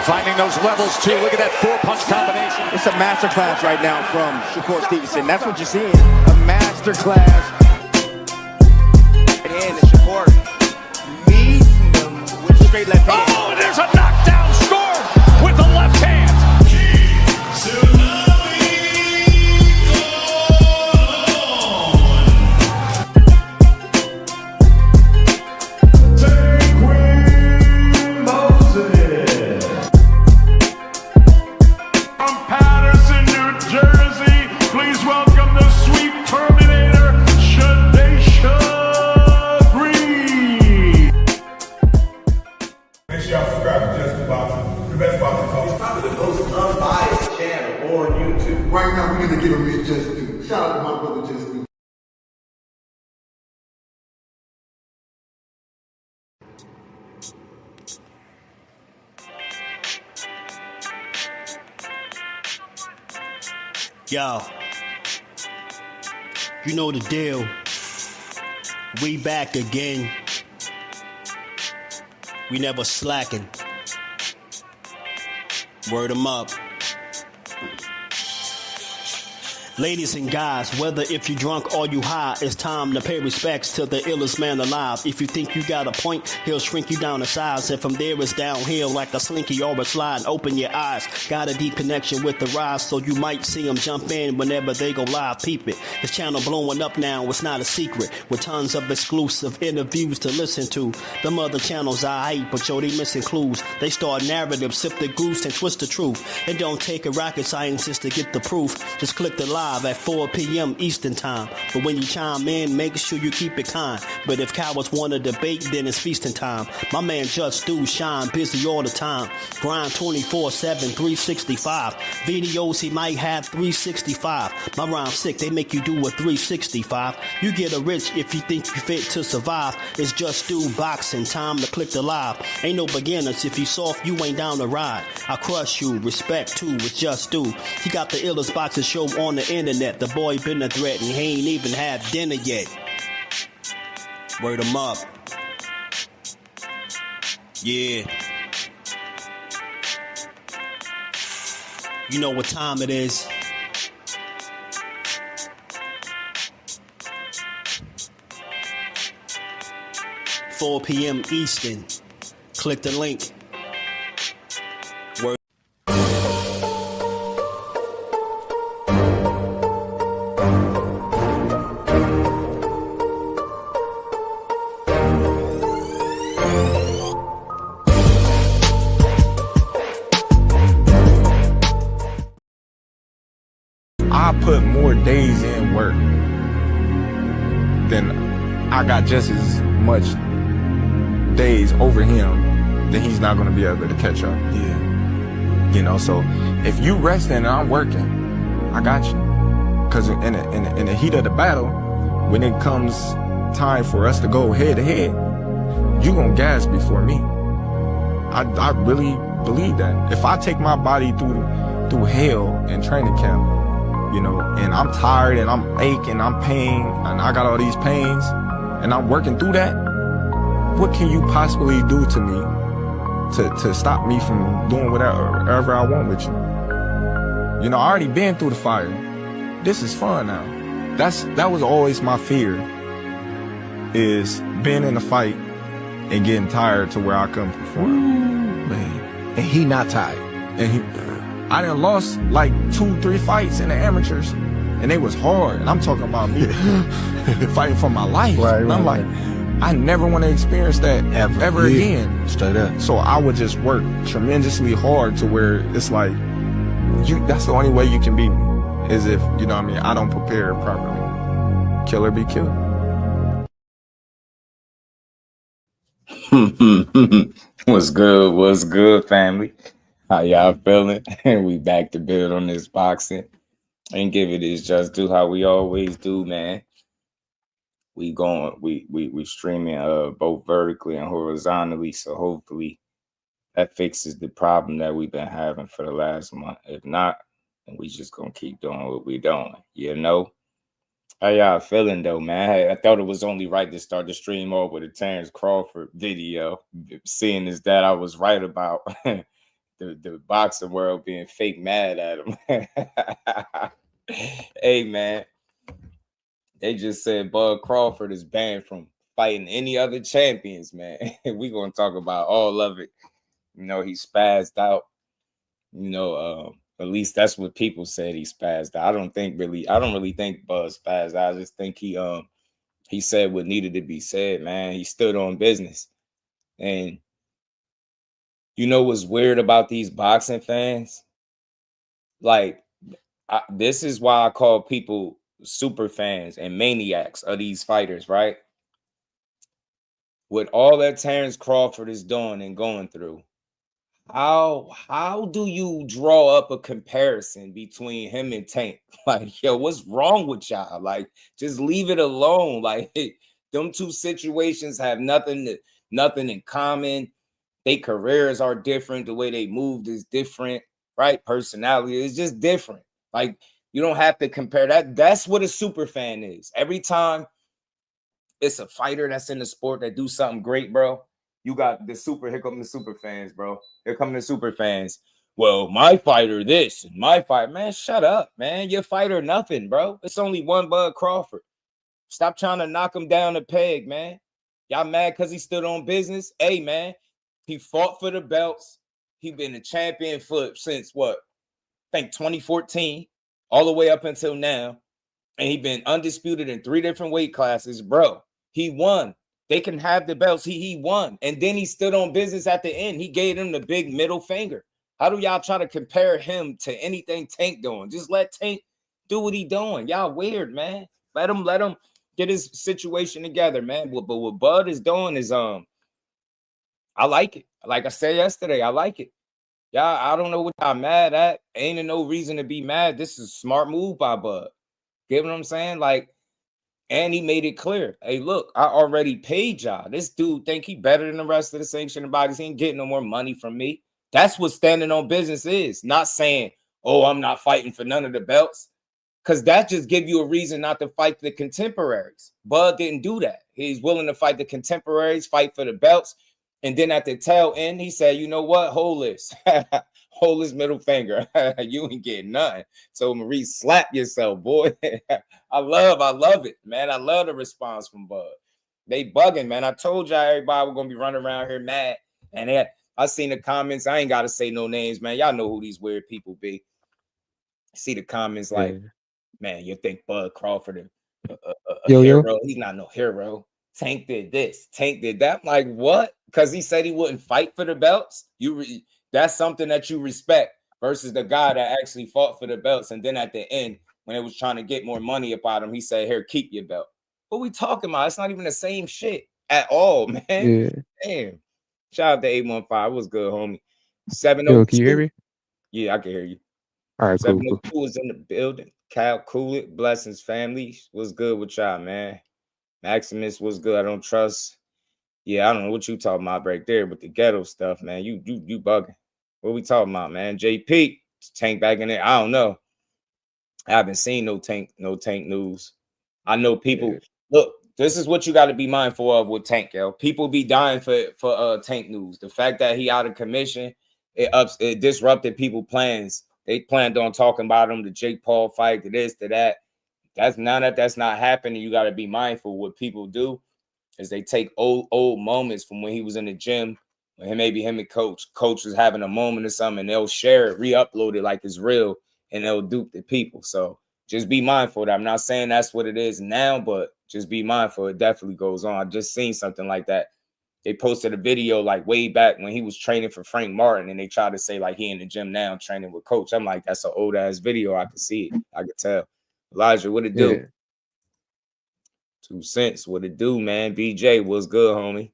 Finding those levels, too. Look at that four-punch combination. It's a masterclass right now from Shakur Stevenson. That's what you're seeing. A masterclass. And Shakur meeting them with straight left hand. Oh, and there's a knockdown score with the left hand. Right now, we're going to give him his just due. Shout out to my brother, Just Due. Yo, you know the deal. We back again. We never slacking. Word 'em up. Ladies and guys, whether if you drunk or you high, it's time to pay respects to the illest man alive. If you think you got a point, he'll shrink you down to size. And from there it's downhill like a slinky or a slide. Open your eyes, got a deep connection with the rise, so you might see him jump in whenever they go live. Peep it, his channel blowing up now, it's not a secret. With tons of exclusive interviews to listen to. Them other channels I hate, but yo, they missing clues. They start narratives, sip the goose and twist the truth. It don't take a rocket scientist to get the proof. Just click the live at 4 p.m. Eastern time. But when you chime in, make sure you keep it kind. But if cowards want to debate, then it's feasting time. My man Jusdueboxing shine busy all the time. Grind 24/7, 365. Videos he might have 365. My rhyme's sick, they make you do a 365. You get a rich if you think you fit to survive. It's Jusdueboxing, time to click the live. Ain't no beginners, if you soft, you ain't down to ride. I crush you, respect too, it's Jusdu. He got the illest boxing show on the internet. The boy been a threat and he ain't even had dinner yet. Word 'em up. Yeah. You know what time it is. $4 p.m. Eastern. Click the link. Word. I put more days in work than I got just as much days over him that he's not going to be able to catch up. Yeah. You know, so if you resting and I'm working, I got you. Because in the heat of the battle, when it comes time for us to go head to head, you going to gas before me. I really believe that. If I take my body through hell in training camp, you know, and I'm tired and I'm aching, I'm pain, and I got all these pains, and I'm working through that, what can you possibly do to me to stop me from doing whatever I want with you? You know, I already been through the fire. This is fun now. That was always my fear, is being in a fight and getting tired to where I couldn't perform. Ooh, man. And he not tired. And I done lost like 2-3 fights in the amateurs, and they was hard. And I'm talking about me fighting for my life. Right, and I'm like, I never want to experience that ever again. Straight up. So I would just work tremendously hard to where it's like, that's the only way you can beat me, is if, you know what I mean, I don't prepare properly. Kill or be killed. What's good, family? How y'all feeling? We back to build on this boxing and give it his just do how we always do, man. We streaming both vertically and horizontally, so hopefully that fixes the problem that we've been having for the last month. If not, then we just gonna keep doing what we doing, you know. How y'all feeling though, man? Hey, I thought it was only right to start the stream off with a Terence Crawford video, seeing as that I was right about the boxing world being fake mad at him. Hey, man, they just said Bud Crawford is banned from fighting any other champions, man. We gonna talk about all of it. You know, he spazzed out. You know, at least that's what people said, he spazzed out. I don't really think Bud spazzed out. I just think he said what needed to be said, man. He stood on business. And you know what's weird about these boxing fans? Like, this is why I call people super fans and maniacs of these fighters, right? With all that Terence Crawford is doing and going through, how do you draw up a comparison between him and Tank? Like, yo, what's wrong with y'all? Like, just leave it alone. Like, them two situations have nothing in common. Their careers are different. The way they moved is different, right? Personality is just different. Like, you don't have to compare that. That's what a super fan is. Every time it's a fighter that's in the sport that do something great, bro, you got the super, here come the super fans, bro. Here come the super fans. Well, my fighter this and my fight, man, shut up, man. Your fighter nothing, bro. It's only one Bud Crawford. Stop trying to knock him down a peg, man. Y'all mad because he stood on business? Hey, man, he fought for the belts. He been a champion since what? I think 2014, all the way up until now. And he been undisputed in 3 different weight classes, bro. He won. They can have the belts. He won. And then he stood on business at the end. He gave him the big middle finger. How do y'all try to compare him to anything Tank doing? Just let Tank do what he doing. Y'all weird, man. Let him get his situation together, man. But what Bud is doing is I like it. Like I said yesterday, I like it. Y'all, I don't know what y'all mad at. Ain't no reason to be mad. This is a smart move by Bud. Get what I'm saying? Like, and he made it clear. Hey, look, I already paid y'all. This dude think he better than the rest of the sanctioned bodies. He ain't getting no more money from me. That's what standing on business is. Not saying, oh, I'm not fighting for none of the belts. Because that just give you a reason not to fight the contemporaries. Bud didn't do that. He's willing to fight the contemporaries, fight for the belts. And then at the tail end, he said, you know what? Hold this. Hold his middle finger. You ain't getting nothing. So Marie, slap yourself, boy. I love it, man. I love the response from Bud. They bugging, man. I told y'all everybody we're gonna be running around here mad. And I seen the comments. I ain't gotta say no names, man. Y'all know who these weird people be. See the comments like, man, you think Bud Crawford a hero? He's not no hero. Tank did this. Tank did that. I'm like, what? Because he said he wouldn't fight for the belts. That's something that you respect versus the guy that actually fought for the belts. And then at the end, when it was trying to get more money about him, he said, here, keep your belt. What we talking about? It's not even the same shit at all, man. Yeah. Damn. Shout out to 815. It was good, homie. 702. Yo, can you hear me? Yeah, I can hear you. All right, 702 cool. Is in the building. Cal Cool It. Blessings, family. What's good with y'all, man? Maximus was good. I don't trust. Yeah, I don't know what you talking about right there with the ghetto stuff, man. You bugging. What we talking about, man? JP, Tank back in there. I don't know. I haven't seen no Tank news. I know people. Look, this is what you got to be mindful of with Tank, yo. People be dying for Tank news. The fact that he out of commission, it disrupted people's plans. They planned on talking about him, the Jake Paul fight, to this, to that. That's not happening. You got to be mindful. What people do is they take old moments from when he was in the gym, when maybe him and coach was having a moment or something, and they'll share it, re-upload it like it's real, and they'll dupe the people. So just be mindful of that. I'm not saying that's what it is now, but just be mindful. It definitely goes on. I just seen something like that. They posted a video like way back when he was training for Frank Martin, and they tried to say like he in the gym now training with coach. I'm like, that's an old ass video. I could see it. I could tell. Elijah, what it do? Yeah. 2 cents. What it do, man? BJ, what's good, homie?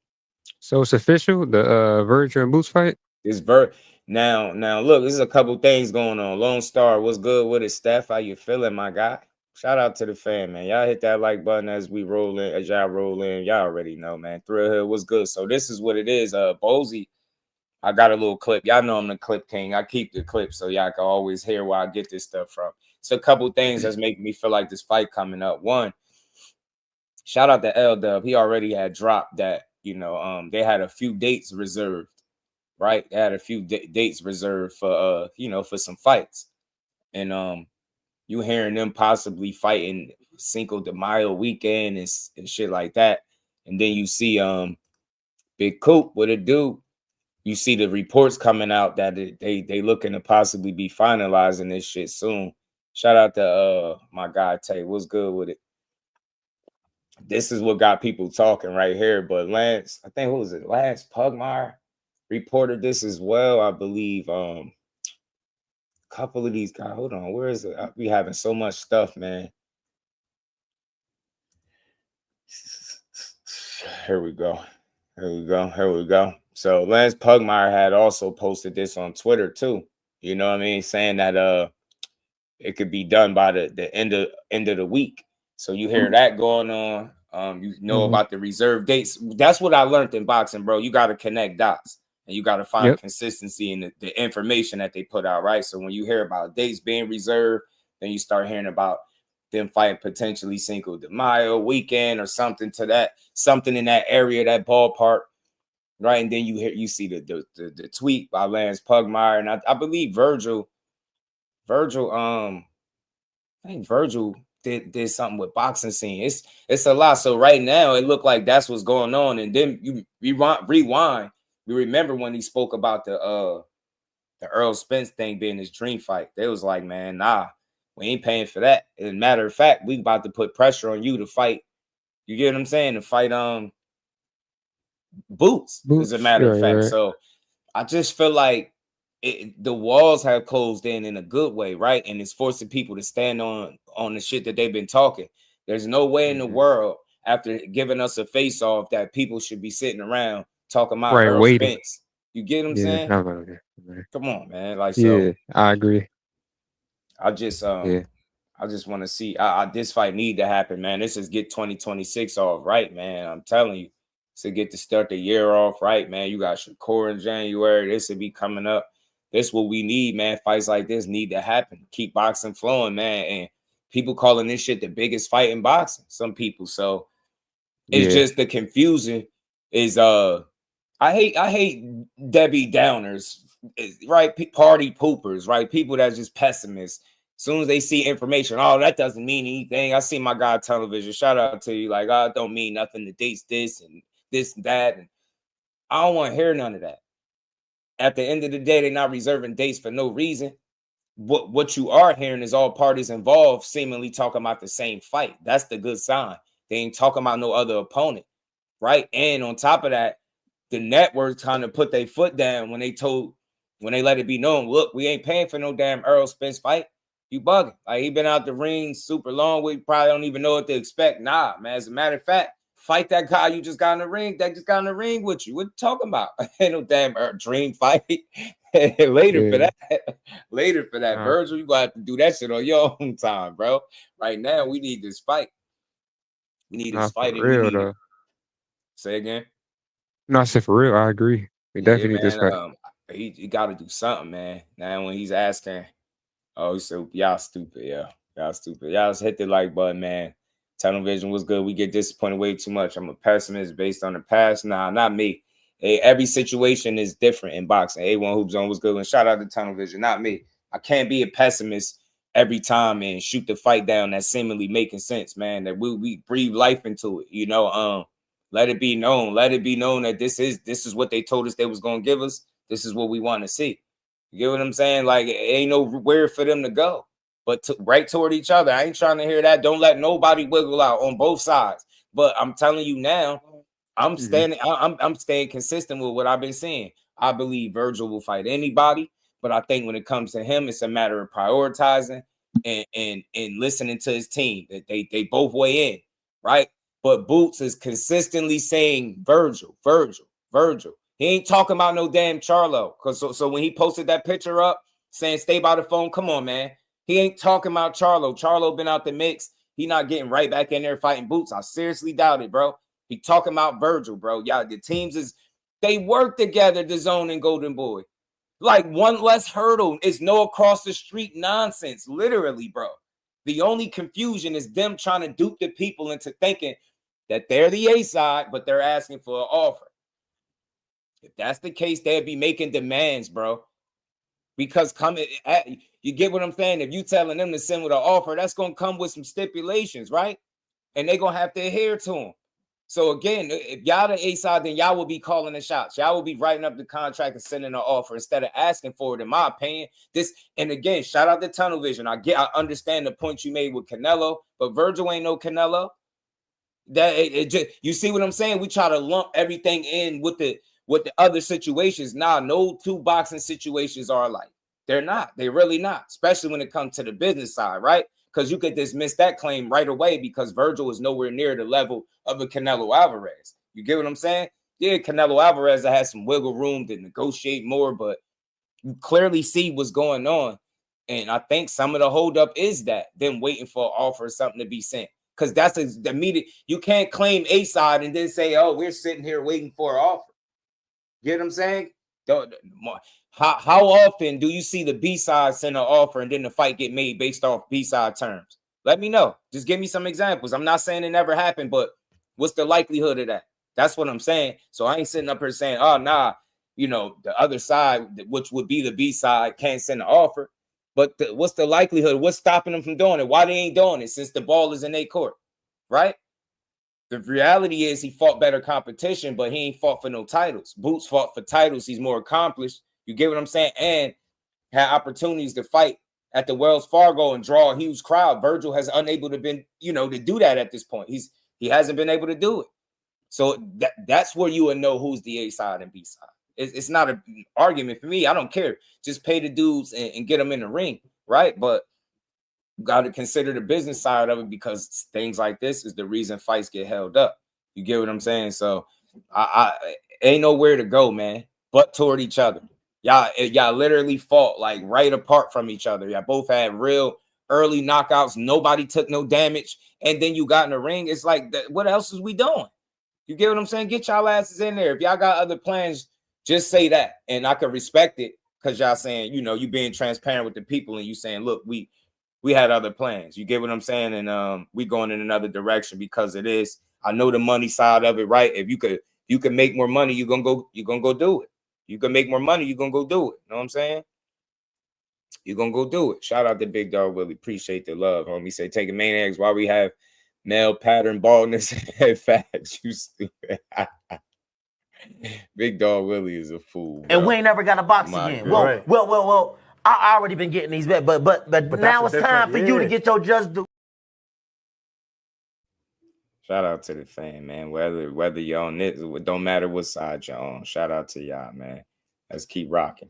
So it's official, the Virgil and Moose fight? It's now look, there's a couple things going on. Lone Star, what's good with it? Steph, how you feeling, my guy? Shout out to the fan, man. Y'all hit that like button as we roll in, as y'all roll in. Y'all already know, man. Thrill Hill, what's good? So this is what it is. Bozy, I got a little clip. Y'all know I'm the clip king. I keep the clip so y'all can always hear where I get this stuff from. It's a couple things that's making me feel like this fight coming up. One, shout out to L Dub. He already had dropped that, they had a few dates reserved, right? They had a few dates reserved for for some fights, and you hearing them possibly fighting Cinco de Mayo weekend and shit like that, and then you see Big Coop, what it do? You see the reports coming out that they looking to possibly be finalizing this shit soon. Shout out to my guy Tay. What's good with it? This is what got people talking right here. But Lance, I think what was it? Lance Pugmire reported this as well. I believe a couple of these guys. Hold on, where is it? We having so much stuff, man. Here we go. So Lance Pugmire had also posted this on Twitter too. You know what I mean? Saying that it could be done by the end of the week. So you hear that going on. You know about the reserve dates. That's what I learned in boxing, bro. You got to connect dots and you got to find consistency in the information that they put out, right? So when you hear about dates being reserved, then you start hearing about them fighting potentially Cinco de Mayo weekend or something in that area, that ballpark, right? And then you see the tweet by Lance Pugmire, and I believe Virgil, I think Virgil did something with boxing scene. It's a lot. So right now it looked like that's what's going on, and then you rewind. You remember when he spoke about the Earl Spence thing being his dream fight? They was like, man, nah. We ain't paying for that. As a matter of fact, we about to put pressure on you to fight. You get what I'm saying? To fight Boots. As a matter of fact. Right. So I just feel like the walls have closed in a good way, right? And it's forcing people to stand on the shit that they've been talking. There's no way in the world, after giving us a face off, that people should be sitting around talking about Earl Spence. You get what I'm saying? Come on, man. Like, so I agree. I just want to see this fight need to happen, man. This is get 2026 off right, man. I'm telling you, to get to start the year off right, man. You got Shakur in January. This will be coming up. This is what we need, man. Fights like this need to happen. Keep boxing flowing, man. And people calling this shit the biggest fight in boxing. Some people. So it's just the confusion is I hate Debbie Downers, right? Party poopers, right? People that's just pessimists. As soon as they see information, oh, that doesn't mean anything. I see my guy television. Shout out to you. Like, oh, it don't mean nothing. The dates this and this and that. And I don't want to hear none of that. At the end of the day, they're not reserving dates for no reason. What you are hearing is all parties involved seemingly talking about the same fight. That's the good sign. They ain't talking about no other opponent, right? And on top of that, the network trying to put their foot down when they let it be known, look, we ain't paying for no damn Earl Spence fight. You bugging. Like, he been out the ring super long. We probably don't even know what to expect. Nah, man. As a matter of fact, fight that guy you just got in the ring. That just got in the ring with you. What you talking about? Ain't no damn dream fight. Later for that. Virgil, you gonna have to do that shit on your own time, bro. Right now, we need this fight. We need this fight. And real, though. Say again. No, I said for real. I agree. We definitely need this fight. He got to do something, man. Now when he's asking. Oh, so y'all stupid, y'all stupid. Y'all just hit the like button, man. Tunnel vision was good. We get disappointed way too much. I'm a pessimist based on the past. Nah, not me. Hey, every situation is different in boxing. A1 Hoop Zone was good. And shout out to Tunnel Vision, not me. I can't be a pessimist every time and shoot the fight down that's seemingly making sense, man. That we breathe life into it, you know. Let it be known. Let it be known that this is what they told us they was gonna give us. This is what we want to see. You get what I'm saying? Like, it ain't nowhere for them to go, but right toward each other. I ain't trying to hear that. Don't let nobody wiggle out on both sides. But I'm telling you now, I'm staying consistent with what I've been saying. I believe Virgil will fight anybody, but I think when it comes to him, it's a matter of prioritizing and listening to his team. That they both weigh in, right? But Boots is consistently saying Virgil. He ain't talking about no damn Charlo. So when he posted that picture up saying stay by the phone, come on, man. He ain't talking about Charlo. Charlo been out the mix. He not getting right back in there fighting Boots. I seriously doubt it, bro. He talking about Virgil, bro. Y'all, the teams they work together, the Zone and Golden Boy. Like, one less hurdle. It's no across the street nonsense. Literally, bro. The only confusion is them trying to dupe the people into thinking that they're the A side, but they're asking for an offer. If that's the case, they'd be making demands, bro. Because you get what I'm saying? If you telling them to send with an offer, that's going to come with some stipulations, right? And they're going to have to adhere to them. So again, if y'all the A side, then y'all will be calling the shots. Y'all will be writing up the contract and sending an offer instead of asking for it, in my opinion. And again, shout out to Tunnel Vision. I understand the point you made with Canelo, but Virgil ain't no Canelo. You see what I'm saying? We try to lump everything in with the other situations. Nah, no two boxing situations are alike. They're not. They're really not, especially when it comes to the business side, right? Because you could dismiss that claim right away because Virgil is nowhere near the level of a Canelo Alvarez. You get what I'm saying? Yeah, Canelo Alvarez has some wiggle room to negotiate more, but you clearly see what's going on. And I think some of the holdup is that them waiting for an offer or something to be sent. Because that's the immediate. You can't claim A side and then say, oh, we're sitting here waiting for an offer. You get what I'm saying? How often do you see the B side send an offer and then the fight get made based off B side terms? Let me know. Just give me some examples. I'm not saying it never happened, but what's the likelihood of that? That's what I'm saying. So I ain't sitting up here saying, oh, nah, the other side, which would be the B side, can't send an offer. But what's the likelihood? What's stopping them from doing it? Why they ain't doing it since the ball is in their court, right? The reality is he fought better competition, but he ain't fought for no titles. Boots fought for titles. He's more accomplished. You get what I'm saying? And had opportunities to fight at the Wells Fargo and draw a huge crowd. Virgil has unable to to do that at this point. He hasn't been able to do it. So that's where you would know who's the A side and B side. It's not an argument for me. I don't care. Just pay the dudes and get them in the ring, right? But you got to consider the business side of it because things like this is the reason fights get held up. You get what I'm saying? So I ain't nowhere to go, man, but toward each other. Y'all literally fought like right apart from each other. Y'all both had real early knockouts. Nobody took no damage. And then you got in the ring. It's like, what else is we doing? You get what I'm saying? Get y'all asses in there. If y'all got other plans, just say that. And I can respect it because y'all saying, you being transparent with the people and you saying, look, we had other plans. You get what I'm saying? And we going in another direction because it is. I know the money side of it, right? If you could make more money, you're gonna go do it. You can make more money, you're gonna go do it. You know what I'm saying? You're gonna go do it. Shout out to Big Dog Willie. Appreciate the love, homie. Say taking maniacs while we have male pattern baldness and facts. You stupid. Big Dog Willie is a fool, bro. And we ain't never got a box again. Well, I already been getting these back, but now it's time for you to get your just due. Shout out to the fan, man. Whether you're on it, it don't matter what side you're on. Shout out to y'all, man. Let's keep rocking.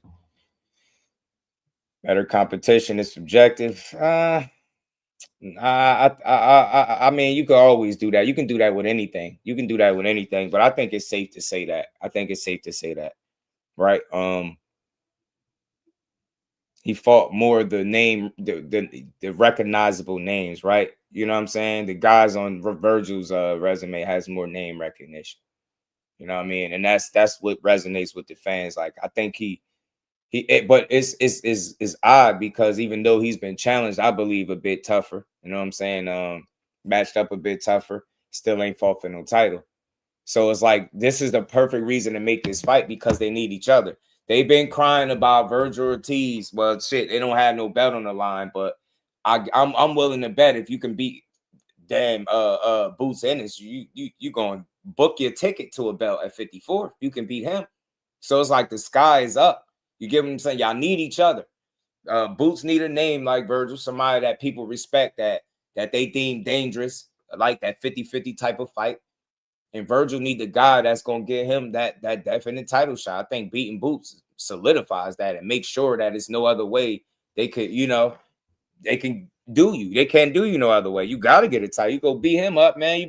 Better competition is subjective. I mean, you can always do that. You can do that with anything. But I think it's safe to say that. Right? He fought more the name, the recognizable names, right? You know what I'm saying? The guys on Virgil's resume has more name recognition. You know what I mean? And that's what resonates with the fans. Like, I think but it's odd because even though he's been challenged, I believe a bit tougher. You know what I'm saying? Matched up a bit tougher, still ain't fought for no title. So it's like this is the perfect reason to make this fight because they need each other. They've been crying about Virgil Ortiz. Well, shit, they don't have no belt on the line, but I'm willing to bet if you can beat Boots Ennis, you gonna book your ticket to a belt at 54. You can beat him. So it's like the sky is up. You get what I'm saying? Y'all need each other. Boots need a name like Virgil, somebody that people respect, that they deem dangerous, like that 50-50 type of fight. And Virgil need the guy that's going to get him that definite title shot. I think beating Boots solidifies that and make sure that it's no other way they could, they can do you. They can't do you no other way. You got to get a title. You go beat him up, man. You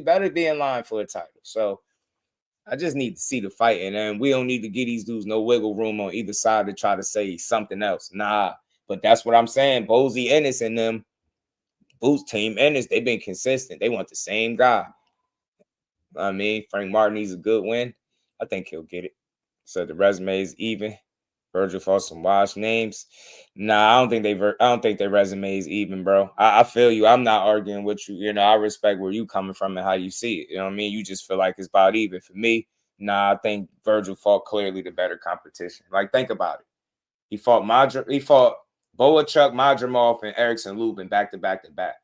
better be in line for a title. So I just need to see the fight. And then we don't need to give these dudes no wiggle room on either side to try to say something else. Nah, but that's what I'm saying. Bozy, Ennis, and them Boots team, Ennis, they've been consistent. They want the same guy. I mean, Frank Martin needs a good win. I think he'll get it. So the resume is even. Virgil fought some washed names. Nah, I don't think their resume is even, bro. I feel you. I'm not arguing with you. I respect where you coming from and how you see it. You know what I mean? You just feel like it's about even. For me, Nah, I think Virgil fought clearly the better competition. Like, think about it. He fought Boachuk, Madrimov, and Erickson Lubin back to back to back.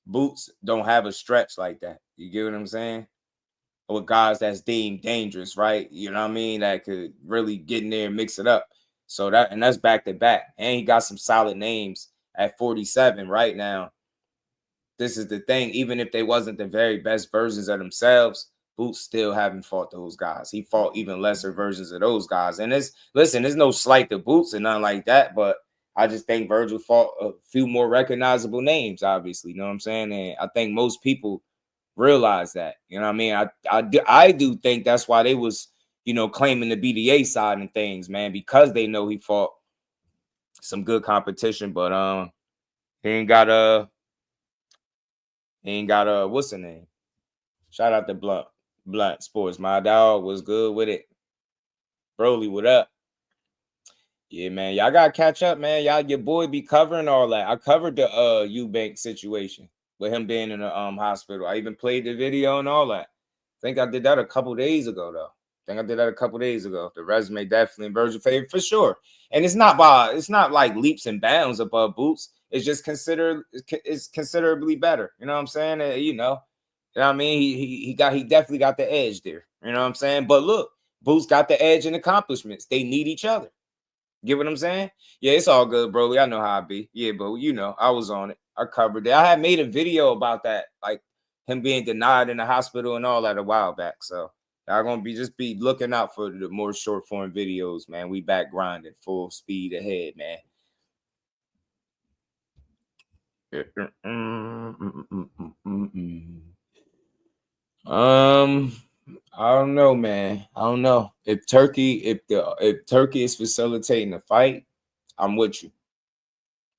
Boots don't have a stretch like that. You get what I'm saying? With guys that's deemed dangerous, right? You know what I mean? That could really get in there and mix it up. So that's back to back. And he got some solid names at 47 right now. This is the thing. Even if they wasn't the very best versions of themselves, Boots still haven't fought those guys. He fought even lesser versions of those guys. And there's no slight to Boots and nothing like that, but I just think Virgil fought a few more recognizable names, obviously. You know what I'm saying? And I think most people realize that. You know what I mean? I do think that's why they was, claiming the BDA side and things, man, because they know he fought some good competition, but he ain't got what's the name? Shout out to Blunt Sports. My dog was good with it. Broly, what up? Yeah, man. Y'all gotta catch up, man. Your boy be covering all that. I covered the Eubank situation with him being in the hospital. I even played the video and all that. I think I did that a couple days ago, though. The resume definitely in Virgil favor for sure. And it's not like leaps and bounds above Boots. It's just considerably better. You know what I'm saying? You know what I mean? He definitely got the edge there. You know what I'm saying? But look, Boots got the edge in accomplishments. They need each other. Get what I'm saying? Yeah, it's all good, bro. I know how I be. Yeah, but I was on it. I covered it. I had made a video about that, like him being denied in the hospital and all that a while back. So y'all gonna be looking out for the more short form videos, man. We back grinding, full speed ahead, man. I don't know, man. I don't know if Turkey is facilitating the fight, I'm with you.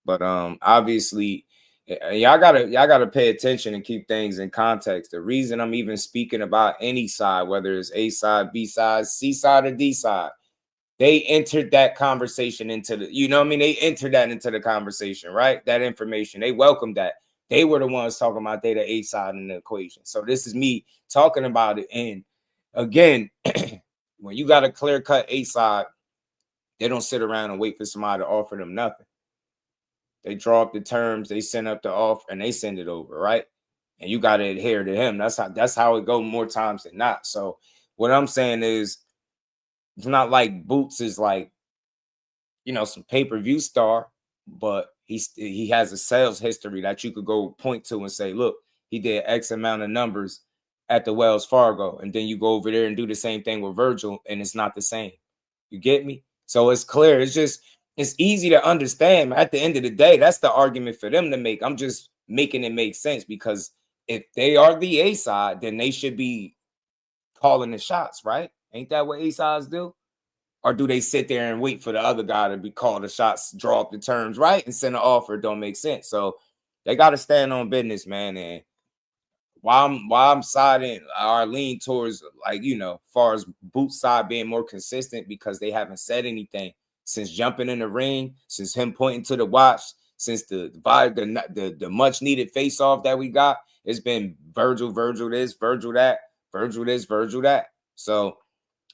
But obviously, y'all gotta pay attention and keep things in context. The reason I'm even speaking about any side, whether it's A side, B side, C side, or D side, they entered that conversation into the, they entered that into the conversation, right? That information, they welcomed that. They were the ones talking about they the A side in the equation. So this is me talking about it. And again, when you got a clear-cut A side, they don't sit around and wait for somebody to offer them nothing. They draw up the terms, they send up the offer, and they send it over, right? And you got to adhere to him. That's how it goes more times than not. So what I'm saying is, it's not like Boots is like, some pay-per-view star, but he has a sales history that you could go point to and say, look, he did X amount of numbers at the Wells Fargo, and then you go over there and do the same thing with Virgil, and it's not the same. You get me? So it's clear. It's easy to understand. At the end of the day, that's the argument for them to make. I'm just making it make sense, because if they are the A side, then they should be calling the shots, right? Ain't that what A sides do? Or do they sit there and wait for the other guy to be called the shots, draw up the terms, right, and send an offer? Don't make sense. So they got to stand on business, man. And while I'm siding or lean towards, far as Boots side being more consistent, because they haven't said anything since jumping in the ring, since him pointing to the watch, since the much needed face off that we got. It's been Virgil this, Virgil that, Virgil this, Virgil that. So,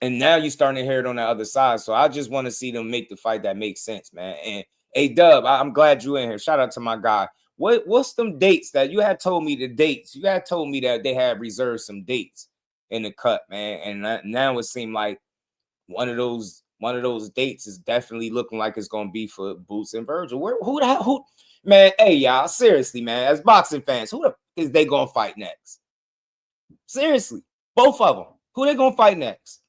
and now you're starting to hear it on the other side. So I just want to see them make the fight that makes sense, man. And A-Dub, I'm glad you in here. Shout out to my guy. What's them dates that you had told me the dates? You had told me that they had reserved some dates in the cut, man. And now it seemed like one of those dates is definitely looking like it's gonna be for Boots and Virgil. Who man? Hey, y'all, seriously, man, as boxing fans, who is they gonna fight next? Seriously, both of them. Who they gonna fight next?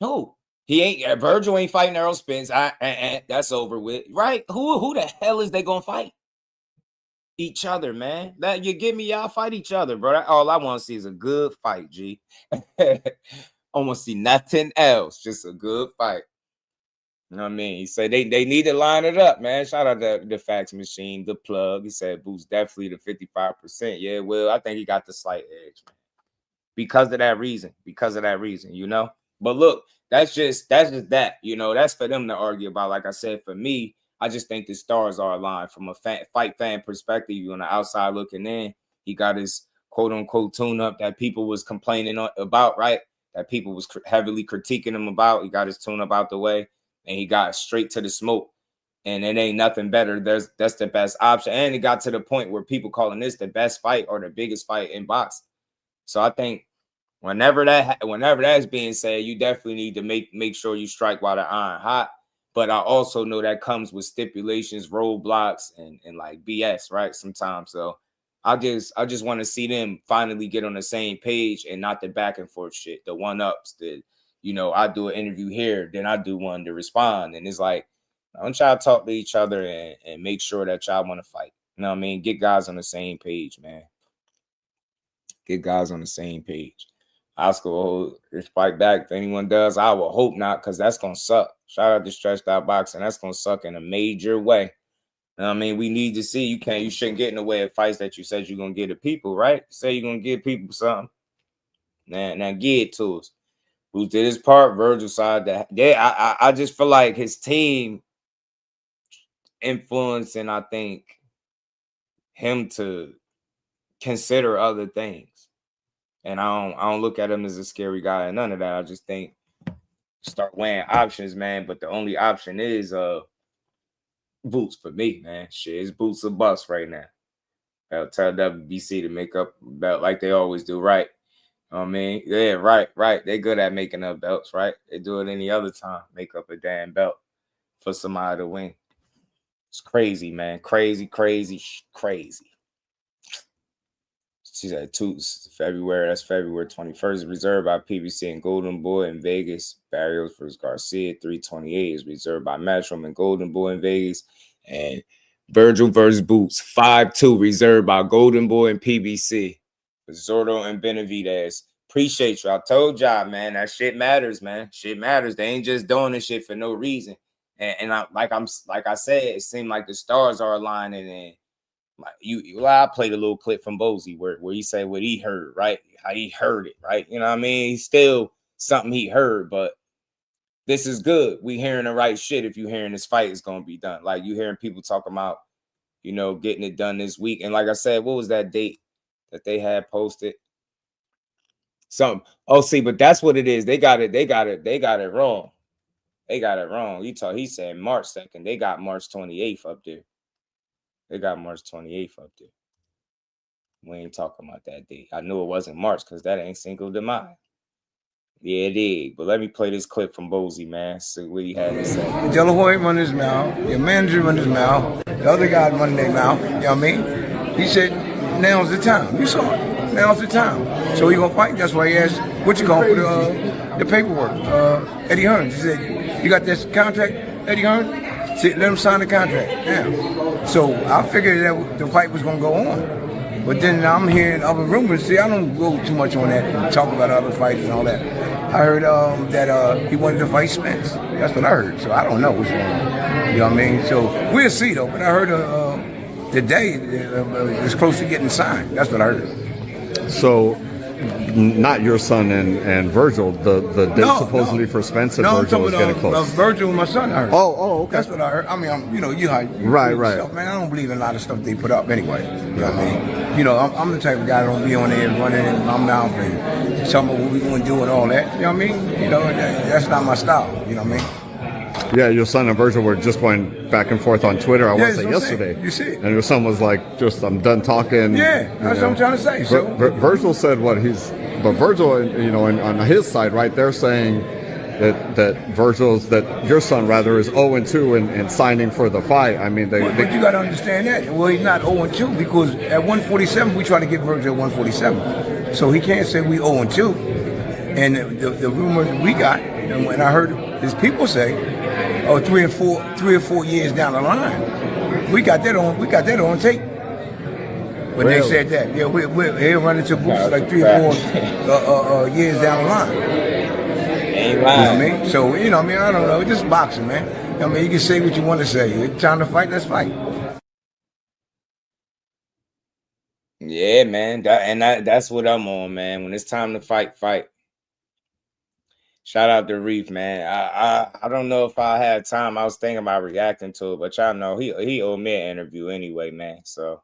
Who? Virgil ain't fighting Errol Spence. That's over with, right? Who the hell is they gonna fight? Each other, man. That you give me, y'all fight each other, bro. All I want to see is a good fight, G. I want to see nothing else, just a good fight. You know what I mean? He said they need to line it up, man. Shout out to the fax machine, the plug. He said Boots definitely the 55%. Yeah, well, I think he got the slight edge, man. Because of that reason, But look, that's just that, that's for them to argue about. Like I said, for me, I just think the stars are aligned from a fight fan perspective. You on the outside looking in, he got his quote unquote tune up that people was complaining about, right? That people was heavily critiquing him about. He got his tune up out the way and he got straight to the smoke. And it ain't nothing better. That's the best option. And it got to the point where people calling this the best fight or the biggest fight in boxing. So I think whenever that's being said, you definitely need to make sure you strike while the iron hot. But I also know that comes with stipulations, roadblocks, and like BS, right? Sometimes. So I just want to see them finally get on the same page and not the back and forth shit, the one-ups that, I do an interview here, then I do one to respond. And it's like, I want y'all to talk to each other and make sure that y'all want to fight. You know what I mean? Get guys on the same page, man. Get guys on the same page. Oscar will hold this fight back. If anyone does, I will hope not, because that's going to suck. Shout out to Stretched Out Boxing. That's going to suck in a major way. You know what I mean? We need to see. You shouldn't get in the way of fights that you said you're going to give to people, right? Say you're going to give people something. Now give it to us. Who did his part? Virgil side. I just feel like his team influencing, I think, him to consider other things. And I don't look at him as a scary guy and none of that. I just think start weighing options, man. But the only option is Boots for me, man. Shit, it's Boots or bust right now. I'll tell WBC to make up a belt like they always do, right? I mean, yeah, right. They good at making up belts, right? They do it any other time. Make up a damn belt for somebody to win. It's crazy, man. Crazy. She's at February. That's February 21st. Reserved by PBC and Golden Boy in Vegas. Barrios versus Garcia. 328 is reserved by Matchroom and Golden Boy in Vegas. And Virgil versus Boots. 5-2 reserved by Golden Boy and PBC. Zordo and Benavidez. Appreciate you. I told y'all, man, that shit matters, man. Shit matters. They ain't just doing this shit for no reason. And I said, it seemed like the stars are aligning. And I played a little clip from Bozy where he said what he heard, right? How he heard it, right? You know what I mean? It's still something he heard, but this is good. We hearing the right shit. If you hearing this fight is gonna be done, like you hearing people talking about, getting it done this week. And like I said, what was that date that they had posted? Something. Oh, see, but that's what it is. They got it wrong. They got it wrong. He said March 2nd. They got March 28th up there. They got March 28th up there. We ain't talking about that date. I knew it wasn't March because that ain't Cinco de Mayo. Yeah, it is. But let me play this clip from Bozy, man. See what he had to say. Delahoy run his mouth. Your manager run his mouth. The other guy run their mouth. You know what I mean? He said, now's the time. You saw it. Now's the time. So he gonna fight. That's why he asked, what you going for the paperwork? Eddie Hearn. He said, you got this contract, Eddie Hearn? Said, let him sign the contract. Yeah. So I figured that the fight was gonna go on. But then I'm hearing other rumors. See, I don't go too much on that and talk about other fights and all that. I heard that he wanted to fight Spence. That's what I heard. So I don't know what's going on. You know what I mean? So we'll see, though. But I heard today it's close to getting signed. That's what I heard. So not your son and Virgil. The date supposedly for Spence and Virgil was getting close. Virgil and my son, I heard. Oh, okay. That's what I heard. I mean, you right. Yourself, man, I don't believe in a lot of stuff they put up anyway. You know what I mean? I'm the type of guy that don't be on there running in my mouth and talking about what we going to do and all that. You know what I mean? That's not my style. You know what I mean? Yeah, your son and Virgil were just going back and forth on Twitter. I want to say yesterday. You see it. And your son was like, I'm done talking. Yeah, that's what I'm trying to say. So Virgil said but Virgil, on his side, right, they're saying that your son rather is 0-2 in signing for the fight. I mean, but you got to understand that. Well, he's not 0-2 because at 147 we try to get Virgil at 147, so he can't say we 0-2. And the rumor we got, and I heard his people say, 3 or 4 years down the line, we got that on tape. When they said that, yeah, he'll run into Boots like 3 or 4 years down the line. Ain't lying. You know what I mean? So, I don't know. It's just boxing, man. I mean, you can say what you want to say. It's time to fight, let's fight. Yeah, man. That's what I'm on, man. When it's time to fight. Shout out to Reef, man. I don't know if I had time. I was thinking about reacting to it, but y'all know he owed me an interview anyway, man. So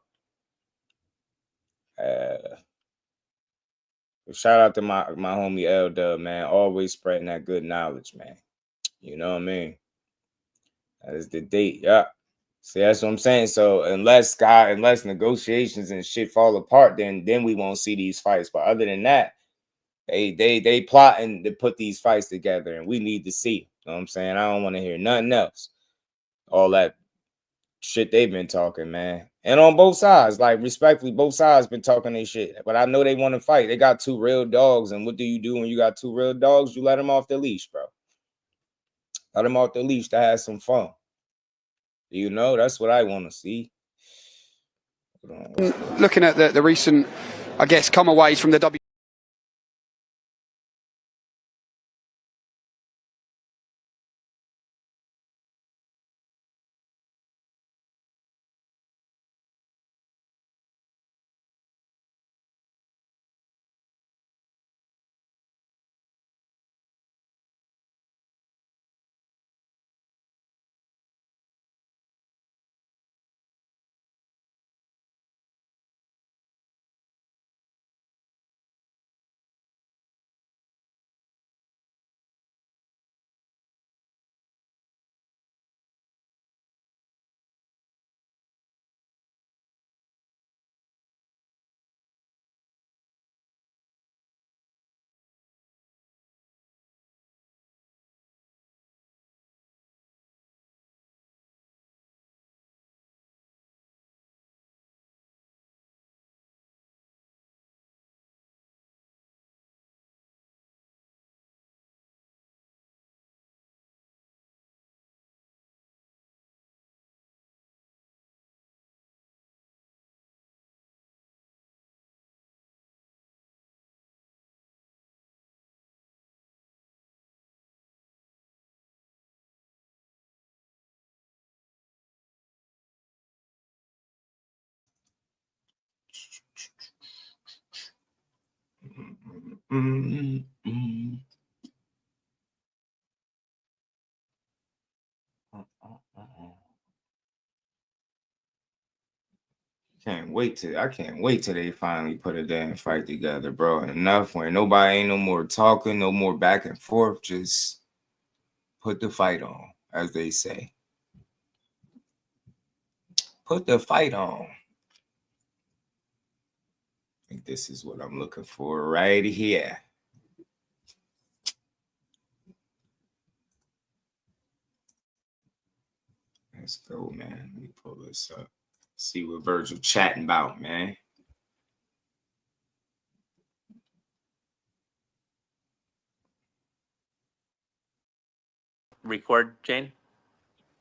Shout out to my homie L-Dub, man. Always spreading that good knowledge, man. You know what I mean? That is the date. Yeah. See, that's what I'm saying. So unless negotiations and shit fall apart, then we won't see these fights. But other than that, they plotting to put these fights together, and we need to see. You know what I'm saying? I don't want to hear nothing else. All that shit they've been talking, man. And on both sides, like respectfully, both sides been talking their shit. But I know they want to fight. They got 2 real dogs. And what do you do when you got 2 real dogs? You let them off the leash, bro. Let them off the leash to have some fun. You know, that's what I want to see. Looking at the recent, I guess, come-aways from the W. I can't wait till they finally put a damn fight together, bro. Enough where nobody ain't no more talking, no more back and forth. Just put the fight on, as they say. Put the fight on. I think this is what I'm looking for right here. Let's go, man. Let me pull this up. See what Virgil chatting about, man. Record, Jane?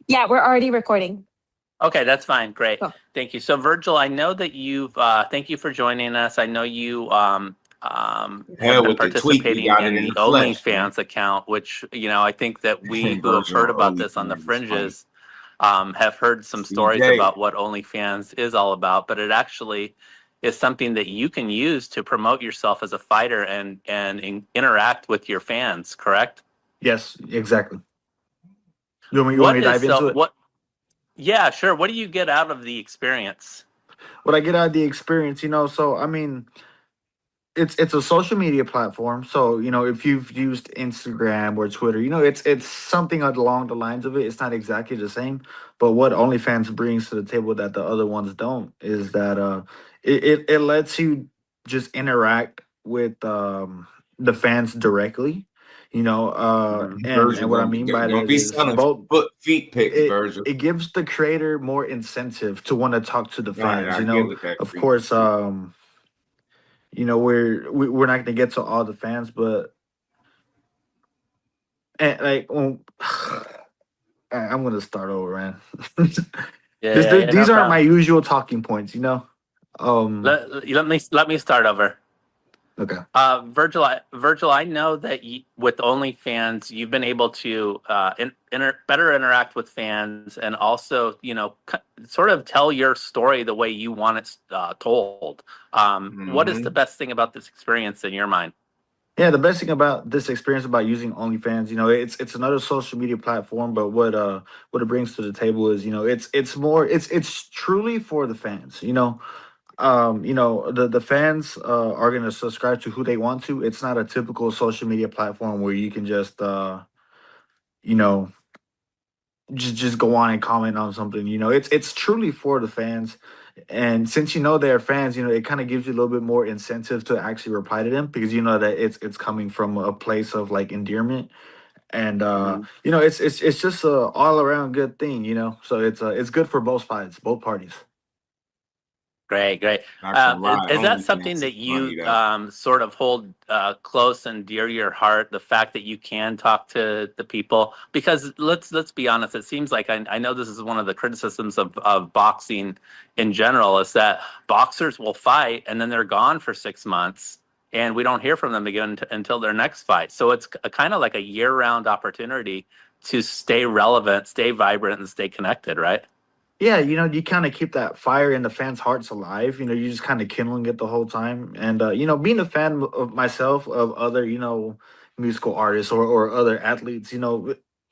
Yeah, we're already recording. Okay, that's fine. Great. Cool. Thank you. So, Virgil, I know that you've, thank you for joining us. I know you have been participating in the OnlyFans account, which, I think that we who have heard about this on the fringes have heard some stories about what OnlyFans is all about, but it actually is something that you can use to promote yourself as a fighter and interact with your fans, correct? Yes, exactly. You want me to dive into it? Yeah, sure. What do you get out of the experience? What I get out of the experience, so I mean, it's a social media platform. So, if you've used Instagram or Twitter, it's something along the lines of it. It's not exactly the same, but what OnlyFans brings to the table that the other ones don't is that it lets you just interact with the fans directly. And what I mean by that is both feet pics, Virgil. It gives the creator more incentive to want to talk to the fans. Of course, we're not going to get to all the fans, but I'm going to start over, man. These aren't my usual talking points, Let me start over. Okay. Virgil, I know that with OnlyFans, you've been able to better interact with fans and also, sort of tell your story the way you want it told. What is the best thing about this experience in your mind? Yeah, the best thing about this experience about using OnlyFans, it's another social media platform, but what it brings to the table is, it's truly for the fans. the fans are gonna subscribe to who they want to. It's not a typical social media platform where you can just you know just go on and comment on something. It's truly for the fans. And since they're fans, it kind of gives you a little bit more incentive to actually reply to them, because you know that it's coming from a place of like endearment. And it's just a all around good thing. So it's good for both sides, both parties. Great, great. Is that something that you sort of hold close and dear to your heart? The fact that you can talk to the people, because let's be honest. It seems like I know this is one of the criticisms of boxing in general, is that boxers will fight and then they're gone for 6 months, and we don't hear from them again until their next fight. So it's kind of like a year-round opportunity to stay relevant, stay vibrant, and stay connected, right? Yeah, you kind of keep that fire in the fans' hearts alive. You just kind of kindling it the whole time. And, being a fan of myself, of other, musical artists or other athletes,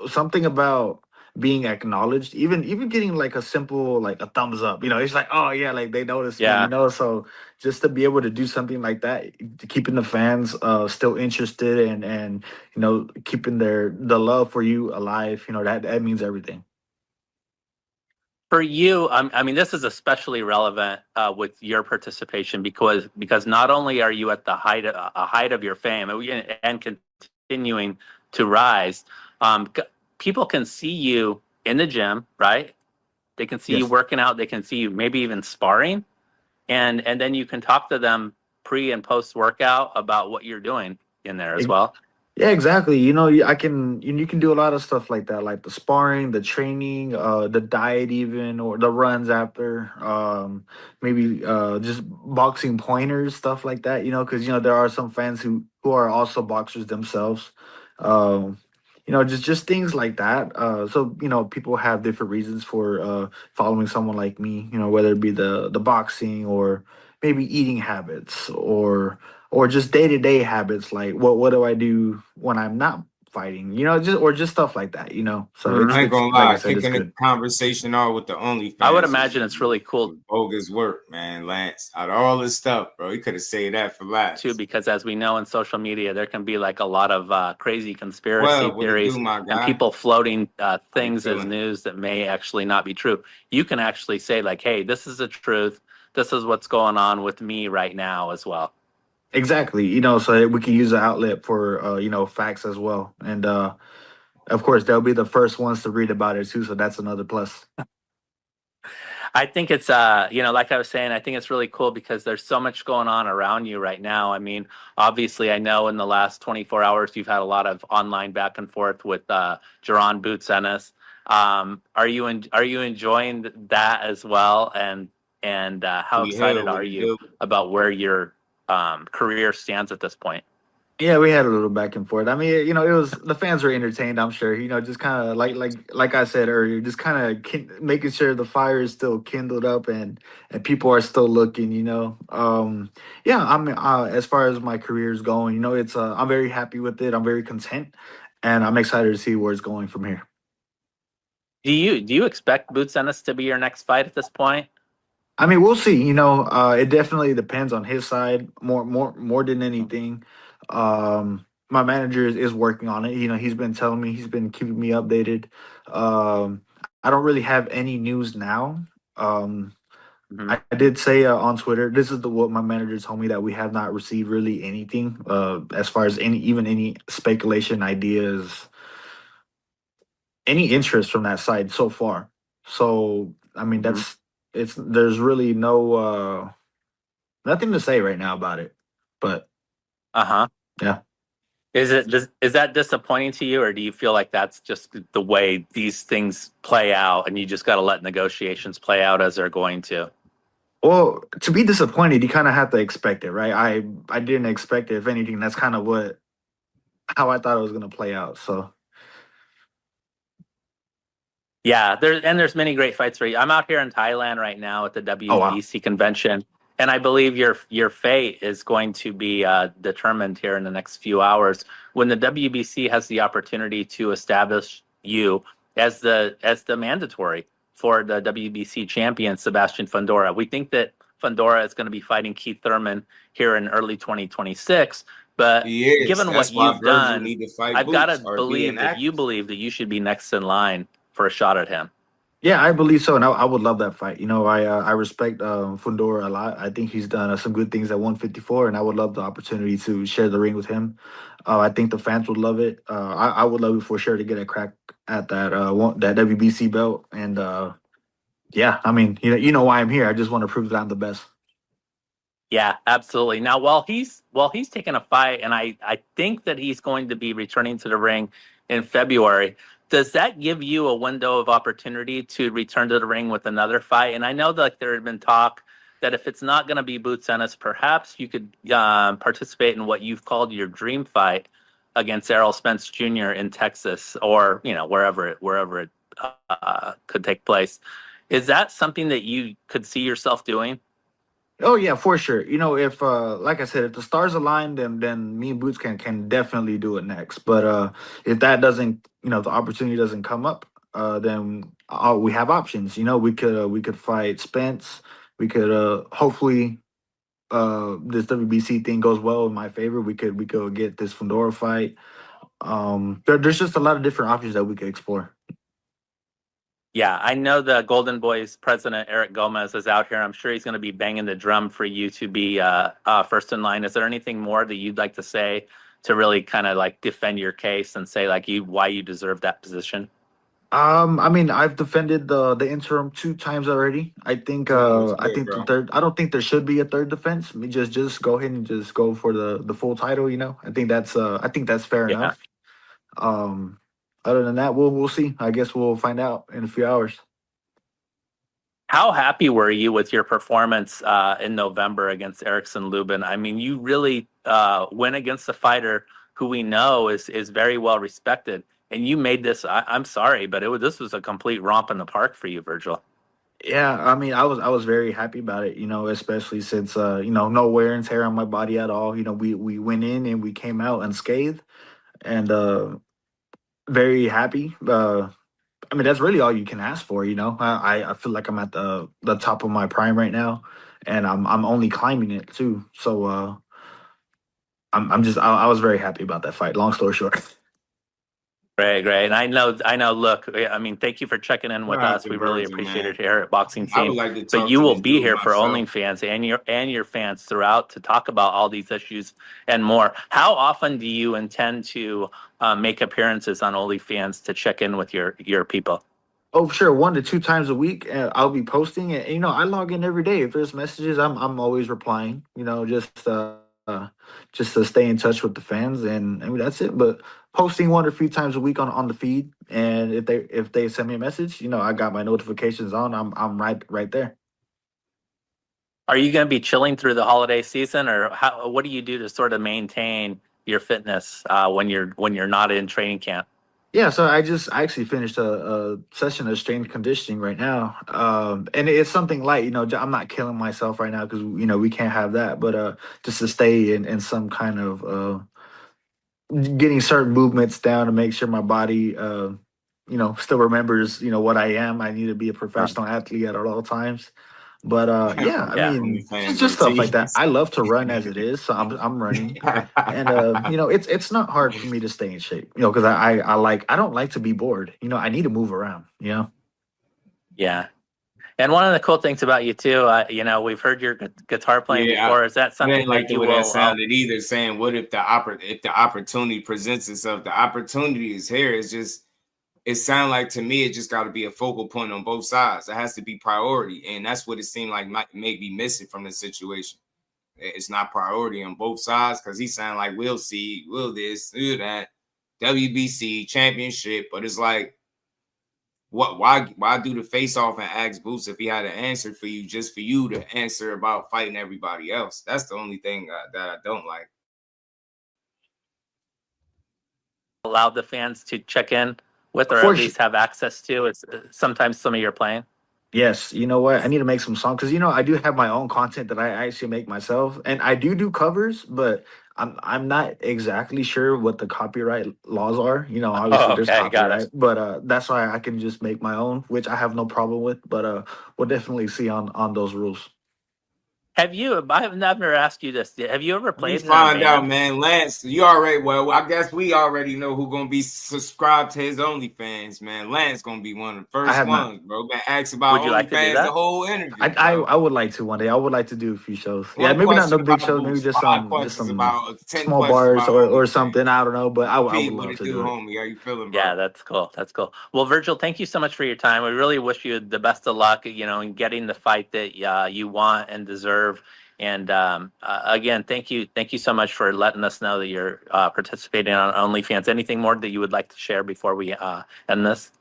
something about being acknowledged, even getting like a simple, like a thumbs up, it's like, oh, yeah, like they noticed me, So just to be able to do something like that, keeping the fans still interested and keeping the love for you alive, that means everything. For you, I mean, this is especially relevant with your participation because not only are you at the height of your fame and continuing to rise, people can see you in the gym, right? They can see you working out. They can see you maybe even sparring, and then you can talk to them pre and post workout about what you're doing in there as well. Yeah, exactly. You can do a lot of stuff like that, like the sparring, the training, the diet, even, or the runs after. Maybe just boxing pointers, stuff like that. Because there are some fans who are also boxers themselves. Um, just things like that. So people have different reasons for following someone like me. Whether it be the boxing, or maybe eating habits, or just day-to-day habits, like what do I do when I'm not fighting, just stuff like that. So I ain't gonna like lie, I said, it's kicking the good. conversation on with the OnlyFans. I would imagine it's really cool. Bogus work, man. Lance, out of all this stuff, bro, you could have saved that for last. Too, because as we know in social media, there can be like a lot of crazy conspiracy theories and people floating things as news that may actually not be true. You can actually say like, hey, this is the truth. This is what's going on with me right now as well. Exactly. So we can use the outlet for facts as well. And of course they'll be the first ones to read about it too, so that's another plus. I think it's like I was saying, I think it's really cool because there's so much going on around you right now. I mean, obviously I know in the last 24 hours you've had a lot of online back and forth with Jaron Boots Ennis. Are you enjoying that as well? And how excited are you about where your career stands at this point? Yeah, we had a little back and forth. I mean, it was, the fans were entertained, I'm sure. Just kind of like I said earlier, just kind of making sure the fire is still kindled up and people are still looking. Yeah. I mean, as far as my career is going, it's I'm very happy with it. I'm very content, and I'm excited to see where it's going from here. Do you expect Boots Ennis to be your next fight at this point? I mean, we'll see. It definitely depends on his side more than anything. My manager is working on it. He's been telling me, he's been keeping me updated. I don't really have any news now. I did say on Twitter, this is what my manager told me, that we have not received really anything as far as any speculation, ideas, any interest from that side so far. So I mean, there's really nothing to say right now about it. But yeah. Is that disappointing to you, or do you feel like that's just the way these things play out and you just got to let negotiations play out as they're going to? Well, to be disappointed, you kind of have to expect it, right? I didn't expect it. If anything, that's kind of how I thought it was going to play out. So yeah, there's many great fights for you. I'm out here in Thailand right now at the WBC convention, and I believe your fate is going to be determined here in the next few hours when the WBC has the opportunity to establish you as the mandatory for the WBC champion, Sebastian Fundora. We think that Fundora is going to be fighting Keith Thurman here in early 2026. But given what you've done, I've got to believe that you believe that you should be next in line for a shot at him. Yeah, I believe so, and I would love that fight. I respect Fundora a lot. I think he's done some good things at 154, and I would love the opportunity to share the ring with him. I think the fans would love it. I would love it for sure to get a crack at that that WBC belt. And yeah, I mean, you know why I'm here. I just want to prove that I'm the best. Yeah, absolutely. Now, while he's taking a fight, and I think that he's going to be returning to the ring in February. Does that give you a window of opportunity to return to the ring with another fight? And I know that there had been talk that if it's not going to be Boots Ennis, perhaps you could participate in what you've called your dream fight against Errol Spence Jr. in Texas, or wherever it could take place. Is that something that you could see yourself doing? Oh yeah, for sure. If like I said, if the stars align, then me and Boots can definitely do it next. But if that doesn't, if the opportunity doesn't come up, then we have options. We could fight Spence. We could hopefully this WBC thing goes well in my favor. We could get this Fundora fight. There's just a lot of different options that we could explore. Yeah, I know the Golden Boys president, Eric Gomez, is out here. I'm sure he's going to be banging the drum for you to be first in line. Is there anything more that you'd like to say to really kind of like defend your case and say like why you deserve that position? I mean, I've defended the interim 2 times already. I think the third. I don't think there should be a third defense. I mean, just go ahead and just go for the full title. I think that's fair enough. Other than that, we'll see. I guess we'll find out in a few hours. How happy were you with your performance in November against Erickson Lubin? I mean, you really went against a fighter who we know is very well respected, and you made this. I'm sorry, but this was a complete romp in the park for you, Virgil. Yeah, I mean, I was very happy about it. Especially since no wear and tear on my body at all. We went in and we came out unscathed, and very happy. I mean, that's really all you can ask for. I feel like I'm at the top of my prime right now, and I'm only climbing it too. So I was very happy about that fight. Long story short. Great. And I know. Look, I mean, thank you for checking in with us. We really appreciate it here at Boxing Team. But you will be here for OnlyFans and your fans throughout to talk about all these issues and more. How often do you intend to make appearances on OnlyFans to check in with your people? Oh, sure. 1 to 2 times a week, I'll be posting it. I log in every day. If there's messages, I'm always replying. Just to stay in touch with the fans, and I mean that's it. But posting 1 or 3 times a week on the feed, and if they send me a message, I got my notifications on. I'm right there. Are you going to be chilling through the holiday season, or what do you do to sort of maintain your fitness when you're not in training camp? Yeah, so I actually finished a session of strength conditioning right now, and it's something light. I'm not killing myself right now because we can't have that. But just to stay in some kind of getting certain movements down to make sure my body, still remembers what I am. I need to be a professional athlete at all times. But I mean, it's just stuff like that. I love to run as it is, so I'm running, and it's not hard for me to stay in shape, because I don't like to be bored. I need to move around. Yeah, and one of the cool things about you too, we've heard your guitar playing before. Is that something like that you will? That sounded either saying, "What if the opportunity presents itself?" The opportunity is here. It's just. It sounds like to me, it just got to be a focal point on both sides. It has to be priority. And that's what it seemed like may be missing from the situation. It's not priority on both sides because he sounded like we'll see, will this, will that, WBC championship. But it's like, why do the face off and ask Boots if he had an answer for you just for you to answer about fighting everybody else? That's the only thing that I don't like. Allow the fans to check in with or at least have access to. It's sometimes some of your playing. Yes, you know what? I need to make some songs because I do have my own content that I actually make myself, and I do covers, but I'm not exactly sure what the copyright laws are. Obviously there's copyright, but that's why I can just make my own, which I have no problem with. But we'll definitely see on those rules. Have you? I've never asked you this. Have you ever played in a Find out, band? man. Lance, you already, well, I guess we already know who's going to be subscribed to his OnlyFans, man. Lance going to be one of the first ones, bro. Been asked about Would you like to do OnlyFans that? the whole interview. I would like to one day. I would like to do a few shows. One Yeah, maybe not no question big about shows. Maybe Boots, just 5 some questions about 10 small questions bars about or OnlyFans. something. I don't know, but I would Pete, what love it to do, do it. homie? How you feeling, bro? Yeah, that's cool. That's cool. Well, Virgil, thank you so much for your time. We really wish you the best of luck, in getting the fight that you want and deserve. And again, thank you so much for letting us know that you're participating on OnlyFans. Anything more that you would like to share before we end this?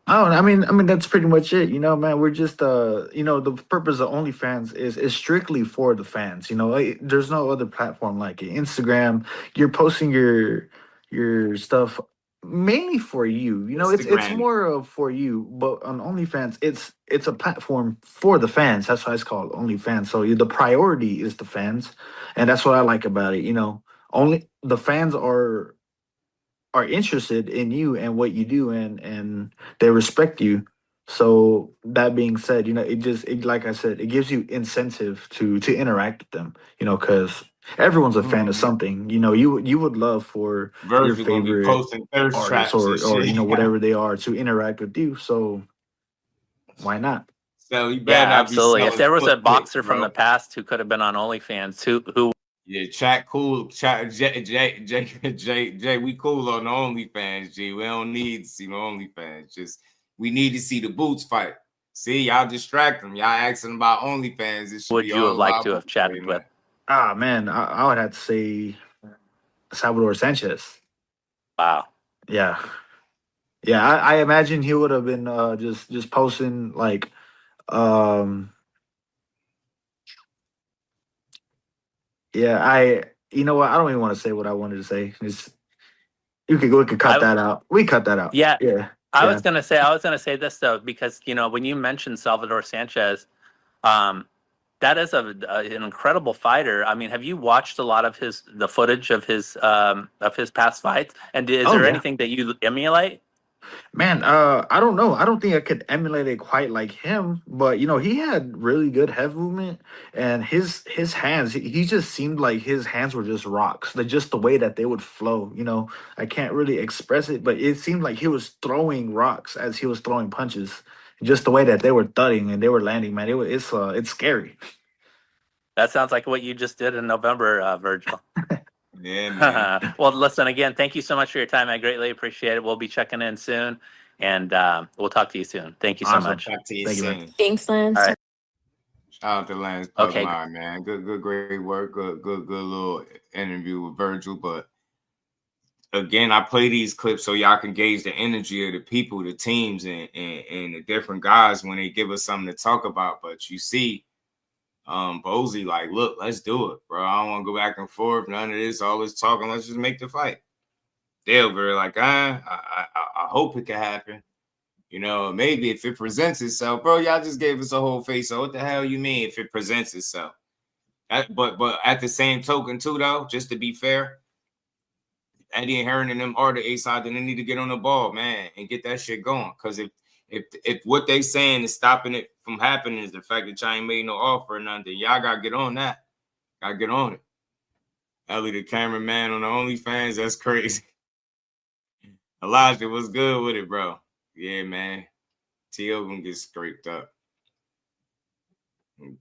Oh, I mean that's pretty much it. Man, we're just the purpose of OnlyFans is strictly for the fans. There's no other platform like it. Instagram, you're posting your stuff mainly for you. It's Instagram. more of for you, but on OnlyFans, it's a platform for the fans. That's why it's called OnlyFans. So the priority is the fans, and that's what I like about it. Only the fans are interested in you and what you do, and they respect you. So that being said, it like I said, it gives you incentive to interact with them, because everyone's a fan of something. You would love for your Virgil gonna be favorite posting thirst artists traps and or shit. whatever they are to interact with you. So why not? So you better not absolutely. be If there was a selling boxer bro. from the past who could have been on OnlyFans, who Yeah, chat cool. Chat Jay, we cool on the OnlyFans, G. We don't need to see the OnlyFans. Just we need to see the Boots fight. See, y'all distract them. Y'all asking about OnlyFans. It should would be you all have liked about to have Boots, chatted man. with? Ah man, I would have to say Salvador Sanchez. Wow. Yeah. Yeah, I imagine he would have been just posting like yeah, you know what? I don't even want to say what I wanted to say. We could cut that out. We cut that out. Yeah. Yeah. I was gonna say this though, because when you mentioned Salvador Sanchez, that is an incredible fighter. I mean, have you watched a lot of the footage of his past fights? And is there anything that you emulate? Man, I don't know. I don't think I could emulate it quite like him, but he had really good head movement, and his hands. He just seemed like his hands were just rocks. Just the way that they would flow. I can't really express it, but it seemed like he was throwing rocks as he was throwing punches. Just the way that they were thudding and they were landing, man. It's scary. That sounds like what you just did in November, Virgil. Yeah, man. Well, listen, again, thank you so much for your time. I greatly appreciate it. We'll be checking in soon, and we'll talk to you soon. Thank you so much. Talk to you Thank you, soon. man. Thanks, Lance. All right. Shout out to Lance Okay. Pugmire, man. Good, great work. Good little interview with Virgil. But again, I play these clips so y'all can gauge the energy of the people, the teams, and the different guys when they give us something to talk about. But you see, Bozy, like, look, let's do it, bro. I don't want to go back and forth. None of this, all this talking. Let's just make the fight. They're very like, I hope it can happen. Maybe if it presents itself, bro. Y'all just gave us a whole face. So what the hell you mean if it presents itself? But at the same token, too, though, just to be fair, Eddie and Hearn and them are the A side, then they need to get on the ball, man, and get that shit going. Because if what they saying is stopping it from happening is the fact that y'all ain't made no offer or nothing, y'all gotta get on that. Gotta get on it. Ellie, the cameraman on the OnlyFans, that's crazy. Elijah, what's good with it, bro? Yeah, man. T.O. gonna get scraped up.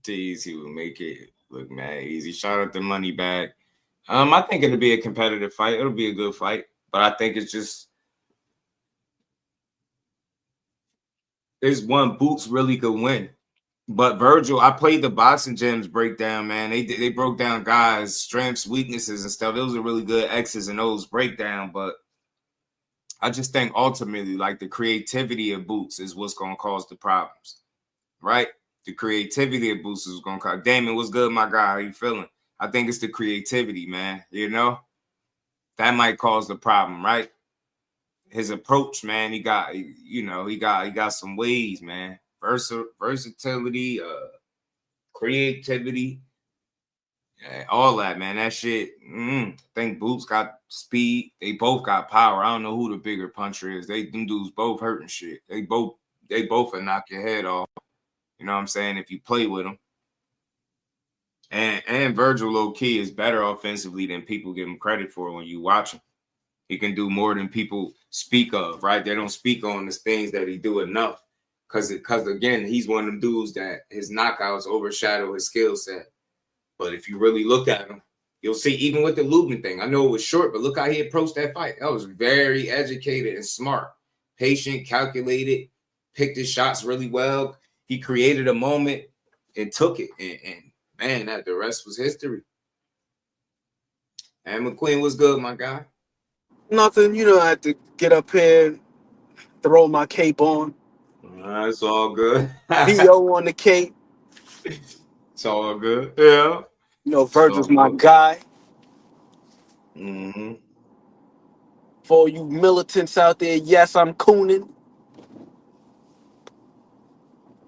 Tease, he will make it look mad easy. Shout out the money bag. I think it'll be a competitive fight. It'll be a good fight. But I think it's just there's one Boots really could win. But Virgil, I played the boxing gyms breakdown, man. They broke down guys' strengths, weaknesses, and stuff. It was a really good X's and O's breakdown. But I just think ultimately, like, the creativity of Boots is what's gonna cause the problems, right? The creativity of Boots is gonna cause. Damon, what's good, my guy? How you feeling? I think it's the creativity, man. That might cause the problem, right? His approach, man. He got some ways, man. Versatility, creativity, all that, man. That shit. I think Boots got speed. They both got power. I don't know who the bigger puncher is. Them dudes both hurting shit. They both will knock your head off. You know what I'm saying? If you play with them. And Virgil low key is better offensively than people give him credit for when you watch him. He can do more than people speak of, right? They don't speak on the things that he do enough. Because again, he's one of them dudes that his knockouts overshadow his skill set. But if you really look at him, you'll see even with the Lubin thing. I know it was short, but look how he approached that fight. That was very educated and smart, patient, calculated, picked his shots really well. He created a moment and took it. And man, the rest was history. And McQueen was good, my guy. Nothing, I had to get up here, throw my cape on. It's all good. VO on the cape. It's all good. Yeah. Virgil's my guy. Mm-hmm. For all you militants out there, yes, I'm cooning.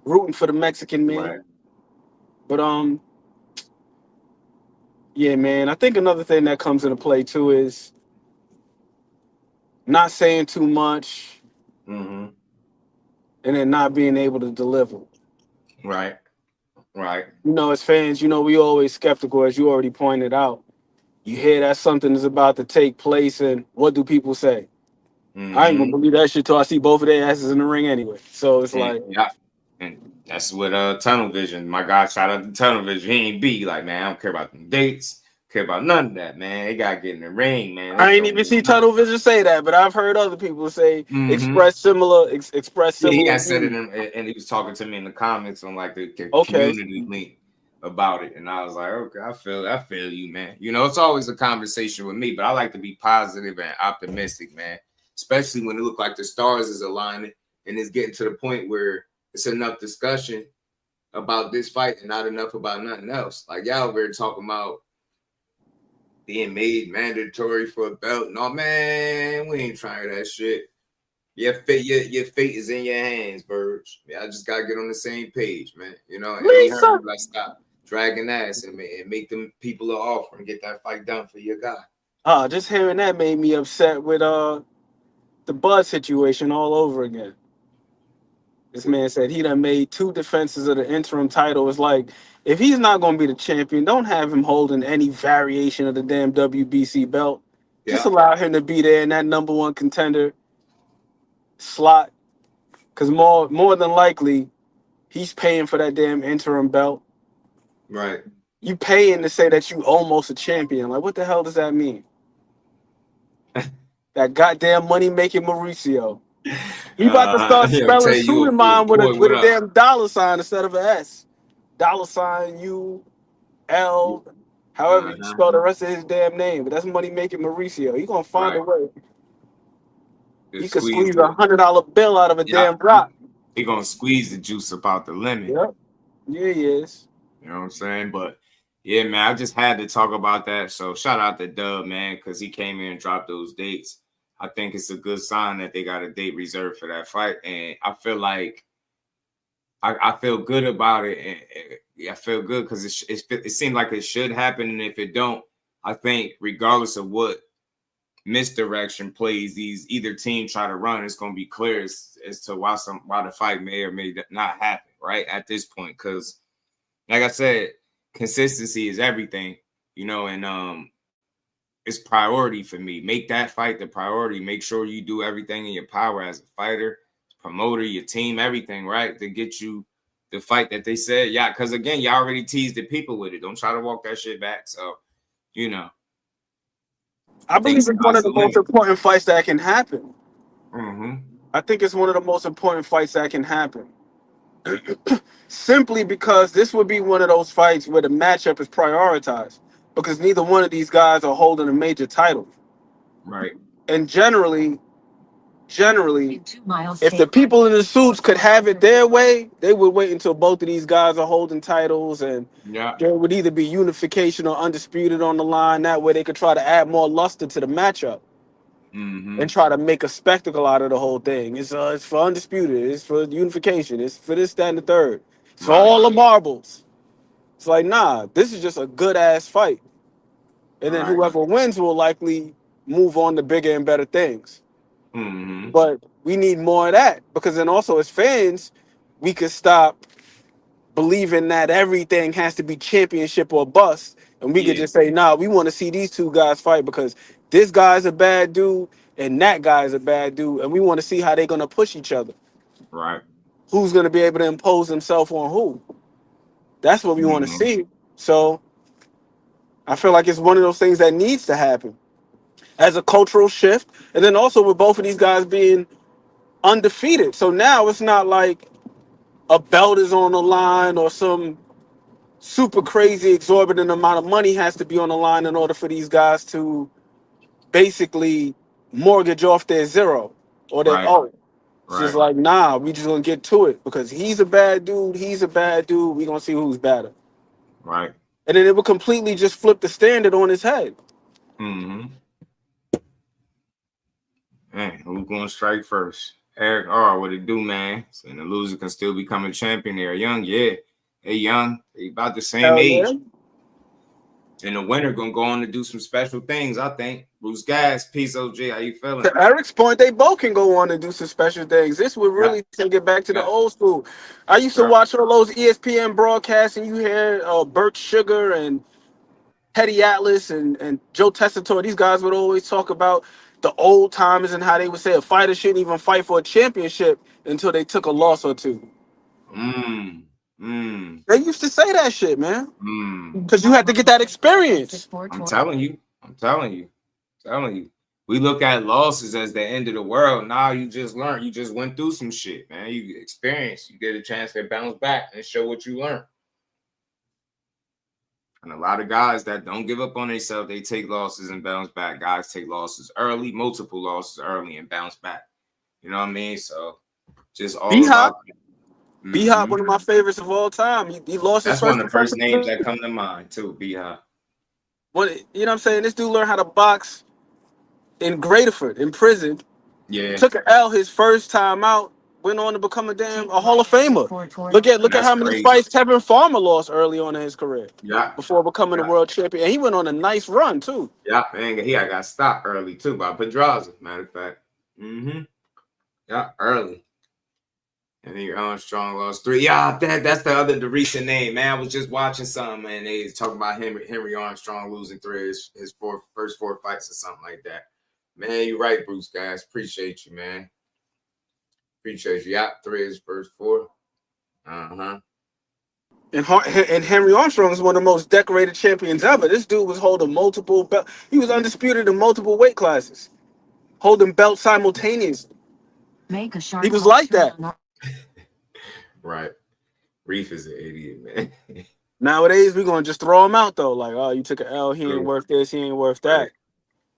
Rooting for the Mexican man. Right. But yeah, man, I think another thing that comes into play too is not saying too much, and then not being able to deliver. Right. As fans, we always skeptical, as you already pointed out. You hear that something is about to take place, and what do people say? I ain't gonna believe that shit till I see both of their asses in the ring anyway. So it's and that's what tunnel vision. My guy, shout out to tunnel vision. He ain't be like, man, I don't care about them dates. Care about none of that, man. They gotta get in the ring, man. I ain't even see tunnel vision say that, but I've heard other people say express similar. Yeah, he had said it, and he was talking to me in the comments on like the community link about it, and I was like, okay, I feel you, man. It's always a conversation with me, but I like to be positive and optimistic, man. Especially when it look like the stars is aligning and it's getting to the point where it's enough discussion about this fight and not enough about nothing else. Like y'all over here talking about being made mandatory for a belt. No, man, we ain't trying that shit. Your fate is in your hands, Birds. I just gotta get on the same page, man. And we heard like stop dragging ass and make them people an offer and get that fight done for your guy. Just hearing that made me upset with the Bud situation all over again. This man said he done made 2 defenses of the interim title. It's like, if he's not going to be the champion, don't have him holding any variation of the damn WBC belt. Yeah. Just allow him to be there in that number 1 contender slot. Because more than likely, he's paying for that damn interim belt. Right. You paying to say that you almost a champion. Like, what the hell does that mean? That goddamn money-making Mauricio. He about to start spelling Suleiman with a damn $sign instead of an S. $UL, however you spell the rest of his damn name. But that's money-making Mauricio. He gonna find a way. He could squeeze a $100 bill out of a damn drop. He gonna squeeze the juice about the lemon. Yep. Yeah, he is. You know what I'm saying? But yeah, man, I just had to talk about that. So shout out to Dub, man, because he came in and dropped those dates. I think it's a good sign that they got a date reserved for that fight. And I feel like I feel good about it. And I feel good because it seemed like it should happen. And if it don't, I think regardless of what misdirection plays either team try to run, it's going to be clear as to why the fight may or may not happen, right, at this point. Because, like I said, consistency is everything, and it's priority for me. Make that fight the priority. Make sure you do everything in your power as a fighter, promoter, your team, everything, right, to get you the fight that they said. Yeah, because, again, you already teased the people with it. Don't try to walk that shit back. So, I believe it's one of the most important fights that can happen. Mm-hmm. I think it's one of the most important fights that can happen. Simply because this would be one of those fights where the matchup is prioritized because neither one of these guys are holding a major title. Right. And generally, if the people in the suits could have it their way, they would wait until both of these guys are holding titles, and there would either be unification or undisputed on the line. That way they could try to add more luster to the matchup and try to make a spectacle out of the whole thing. It's for undisputed. It's for unification. It's for this, that, and the third. It's for all the marbles. It's like, nah, this is just a good-ass fight. And then whoever wins will likely move on to bigger and better things. Mm-hmm. But we need more of that because then also as fans, we could stop believing that everything has to be championship or bust. And we could just say, nah, we want to see these two guys fight because this guy's a bad dude and that guy's a bad dude. And we want to see how they're going to push each other. Right. Who's going to be able to impose himself on who? That's what we want to see. So I feel like it's one of those things that needs to happen as a cultural shift. And then also with both of these guys being undefeated. So now it's not like a belt is on the line or some super crazy exorbitant amount of money has to be on the line in order for these guys to basically mortgage off their zero or their It's just like, nah, we just gonna get to it because he's a bad dude, we gonna see who's better. Right. And then it would completely just flip the standard on his head. Mm-hmm. Man, who's gonna strike first? Eric R, what it do, man? So the loser can still become a champion. They're young, yeah. They young. They about the same age. Yeah. And the winner gonna go on to do some special things, I think. Bruce Gas, peace, OJ. How you feeling? To Eric's point, they both can go on and do some special things. This would really take it back to the old school. I used to watch all those ESPN broadcasts, and you hear Burt Sugar and Teddy Atlas and Joe Tessitore. These guys would always talk about the old timers and how they would say a fighter shouldn't even fight for a championship until they took a loss or two. They used to say that shit, man. Because you had to get that experience. I'm telling you. We look at losses as the end of the world. Now you just learn. You just went through some shit, man. You experience. You get a chance to bounce back and show what you learned. And a lot of guys that don't give up on themselves, they take losses and bounce back. Guys take losses early, multiple losses early, and bounce back. You know what I mean? So just all about B-Hop, one of my favorites of all time. He lost his first. That's one of the first names that come to mind, too, B-Hop. You know what I'm saying? This dude learned how to box in Graterford, in prison. Yeah. Took an L his first time out. Went on to become a Hall of Famer. Look at how many fights Tevin Farmer lost early on in his career. Yeah. Before becoming a world champion. And he went on a nice run, too. Yeah, man. He got stopped early, too, by Pedraza, matter of fact. Yeah, early. And then Armstrong lost 3. Yeah, that's the recent name, man. I was just watching something, and they was talking about Henry Armstrong losing 3 of his first 4 fights or something like that. Man, you're right, Bruce, guys. Appreciate you, man. Appreciate you. Yeah, 3 of his first 4. And Henry Armstrong is one of the most decorated champions ever. This dude was holding multiple belts. He was undisputed in multiple weight classes, holding belts simultaneously. He was like that. Right. Reef is an idiot, man. Nowadays, we're going to just throw him out, though. Like, oh, you took an L. He ain't worth this. He ain't worth that.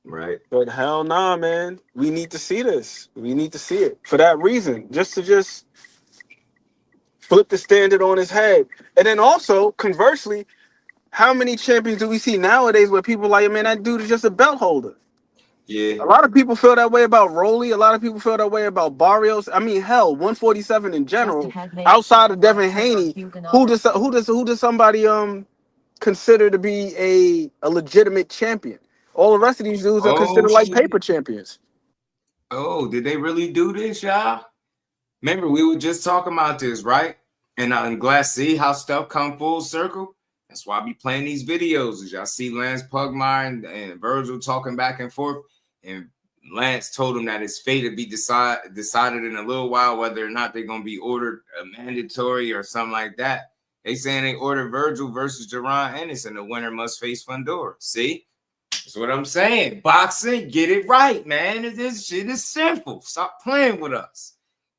Right. But hell nah, man. We need to see this. We need to see it for that reason. Just to flip the standard on his head. And then also, conversely, how many champions do we see nowadays where people like, man, that dude is just a belt holder? Yeah. A lot of people feel that way about Rolly. A lot of people feel that way about Barrios. I mean, hell, 147 in general. Outside of Devin Haney, who does somebody consider to be a legitimate champion? All the rest of these dudes are considered like paper champions. Oh, did they really do this, y'all? Remember, we were just talking about this, right? And I'm glad to see how stuff come full circle. That's why I be playing these videos. As y'all see Lance Pugmire and Virgil talking back and forth. And Lance told him that his fate would be decided in a little while, whether or not they're going to be ordered mandatory or something like that. They saying they ordered Virgil versus Jerron Ennis, and the winner must face Fundora. See? That's what I'm saying. Boxing, get it right, man. This shit is simple. Stop playing with us.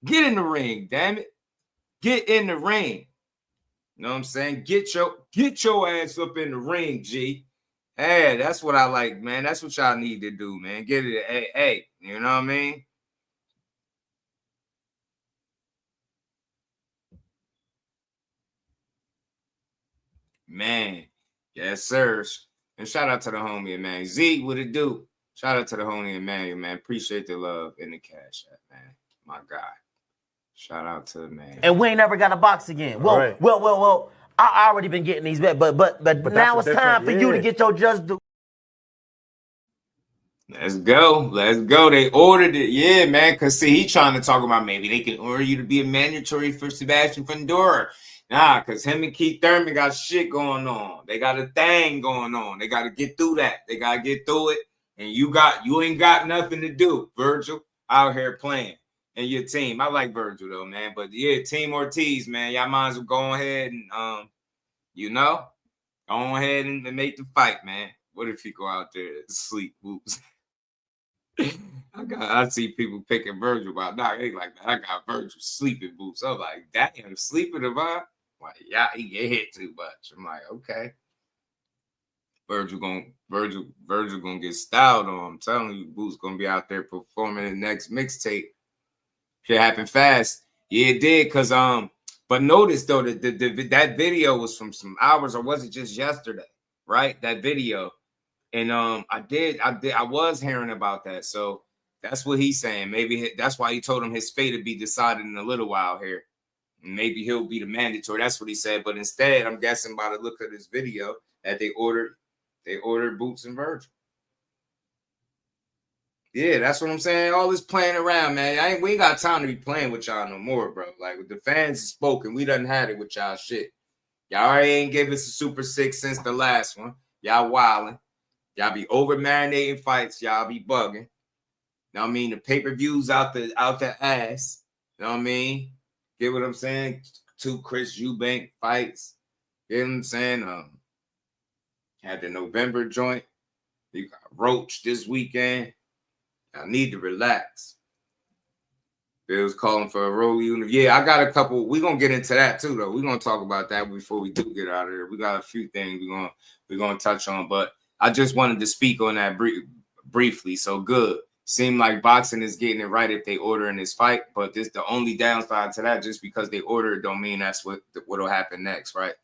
Get in the ring, damn it. Get in the ring. You know what I'm saying? Get your ass up in the ring, G. Hey, that's what I like, man. That's what y'all need to do, man. Get it. Hey, you know what I mean? Man, yes, sir. And shout out to the homie, man. Z, what it do? Shout out to the homie Emmanuel, man. Appreciate the love in the cash app, man. My guy. Shout out to the man. And we ain't never got a box again. Well. I already been getting these bet, but now it's time for you to get your just do. Let's go. They ordered it. Yeah, man. Because, see, he trying to talk about maybe they can order you to be a mandatory for Sebastian Fundora. Nah, because him and Keith Thurman got shit going on. They got a thing going on. They got to get through that. They got to get through it. And you ain't got nothing to do, Virgil, out here playing. And your team. I like Virgil, though, man. But, yeah, Team Ortiz, man, y'all might as well go ahead and, go ahead and make the fight, man. What if you go out there and sleep, Boots? I see people picking Virgil about that. They like, I got Virgil sleeping boots. I'm like, damn, sleeping about? Like, yeah, he get hit too much. I'm like, okay. Virgil gonna get styled on. I'm telling you, Boots gonna be out there performing the next mixtape. Shit happened fast. Yeah, it did. Cause but notice though that that video was from some hours, or was it just yesterday? Right, that video. And I was hearing about that. So that's what he's saying. Maybe that's why he told him his fate to be decided in a little while here. Maybe he'll be the mandatory. That's what he said. But instead, I'm guessing by the look of this video that they ordered Boots and Virgil. Yeah, that's what I'm saying. All this playing around, man. We ain't got time to be playing with y'all no more, bro. Like, with the fans have spoken, we done had it with y'all shit. Y'all already ain't give us a Super 6 since the last one. Y'all wilding. Y'all be over marinating fights. Y'all be bugging. You know what I mean? The pay-per-views out the ass. You know what I mean? Get what I'm saying? 2 Chris Eubank fights. You know what I'm saying? Had the November joint. You got Roach this weekend. I need to relax. Bill's calling for a roll unit. Yeah, I got a couple. We're gonna get into that too, though. We're gonna talk about that before we do get out of here. We got a few things we're gonna touch on, but I just wanted to speak on that briefly. So good. Seemed like boxing is getting it right if they order in this fight, but this the only downside to that. Just because they order it don't mean that's what'll happen next, right?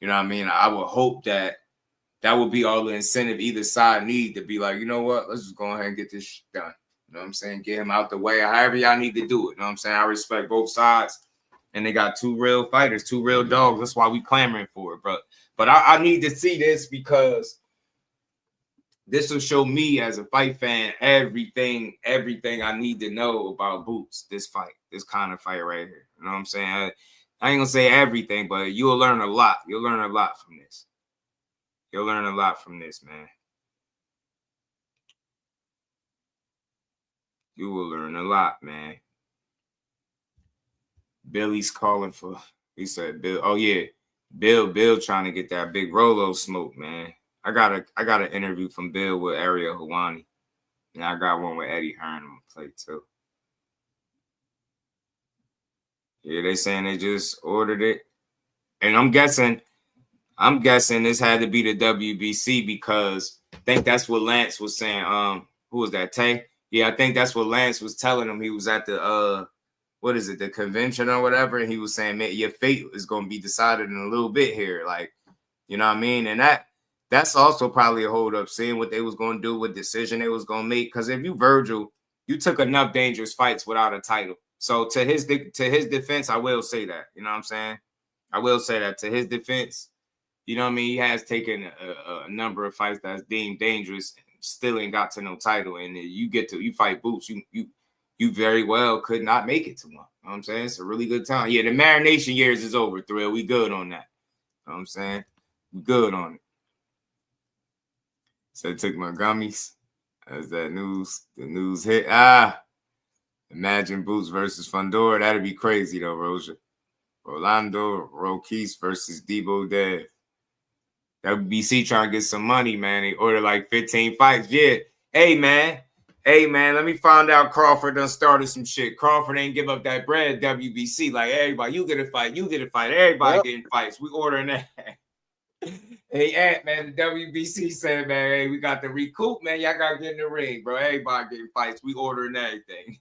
You know what I mean? I would hope that would be all the incentive either side need to be like, you know what? Let's just go ahead and get this shit done. You know what I'm saying? Get him out the way. However y'all need to do it. You know what I'm saying? I respect both sides, and they got 2 real fighters, 2 real dogs. That's why we clamoring for it, bro. But I need to see this because this will show me as a fight fan everything I need to know about Boots, this fight, this kind of fight right here. You know what I'm saying? I ain't gonna say everything, but you'll learn a lot. You'll learn a lot from this. You'll learn a lot from this, man. You will learn a lot, man. Billy's calling for, he said, Bill. Oh, yeah. Bill trying to get that big Rolo smoke, man. I got an interview from Bill with Ariel Hawani. And I got one with Eddie Hearn on play too. Yeah, they saying they just ordered it. And I'm guessing this had to be the WBC because I think that's what Lance was saying. Who was that? Tay? Yeah, I think that's what Lance was telling him. He was at the the convention or whatever, and he was saying, man, your fate is gonna be decided in a little bit here. Like, you know what I mean? And that's also probably a hold up, seeing what they was gonna do, what decision they was gonna make. Because if you Virgil, you took enough dangerous fights without a title. So to his defense, I will say that. You know what I'm saying? I will say that to his defense. You know what I mean? He has taken a number of fights that's deemed dangerous, still ain't got to no title. And you fight Boots, you very well could not make it to one. You know what I'm saying? It's a really good time. Yeah, the marination years is over, Thrill. We good on that. You know what I'm saying? We good on it. So I took my gummies. As that the news hit. Imagine Boots versus Fundora. That'd be crazy though, Roja. Rolando Roquise versus Debo Dev. WBC trying to get some money, man. They ordered like 15 fights. Yeah. Hey, man, let me find out Crawford done started some shit. Crawford ain't give up that bread, WBC. Like, everybody, you get a fight. Everybody getting fights. We ordering that. Hey, Ant, man, the WBC said, man, hey, we got the recoup, man. Y'all got to get in the ring, bro. Everybody getting fights. We ordering everything.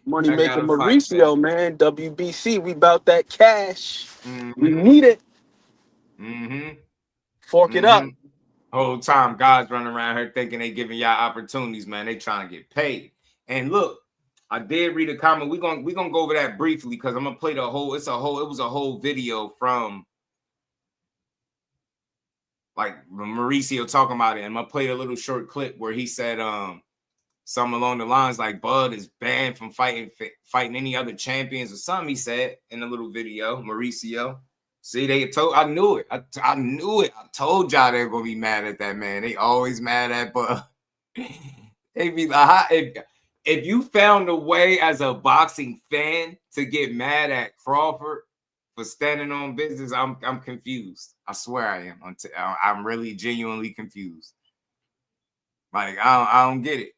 Money making Mauricio, man. WBC, we about that cash. Mm-hmm. We need it. Mm-hmm. Fork it up. Whole time, guys running around here thinking they giving y'all opportunities, man. They trying to get paid. And look, I did read a comment. We're gonna go over that briefly because I'm gonna play it was a whole video from like Mauricio talking about it. And I'm gonna play a little short clip where he said, something along the lines like Bud is banned from fighting any other champions or something. He said in a little video, Mauricio. See, I knew it. I knew it. I told y'all they were gonna be mad at that man. They always mad at Bud. They be like, if you found a way as a boxing fan to get mad at Crawford for standing on business, I'm confused. I swear I am. I'm really genuinely confused. Like I don't get it.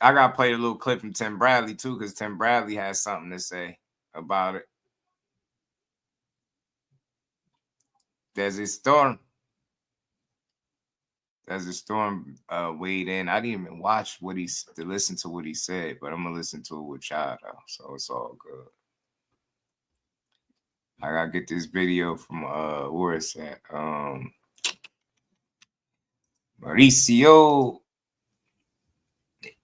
I gotta play a little clip from Tim Bradley too, because Tim Bradley has something to say about it. Desert Storm weighed in. I didn't even watch to listen to what he said, but I'm gonna listen to it with y'all though, so it's all good. I gotta get this video from where it's at. Mauricio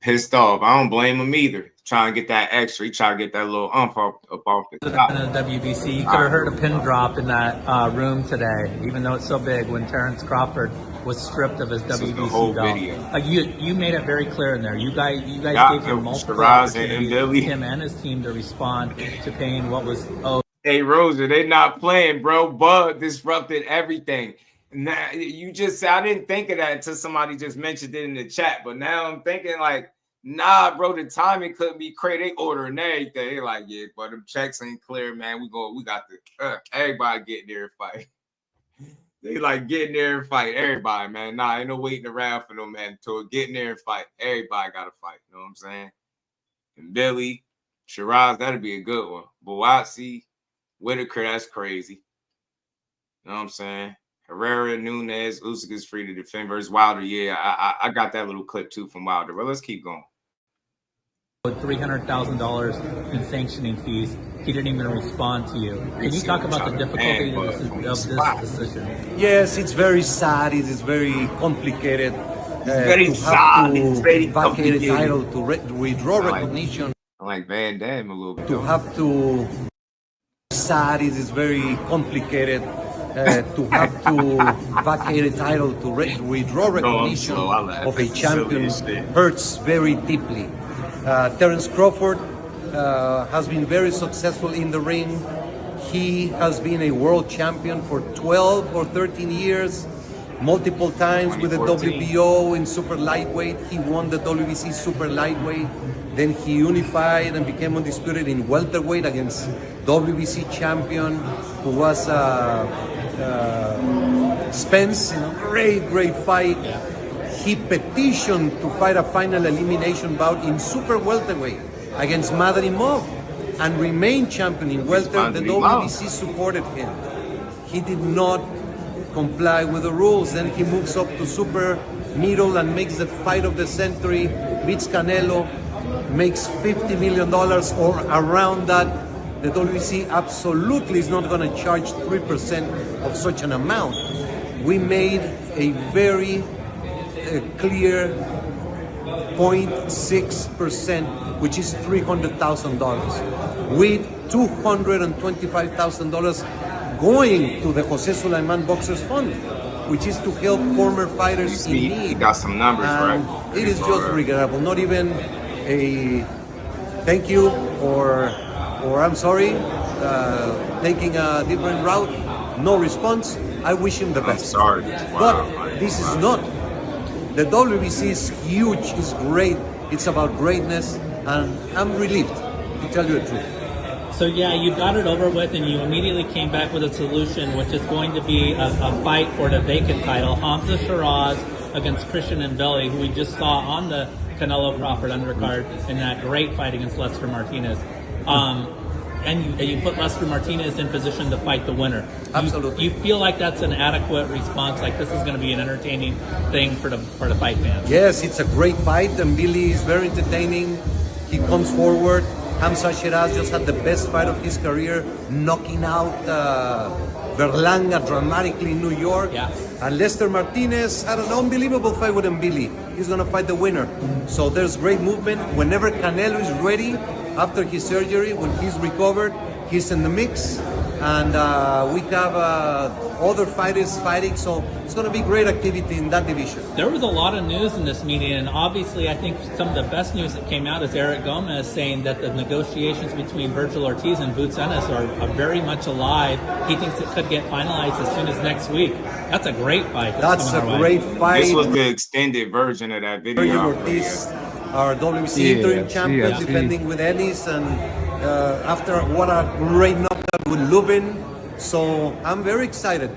pissed off. I don't blame him either. Trying to get that extra. He trying to get that little ump up off the top. In the WBC, you could have heard a pin drop in that room today, even though it's so big. When Terence Crawford was stripped of his WBC belt, you made it very clear in there. You guys gave him multiple opportunities, him and his team, to respond to paying what was owed. Hey Rosa, they not playing, bro. Bud disrupted everything. Now I didn't think of that until somebody just mentioned it in the chat, but now I'm thinking like, nah, bro, the timing couldn't be crazy. They ordering everything. They're like, yeah, but them checks ain't clear, man. We got the everybody getting there and fight. They like getting there and fight. Everybody, man. Nah, ain't no waiting around for them, man. To get in there and fight. Everybody got to fight. You know what I'm saying? And Billy, Shiraz, that'd be a good one. Bozy, Whitaker, that's crazy. You know what I'm saying? Herrera, Nunes, Usyk is free to defend versus Wilder. Yeah, I got that little clip too from Wilder. But let's keep going. $300,000 in sanctioning fees. He didn't even respond to you. Can you talk about the difficulty of this decision? Yes, it's very sad. It is very complicated. Very sad. It's very complicated. A title to withdraw recognition. I like Van Damme a little bit. To have to sad. It is very complicated. To have to vacate a title to withdraw recognition of a champion hurts very deeply. Terence Crawford has been very successful in the ring. He has been a world champion for 12 or 13 years, multiple times with the WBO in super lightweight. He won the WBC super lightweight. Then he unified and became undisputed in welterweight against WBC champion, who was Spence, in a great fight. He petitioned to fight a final elimination bout in super welterweight against Madrimov and remain champion in welter. The WBC supported him. He did not comply with the rules. Then he moves up to super middle and makes the fight of the century, beats Canelo, makes $50 million or around that. The WBC absolutely is not going to charge 3% of such an amount. We made a very clear 0.6%, which is $300,000, with $225,000 going to the Jose Sulaiman Boxers Fund, which is to help former fighters in need. You got some numbers, right? It is just regrettable. Not even a thank you or I'm sorry, taking a different route. No response. I wish him the best. I'm sorry. But this is not. The WBC is huge, it's great. It's about greatness, and I'm relieved, to tell you the truth. So yeah, you got it over with, and you immediately came back with a solution, which is going to be a fight for the vacant title. Hamza Shiraz against Christian and Billy, who we just saw on the Canelo Crawford undercard in that great fight against Lester Martinez. And you put Lester Martinez in position to fight the winner. Absolutely. You feel like that's an adequate response? Like this is going to be an entertaining thing for the fight fans? Yes, it's a great fight, and Billy is very entertaining. He comes forward. Hamza Shiraz just had the best fight of his career, knocking out Berlanga dramatically in New York. Yeah. And Lester Martinez had an unbelievable fight with Mbili. He's going to fight the winner. So there's great movement. Whenever Canelo is ready, after his surgery, when he's recovered, he's in the mix. and we have other fighters fighting, so it's going to be great activity in that division. There was a lot of news in this meeting, and obviously I think some of the best news that came out is Eric Gomez saying that the negotiations between Virgil Ortiz and Boots Ennis are very much alive. He thinks it could get finalized as soon as next week. That's a great fight. That's a great fight. This was the extended version of that video. Virgil Ortiz, our WBC interim champion, defending with Ennis, and after what a great knockout with Lubin. So I'm very excited.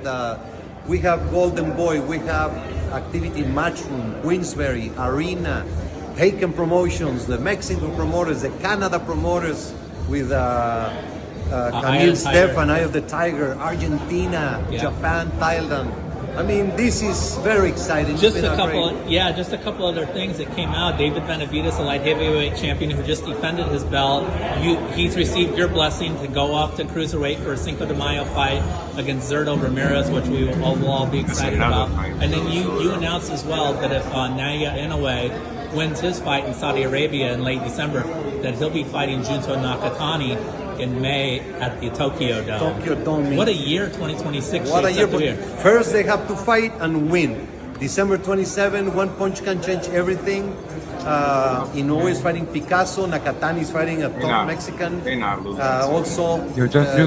We have Golden Boy, we have activity in Matchroom, Queensberry, Arena, Haken Promotions, the Mexican promoters, the Canada promoters with Camille Stefan, Eye of the Tiger, Argentina, Japan, Thailand. I mean, this is very exciting. Just a couple other things that came out. David Benavidez, a light heavyweight champion who just defended his belt. He's received your blessing to go up to cruiserweight for a Cinco de Mayo fight against Zurdo Ramirez, which we will all be excited about. And then you announced as well that if Naya Inoue wins his fight in Saudi Arabia in late December, that he'll be fighting Junto Nakatani in May at the Tokyo Dome. What a year 2026. What a year. First they have to fight and win. December 27, one punch can change everything. Inoue is fighting Picasso, Nakatani is fighting a top Mexican. Also,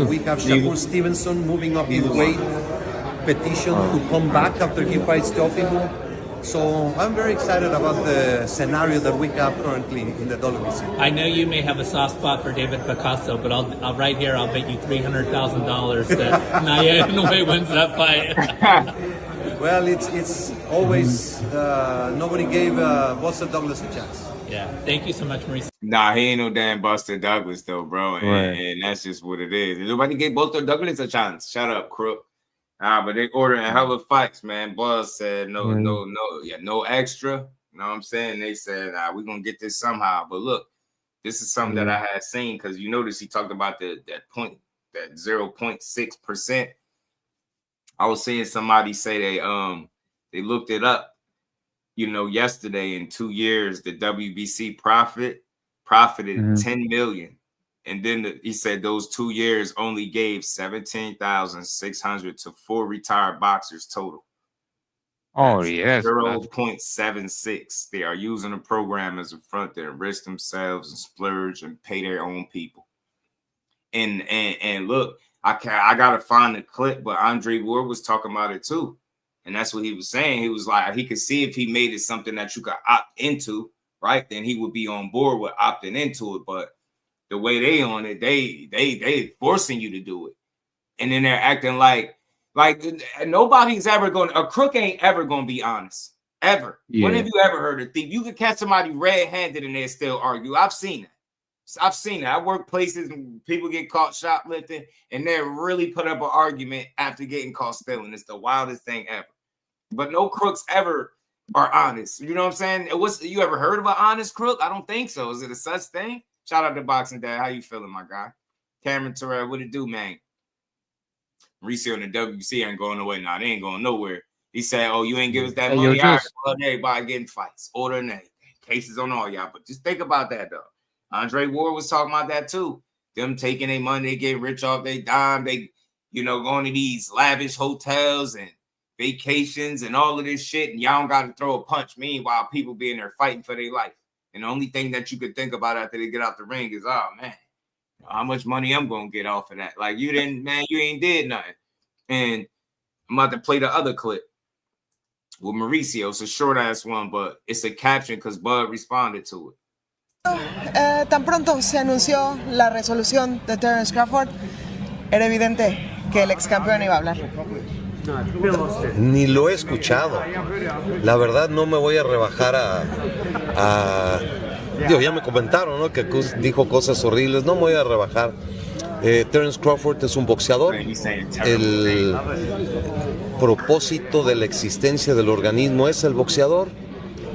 we have Shakur Stevenson moving up his weight, petition to come back after he fights Teofimo. So I'm very excited about the scenario that we have currently in the WBC. I know you may have a soft spot for David Picasso, but I'll right here I'll bet you $300,000 that Naya Inoue wins that fight. Well, it's always nobody gave Buster Douglas a chance. Yeah, thank you so much, Maurice. Nah, he ain't no damn Buster Douglas though, bro, and that's just what it is. Nobody gave Buster Douglas a chance. Shut up, crook. But they ordering hell of fights, man. Buzz said no extra. You know what I'm saying? They said we're gonna get this somehow. But look, this is something that I had seen, because you notice he talked about that 0.6%. I was seeing somebody say they looked it up, yesterday. In 2 years, the WBC profited $10 million. And then he said those 2 years only gave $17,600 to 4 retired boxers total. Oh, yes. 0.76. They are using the program as a front to enrich themselves and splurge and pay their own people. And look, I gotta find the clip, but Andre Ward was talking about it too. And that's what he was saying. He was like, he could see if he made it something that you could opt into, right? Then he would be on board with opting into it. But the way they on it, they forcing you to do it. And then they're acting like nobody's ever going, a crook ain't ever going to be honest. Ever. Yeah. When have you ever heard a thief? You could catch somebody red-handed and they still argue. I've seen that. I work places and people get caught shoplifting and they really put up an argument after getting caught stealing. It's the wildest thing ever. But no crooks ever are honest. You know what I'm saying? You ever heard of an honest crook? I don't think so. Is it a such thing? Shout out to Boxing Dad. How you feeling, my guy? Cameron Terrell, what it do, man? Reese on the WBC ain't going away. Nah, they ain't going nowhere. He said, oh, you ain't give us that money. All right, everybody getting fights. Order and everything. Cases on all y'all. But just think about that, though. Andre Ward was talking about that, too. Them taking their money, they get rich off their dime. They, going to these lavish hotels and vacations and all of this shit. And y'all don't got to throw a punch. Meanwhile, people being there fighting for their life. And the only thing that you could think about after they get out the ring is, oh, man, how much money I'm going to get off of that. Like, you ain't did nothing. And I'm about to play the other clip with Mauricio. It's a short-ass one, but it's a caption because Bud responded to it. Tan pronto se anunció la resolución de Terence Crawford, era evidente que el ex campeón iba a hablar. Ni lo he escuchado. La verdad no me voy a rebajar ya me comentaron, ¿no? Que dijo cosas horribles. No me voy a rebajar. Terence Crawford es un boxeador. El propósito de la existencia del organismo es el boxeador.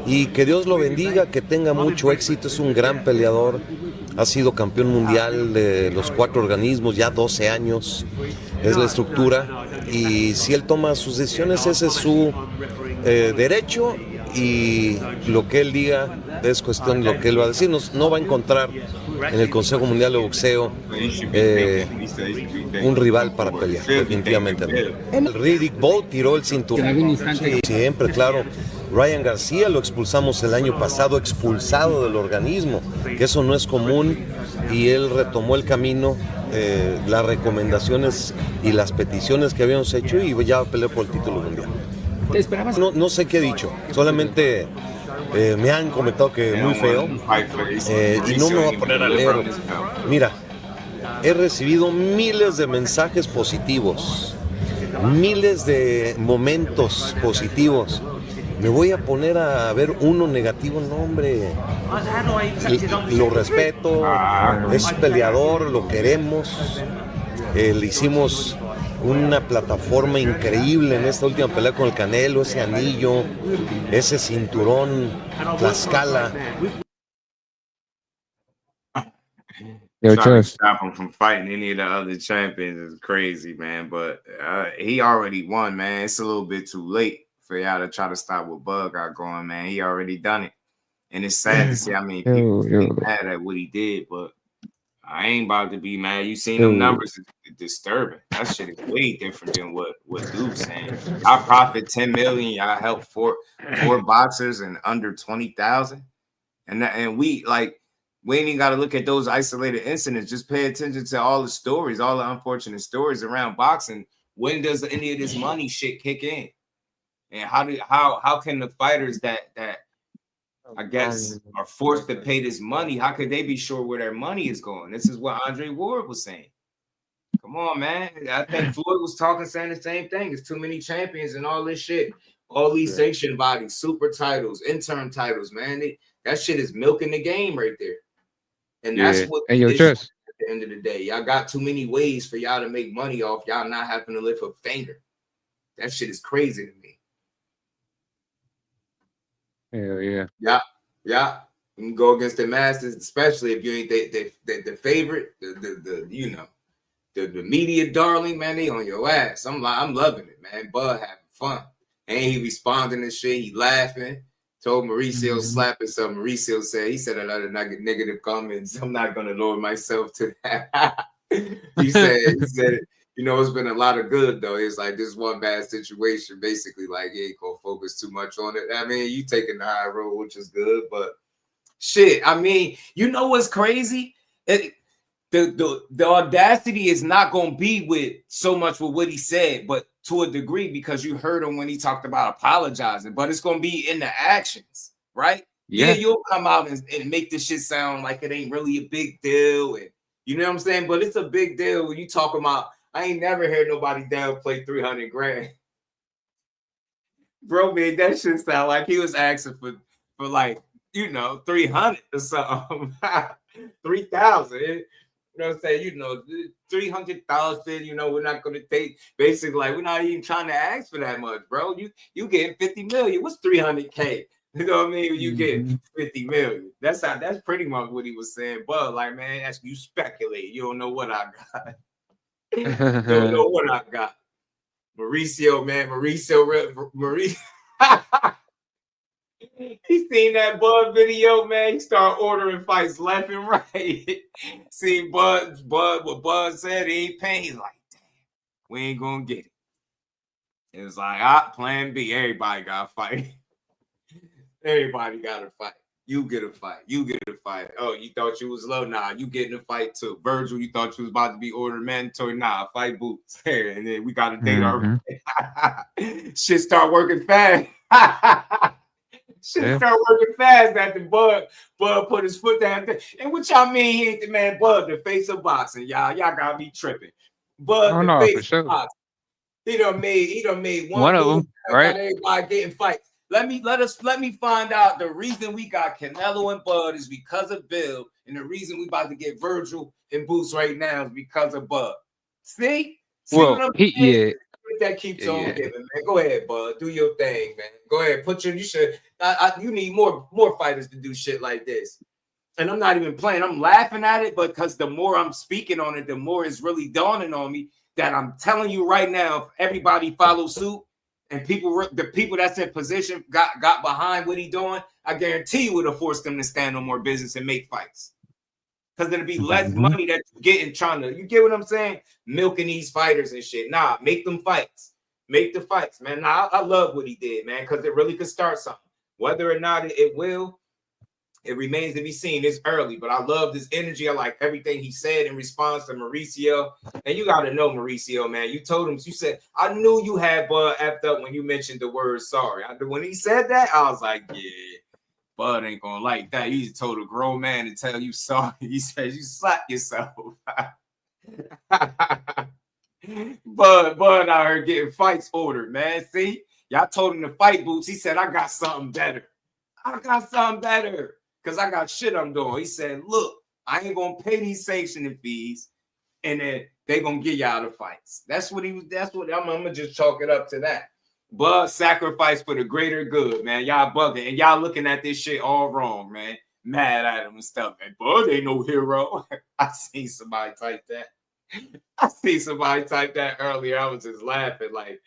Y que Dios lo bendiga, que tenga mucho éxito. Es un gran peleador. Ha sido campeón mundial de los 4 organismos, ya 12 años. Es la estructura. Y si él toma sus decisiones, ese es su derecho. y lo que él diga es cuestión de lo que él va a decir. No va a encontrar en el Consejo Mundial de Boxeo un rival para pelear, definitivamente no. El Riddick Bowe tiró el cinturón. Sí, siempre, claro. Ryan García lo expulsamos el año pasado, expulsado del organismo, que eso no es común, y él retomó el camino, las recomendaciones y las peticiones que habíamos hecho y ya peleó por el título mundial. No sé qué he dicho, solamente me han comentado que muy feo y no me voy a poner a leer. Mira, he recibido miles de mensajes positivos, miles de momentos positivos. Me voy a poner a ver uno negativo, no, hombre. Lo respeto, es peleador, lo queremos. Le hicimos una plataforma increíble en esta última pelea con el Canelo, ese anillo, ese cinturón, la escala. Trying to stop him from fighting any of the other champions is crazy, man. But he already won, man. It's a little bit too late for y'all to try to stop what Bug got going, man. He already done it. And it's sad to see how many people get mad at what he did, but I ain't about to be mad. You seen them numbers, it's disturbing. That shit is way different than what Dude's saying. I profit 10 million, y'all help four boxers and under 20,000. And we ain't even got to look at those isolated incidents. Just pay attention to all the stories, all the unfortunate stories around boxing. When does any of this money shit kick in? And how can the fighters that I guess are forced to pay this money, how could they be sure where their money is going? This is what Andre Ward was saying. Come on, man. I think Floyd was saying the same thing. It's too many champions and all this shit. All these sanction bodies, super titles, interim titles, man. That shit is milking the game right there. And that's what at the end of the day. Y'all got too many ways for y'all to make money off y'all not having to lift a finger. That shit is crazy to me. Hell yeah. Yeah. You can go against the Masters, especially if you ain't the favorite, the media darling, man. They on your ass. I'm loving it, man. Bud having fun. And he responding to shit. He laughing. Told Mauricio slapping something. Mauricio said, he said a lot of negative comments. I'm not gonna lower myself to that. he said, it's been a lot of good though. It's like this one bad situation, basically, like you ain't gonna focus too much on it. I mean, you taking the high road, which is good, but shit, I mean, you know what's crazy? The audacity is not gonna be with so much with what he said, but to a degree, because you heard him when he talked about apologizing, but it's gonna be in the actions, right? Yeah, you'll come out and make this shit sound like it ain't really a big deal, and you know what I'm saying? But it's a big deal when you talk about. I ain't never heard nobody downplay 300 grand. Bro, man, that shit sound like he was asking for like, 300 or something. 3,000. You know what I'm saying? 300,000, we're not gonna take basically like we're not even trying to ask for that much, bro. You getting 50 million. What's 300K? You know what I mean? When you get 50 million. That's pretty much what he was saying. But like, man, that's you speculate. You don't know what I got. Don't know what I got. Mauricio. He seen that Bud video, man. He started ordering fights left and right. See Bud, what Bud said, he ain't paying. He's like, damn, we ain't gonna get it. It was like, plan B. Everybody got to fight. Everybody got to fight. You get a fight. You get a fight. Oh, you thought you was low? Nah, you getting a fight too. Virgil, you thought you was about to be ordered mandatory? Nah, fight Boots. And then we got a date already. Shit start working fast. Start working fast after Bud put his foot down there. And what y'all mean he ain't the man? Bud, the face of boxing, y'all got me tripping. Bud, the face of boxing. He done made one of them, right? Got everybody getting fights. Let me find out the reason we got Canelo and Bud is because of Bill, and the reason we about to get Virgil and Boots right now is because of Bud. See what I'm saying? That keeps on giving, man. Go ahead, Bud. Do your thing, man. Go ahead. You need more fighters to do shit like this. And I'm not even playing. I'm laughing at it, but because the more I'm speaking on it, the more it's really dawning on me that I'm telling you right now, if everybody follows suit, and the people that's in position got behind what he doing, I guarantee you would have forced them to stand on more business and make fights. Because there'll be less money that you get in you get what I'm saying? Milking these fighters and shit. Nah, make them fights. Make the fights, man. Nah, I love what he did, man, because it really could start something. Whether or not it will, it remains to be seen. It's early, but I love this energy. I like everything he said in response to Mauricio. And you got to know Mauricio, man. You told him, you said, I knew you had Bud effed up when you mentioned the word sorry. When he said that, I was like, yeah. Bud ain't gonna like that. He told a grown man to tell you sorry. He says you slap yourself. Bud out here getting fights ordered, man. See, y'all told him to fight Boots. He said, I got something better. I got something better because I got shit I'm doing. He said, look, I ain't gonna pay these sanctioning fees, and then they gonna get y'all the fights. That's what I'm gonna just chalk it up to that. Bud sacrifice for the greater good, man. Y'all bugging and y'all looking at this shit all wrong, man. Mad at him and stuff. And Bud ain't no hero. I seen somebody type that. Earlier. I was just laughing. Like,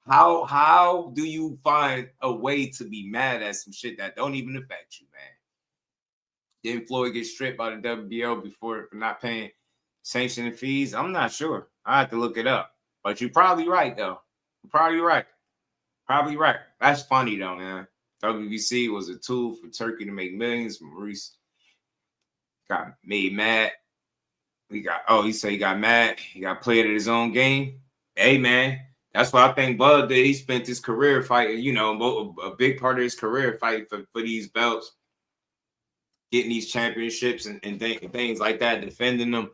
how do you find a way to be mad at some shit that don't even affect you, man? Didn't Floyd get stripped by the WBO for not paying sanctioning fees? I'm not sure. I have to look it up. But you're probably right, though. You're probably right. That's funny though, man. WBC was a tool for Turkey to make millions. Maurice got made mad. He said he got mad. He got played at his own game. Hey, man, that's what I think Bud did. He spent his career fighting, a big part of his career fighting for these belts, getting these championships and things like that, defending them.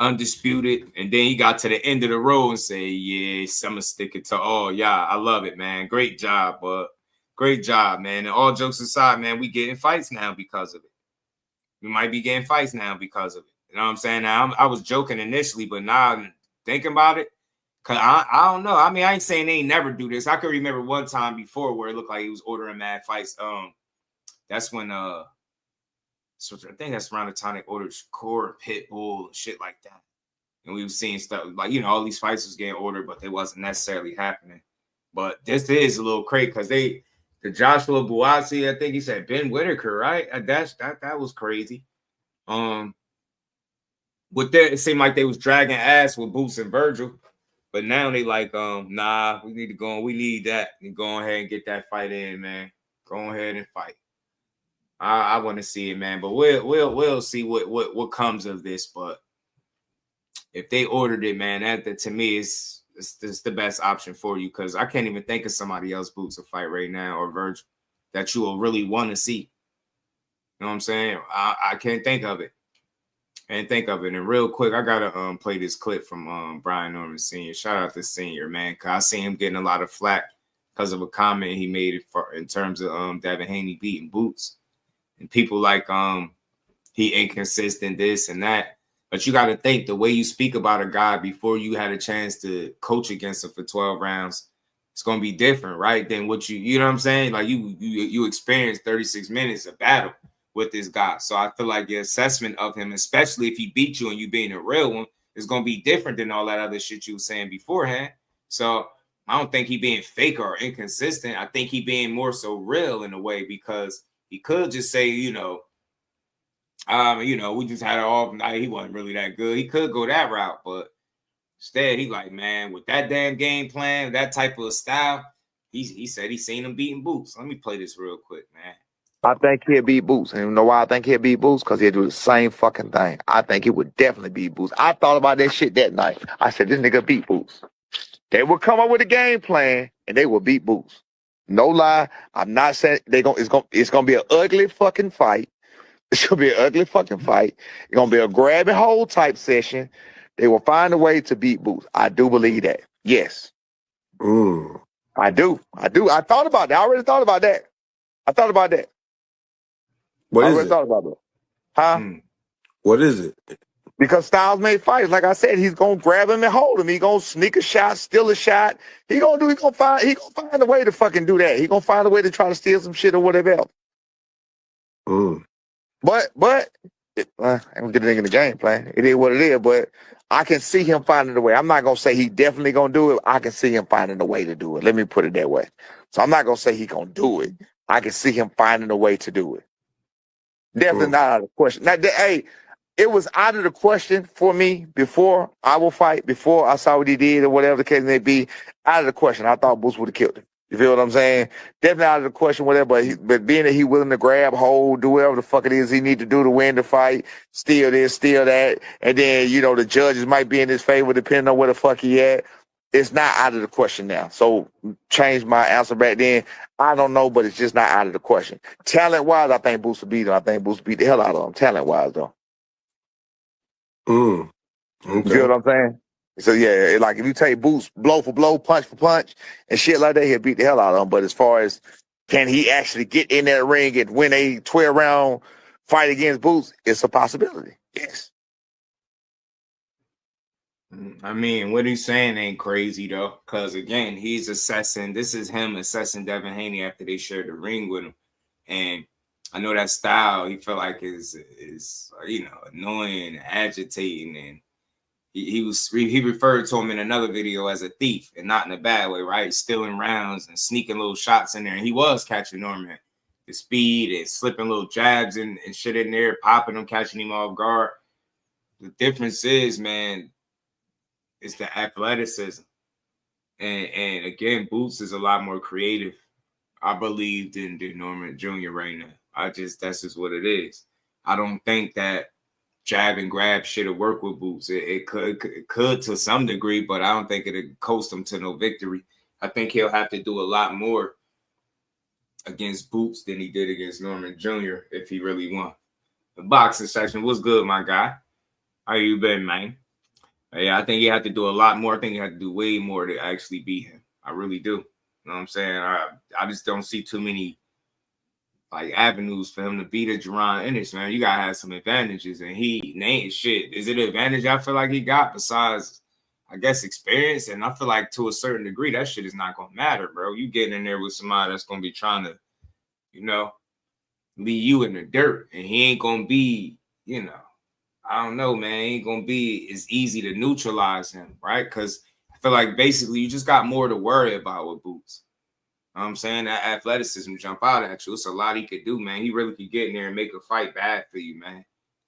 Undisputed, and then he got to the end of the road and say, yes, I'm gonna stick it to all. Yeah, I love it, man. Great job, bud. Great job, man. And all jokes aside, man, we getting fights now because of it. We might be getting fights now because of it. You know what I'm saying? Now, I was joking initially, but now I'm thinking about it, because I don't know. I mean, I ain't saying they ain't never do this. I can remember one time before where it looked like he was ordering mad fights. That's when so I think that's around the time they ordered Shakur, Pitbull, and shit like that. And we were seeing stuff like, all these fights was getting ordered, but they wasn't necessarily happening. But this is a little crazy because the Joshua Bozy, I think he said Ben Whitaker, right? That was crazy. With that, it seemed like they was dragging ass with Boots and Virgil, but now they like, nah, we need to go. We need that. And go ahead and get that fight in, man. Go ahead and fight. I want to see it, man, but we'll see what comes of this. But if they ordered it, man, that to me is the best option for you, because I can't even think of somebody else Boots to fight right now or Virgil that you will really want to see. You know what I'm saying? I can't think of it. And real quick, I gotta play this clip from Brian Norman Sr. Shout out to Senior, man, because I see him getting a lot of flack because of a comment he made in terms of Devin Haney beating Boots. And people like he inconsistent, this and that. But you got to think the way you speak about a guy before you had a chance to coach against him for 12 rounds, it's going to be different, right? Than what you know what I'm saying? Like you experienced 36 minutes of battle with this guy. So I feel like the assessment of him, especially if he beat you and you being a real one, is going to be different than all that other shit you were saying beforehand. So I don't think he being fake or inconsistent. I think he being more so real in a way, because he could just say, we just had an off night. He wasn't really that good. He could go that route, but instead, he like, man, with that damn game plan, that type of style, he said he seen him beating Boots. Let me play this real quick, man. I think he'll beat Boots. And you know why I think he'll beat Boots? Because he'll do the same fucking thing. I think he would definitely beat Boots. I thought about that shit that night. I said, this nigga beat Boots. They will come up with a game plan, and they will beat Boots. No lie, I'm not saying it's gonna be an ugly fucking fight. It's gonna be an ugly fucking fight. It's gonna be a grab and hold type session. They will find a way to beat Boots. I do believe that. Yes. I do. I thought about that. I already thought about that. What I is already it? thought about that. Huh? What is it? Because Styles made fights. Like I said, he's gonna grab him and hold him. He's gonna sneak a shot, steal a shot. He gonna find a way to fucking do that. He gonna find a way to try to steal some shit or whatever else. But I ain't gonna get a nigga in the game plan. It is what it is. But I can see him finding a way. I'm not gonna say he definitely gonna do it. I can see him finding a way to do it. Let me put it that way. So I'm not gonna say he gonna do it. I can see him finding a way to do it. Definitely not out of the question. Now, hey, it was out of the question for me before I will fight, before I saw what he did or whatever the case may be. Out of the question. I thought Boots would have killed him. You feel what I'm saying? Definitely out of the question, whatever. But being that he willing to grab, hold, do whatever the fuck it is he need to do to win the fight, steal this, steal that, and then the judges might be in his favor depending on where the fuck he at. It's not out of the question now. So change my answer back then. I don't know, but it's just not out of the question. Talent wise, I think Boots will beat him. I think Boots will beat the hell out of him. Talent wise, though. Okay. You feel what I'm saying? So yeah, like if you take Boots blow for blow, punch for punch, and shit like that, he'll beat the hell out of him. But as far as can he actually get in that ring and win a 12-round fight against Boots, it's a possibility. Yes. I mean, what he's saying ain't crazy though, because again, he's assessing. This is him assessing Devin Haney after they shared the ring with him, and I know that style he felt like is annoying, agitating, and he referred to him in another video as a thief, and not in a bad way, right? Stealing rounds and sneaking little shots in there, and he was catching Norman, the speed and slipping little jabs and shit in there, popping him, catching him off guard. The difference is, man, it's the athleticism, and again, Boots is a lot more creative, I believe, than Norman Jr. right now. That's just what it is. I don't think that jab and grab shit will work with Boots. It could to some degree, but I don't think it'll coast him to no victory. I think he'll have to do a lot more against Boots than he did against Norman Jr. if he really won. The boxing section was good, my guy. How you been, man? Yeah, I think he had to do a lot more. I think he had to do way more to actually beat him. I really do. You know what I'm saying? I just don't see too many avenues for him to beat a Jerron Ennis, man. You gotta have some advantages, and he ain't shit. Is it an advantage I feel like he got besides, I guess, experience? And I feel like to a certain degree, that shit is not gonna matter, bro. You getting in there with somebody that's gonna be trying to, leave you in the dirt, and he ain't gonna be, I don't know, man. It ain't gonna be as easy to neutralize him, right? Because I feel like basically you just got more to worry about with Boots. You know what I'm saying? That athleticism jump out at you. It's a lot he could do, man. He really could get in there and make a fight bad for you, man.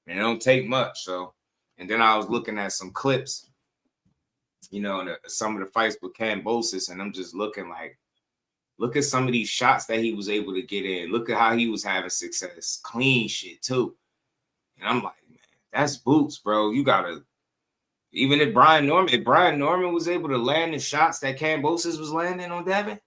And it don't take much. So, and then I was looking at some clips, some of the fights with Kambosos, and I'm just looking like, look at some of these shots that he was able to get in. Look at how he was having success. Clean shit, too. And I'm like, man, that's Boots, bro. You gotta, even if Brian Norman was able to land the shots that Kambosos was landing on Devin,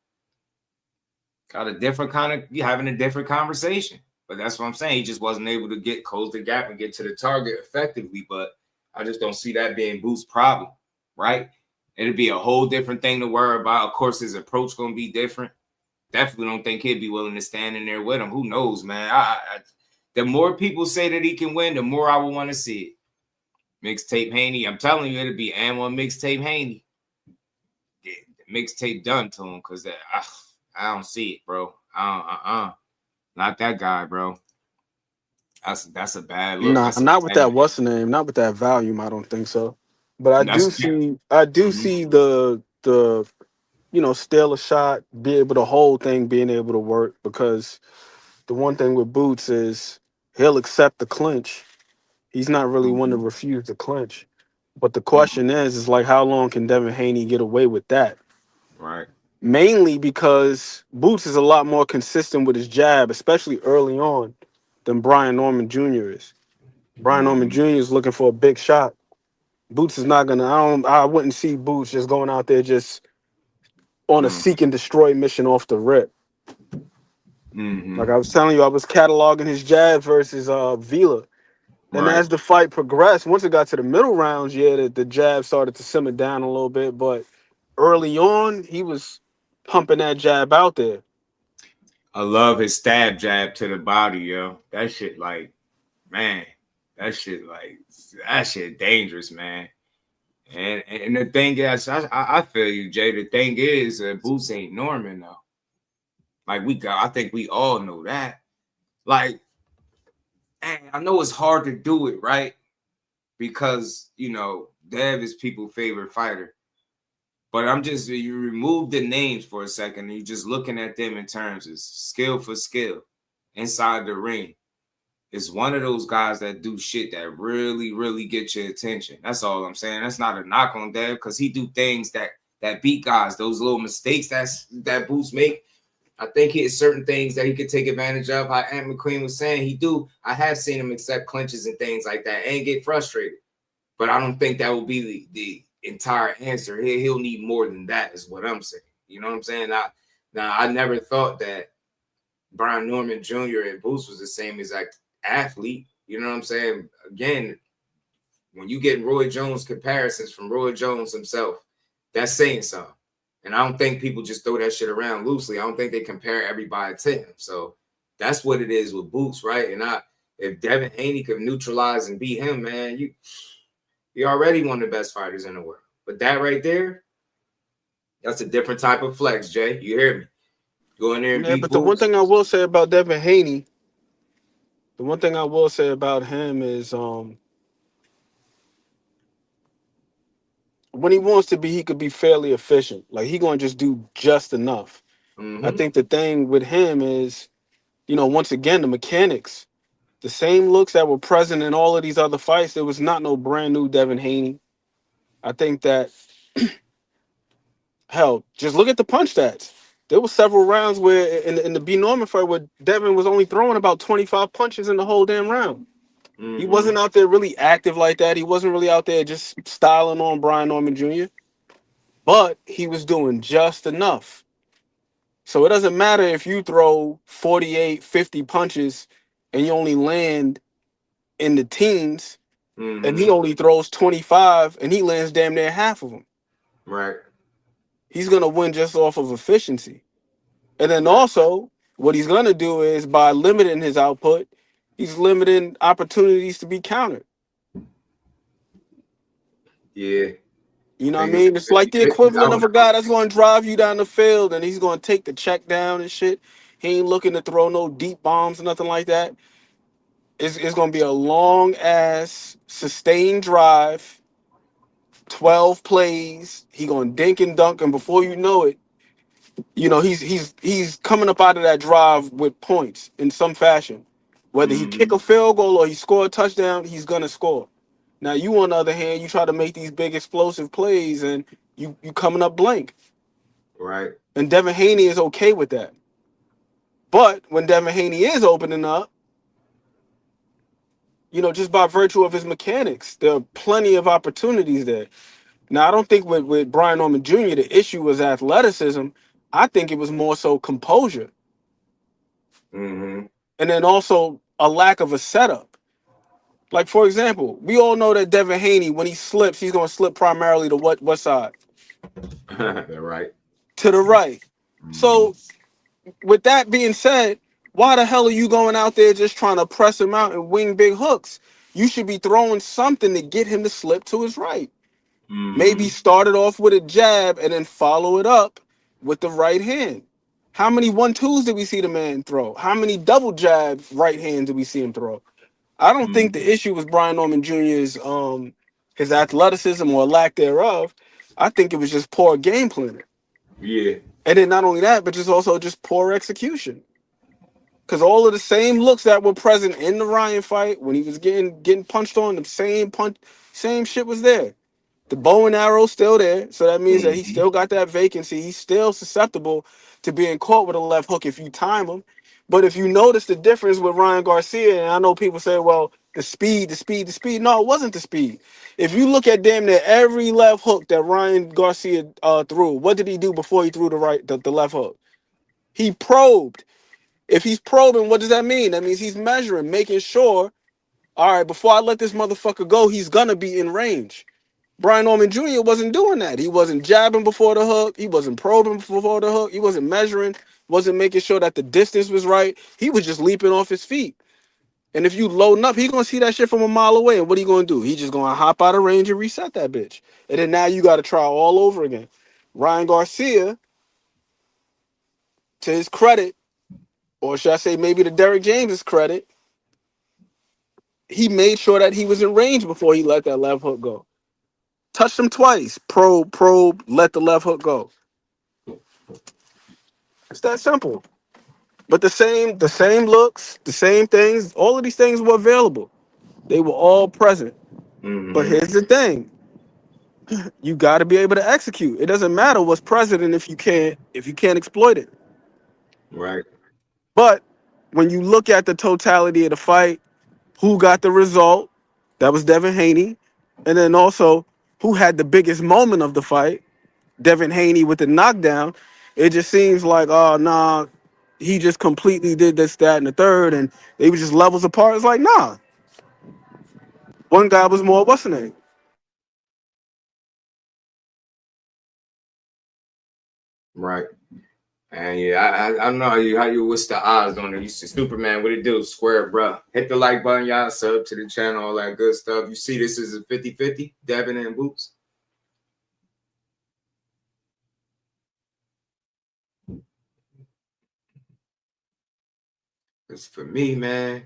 got a different having a different conversation. But that's what I'm saying. He just wasn't able to close the gap and get to the target effectively. But I just don't see that being Boots' problem, right? It'd be a whole different thing to worry about. Of course, his approach gonna be different. Definitely don't think he'd be willing to stand in there with him. Who knows, man? The more people say that he can win, the more I would want to see it. Mixtape Haney. I'm telling you, it'll be one Mixtape Haney. Yeah, the mixtape done to him because I don't see it, bro. Not that guy, bro. That's a bad look. Nah, not with that what's the name, not with that volume. I don't think so. But I do see the steal a shot, be able to hold thing, being able to work, because the one thing with Boots is he'll accept the clinch. He's not really one to refuse the clinch. But the question is like, how long can Devin Haney get away with that? Right. Mainly because Boots is a lot more consistent with his jab, especially early on, than Brian Norman Jr. is. Brian Norman Jr. is looking for a big shot. Boots is not gonna. I wouldn't see Boots just going out there just on a seek and destroy mission off the rip. Like I was telling you, I was cataloging his jab versus Vila. And as the fight progressed, once it got to the middle rounds, the jab started to simmer down a little bit. But early on, he was pumping that jab out there. I love his stab jab to the body, yo. That shit, man, that shit dangerous, man. And the thing is, I feel you, Jay. The thing is, Boots ain't Norman, though. I think we all know that. I know it's hard to do it, right? Because, Dev is people's favorite fighter. But I'm just, you remove the names for a second, and you're just looking at them in terms of skill for skill inside the ring. It's one of those guys that do shit that really, really get your attention. That's all I'm saying. That's not a knock on Dev, because he do things that beat guys. Those little mistakes that Boots make. I think he has certain things that he could take advantage of. How Ant McQueen was saying, he do. I have seen him accept clinches and things like that and get frustrated. But I don't think that will be the entire answer. He'll need more than that, is what I'm saying. You know what I'm saying? I never thought that Brian Norman Jr. and Boots was the same exact athlete. You know what I'm saying? Again, when you get Roy Jones comparisons from Roy Jones himself, that's saying something. And I don't think people just throw that shit around loosely. I don't think they compare everybody to him. So that's what it is with Boots, right? And if Devin Haney could neutralize and beat him, man, you're already one of the best fighters in the world. But that right there, that's a different type of flex, Jay. You hear me? Go in there and beat but Boots. the one thing I will say about Devin Haney, the one thing I will say about him is when he wants to be, he could be fairly efficient. Like, he going to just do just enough. I think the thing with him is, once again, the mechanics. The same looks that were present in all of these other fights, there was not no brand new Devin Haney. I think that, hell, just look at the punch stats. There were several rounds where in the B. Norman fight where Devin was only throwing about 25 punches in the whole damn round. He wasn't out there really active like that. He wasn't really out there just styling on Brian Norman Jr. But he was doing just enough. So it doesn't matter if you throw 48, 50 punches and you only land in the teens, and he only throws 25 and he lands damn near half of them. Right. He's going to win just off of efficiency. And then also, what he's going to do is, by limiting his output, he's limiting opportunities to be countered. Yeah. You know what I mean? It's like the equivalent of a guy that's going to drive you down the field and he's going to take the check down and shit. He ain't looking to throw no deep bombs or nothing like that. It's going to be a long-ass, sustained drive, 12 plays. He going to dink and dunk, and before you know it, he's coming up out of that drive with points in some fashion. Whether he kick a field goal or he score a touchdown, he's going to score. Now, you, on the other hand, you try to make these big explosive plays, and you coming up blank. Right. And Devin Haney is okay with that. But when Devin Haney is opening up, just by virtue of his mechanics, there are plenty of opportunities there. Now, I don't think with Brian Norman Jr., the issue was athleticism. I think it was more so composure. And then also a lack of a setup. Like, for example, we all know that Devin Haney, when he slips, he's going to slip primarily to what side? Right. To the right. So, with that being said, why the hell are you going out there just trying to press him out and wing big hooks? You should be throwing something to get him to slip to his right. Maybe start it off with a jab and then follow it up with the right hand. How many 1-2s did we see the man throw? How many double jab right hands did we see him throw? I don't think the issue was Brian Norman Jr.'s his athleticism or lack thereof. I think it was just poor game planning. Yeah. And then not only that, but just poor execution. Because all of the same looks that were present in the Ryan fight when he was getting punched on, the same shit was there. The bow and arrow still there, so that means that he still got that vacancy. He's still susceptible to being caught with a left hook if you time him. But if you notice the difference with Ryan Garcia, and I know people say, well, the speed. No, it wasn't the speed. If you look at damn near every left hook that Ryan Garcia threw, what did he do before he threw the left hook? He probed. If he's probing, what does that mean? That means he's measuring, making sure, all right, before I let this motherfucker go, he's going to be in range. Brian Norman Jr. wasn't doing that. He wasn't jabbing before the hook. He wasn't probing before the hook. He wasn't measuring, wasn't making sure that the distance was right. He was just leaping off his feet. And if you loading up, he's going to see that shit from a mile away. And what are you going to do? He's just going to hop out of range and reset that bitch. And then now you got to try all over again. Ryan Garcia, to his credit, or should I say maybe to Derrick James's credit, he made sure that he was in range before he let that left hook go. touched him twice. Probe, let the left hook go. It's that simple. But the same looks, the same things, all of these things were available. They were all present. But here's the thing. You got to be able to execute. It doesn't matter what's present if you can't exploit it. Right. But when you look at the totality of the fight, who got the result? That was Devin Haney. And then also, who had the biggest moment of the fight? Devin Haney with the knockdown. It just seems like, oh, nah, he just completely did this, that, and the third, and they were just levels apart. It's like, nah. One guy was more, what's the name? Right. And yeah, I don't know how you what's the odds on it. You see Superman, what it do? Square, bro. Hit the like button, y'all. Sub to the channel, all that good stuff. You see this is a 50-50, Devin and Boots. Because for me, man,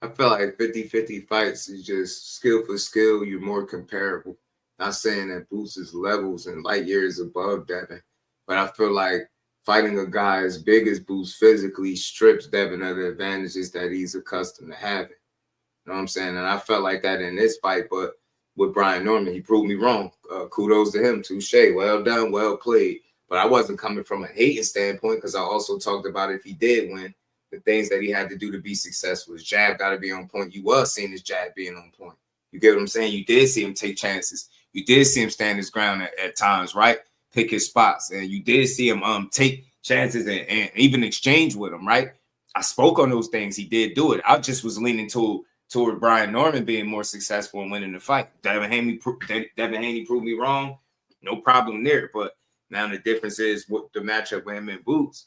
I feel like 50-50 fights is just skill for skill. You're more comparable. Not saying that Boots is levels and light years above Devin, but I feel like fighting a guy as big as Boots physically strips Devin of the advantages that he's accustomed to having. You know what I'm saying? And I felt like that in this fight, but with Brian Norman, he proved me wrong. Kudos to him, touche. Well done, well played. But I wasn't coming from a hating standpoint because I also talked about if he did win, the things that he had to do to be successful. His jab got to be on point. You was seeing his jab being on point. You get what I'm saying? You did see him take chances. You did see him stand his ground at times, right? Pick his spots. And you did see him take chances and even exchange with him, right? I spoke on those things. He did do it. I just was leaning toward Brian Norman being more successful and winning the fight. Devin Haney proved me wrong. No problem there. But now the difference is what the matchup with him and Boots.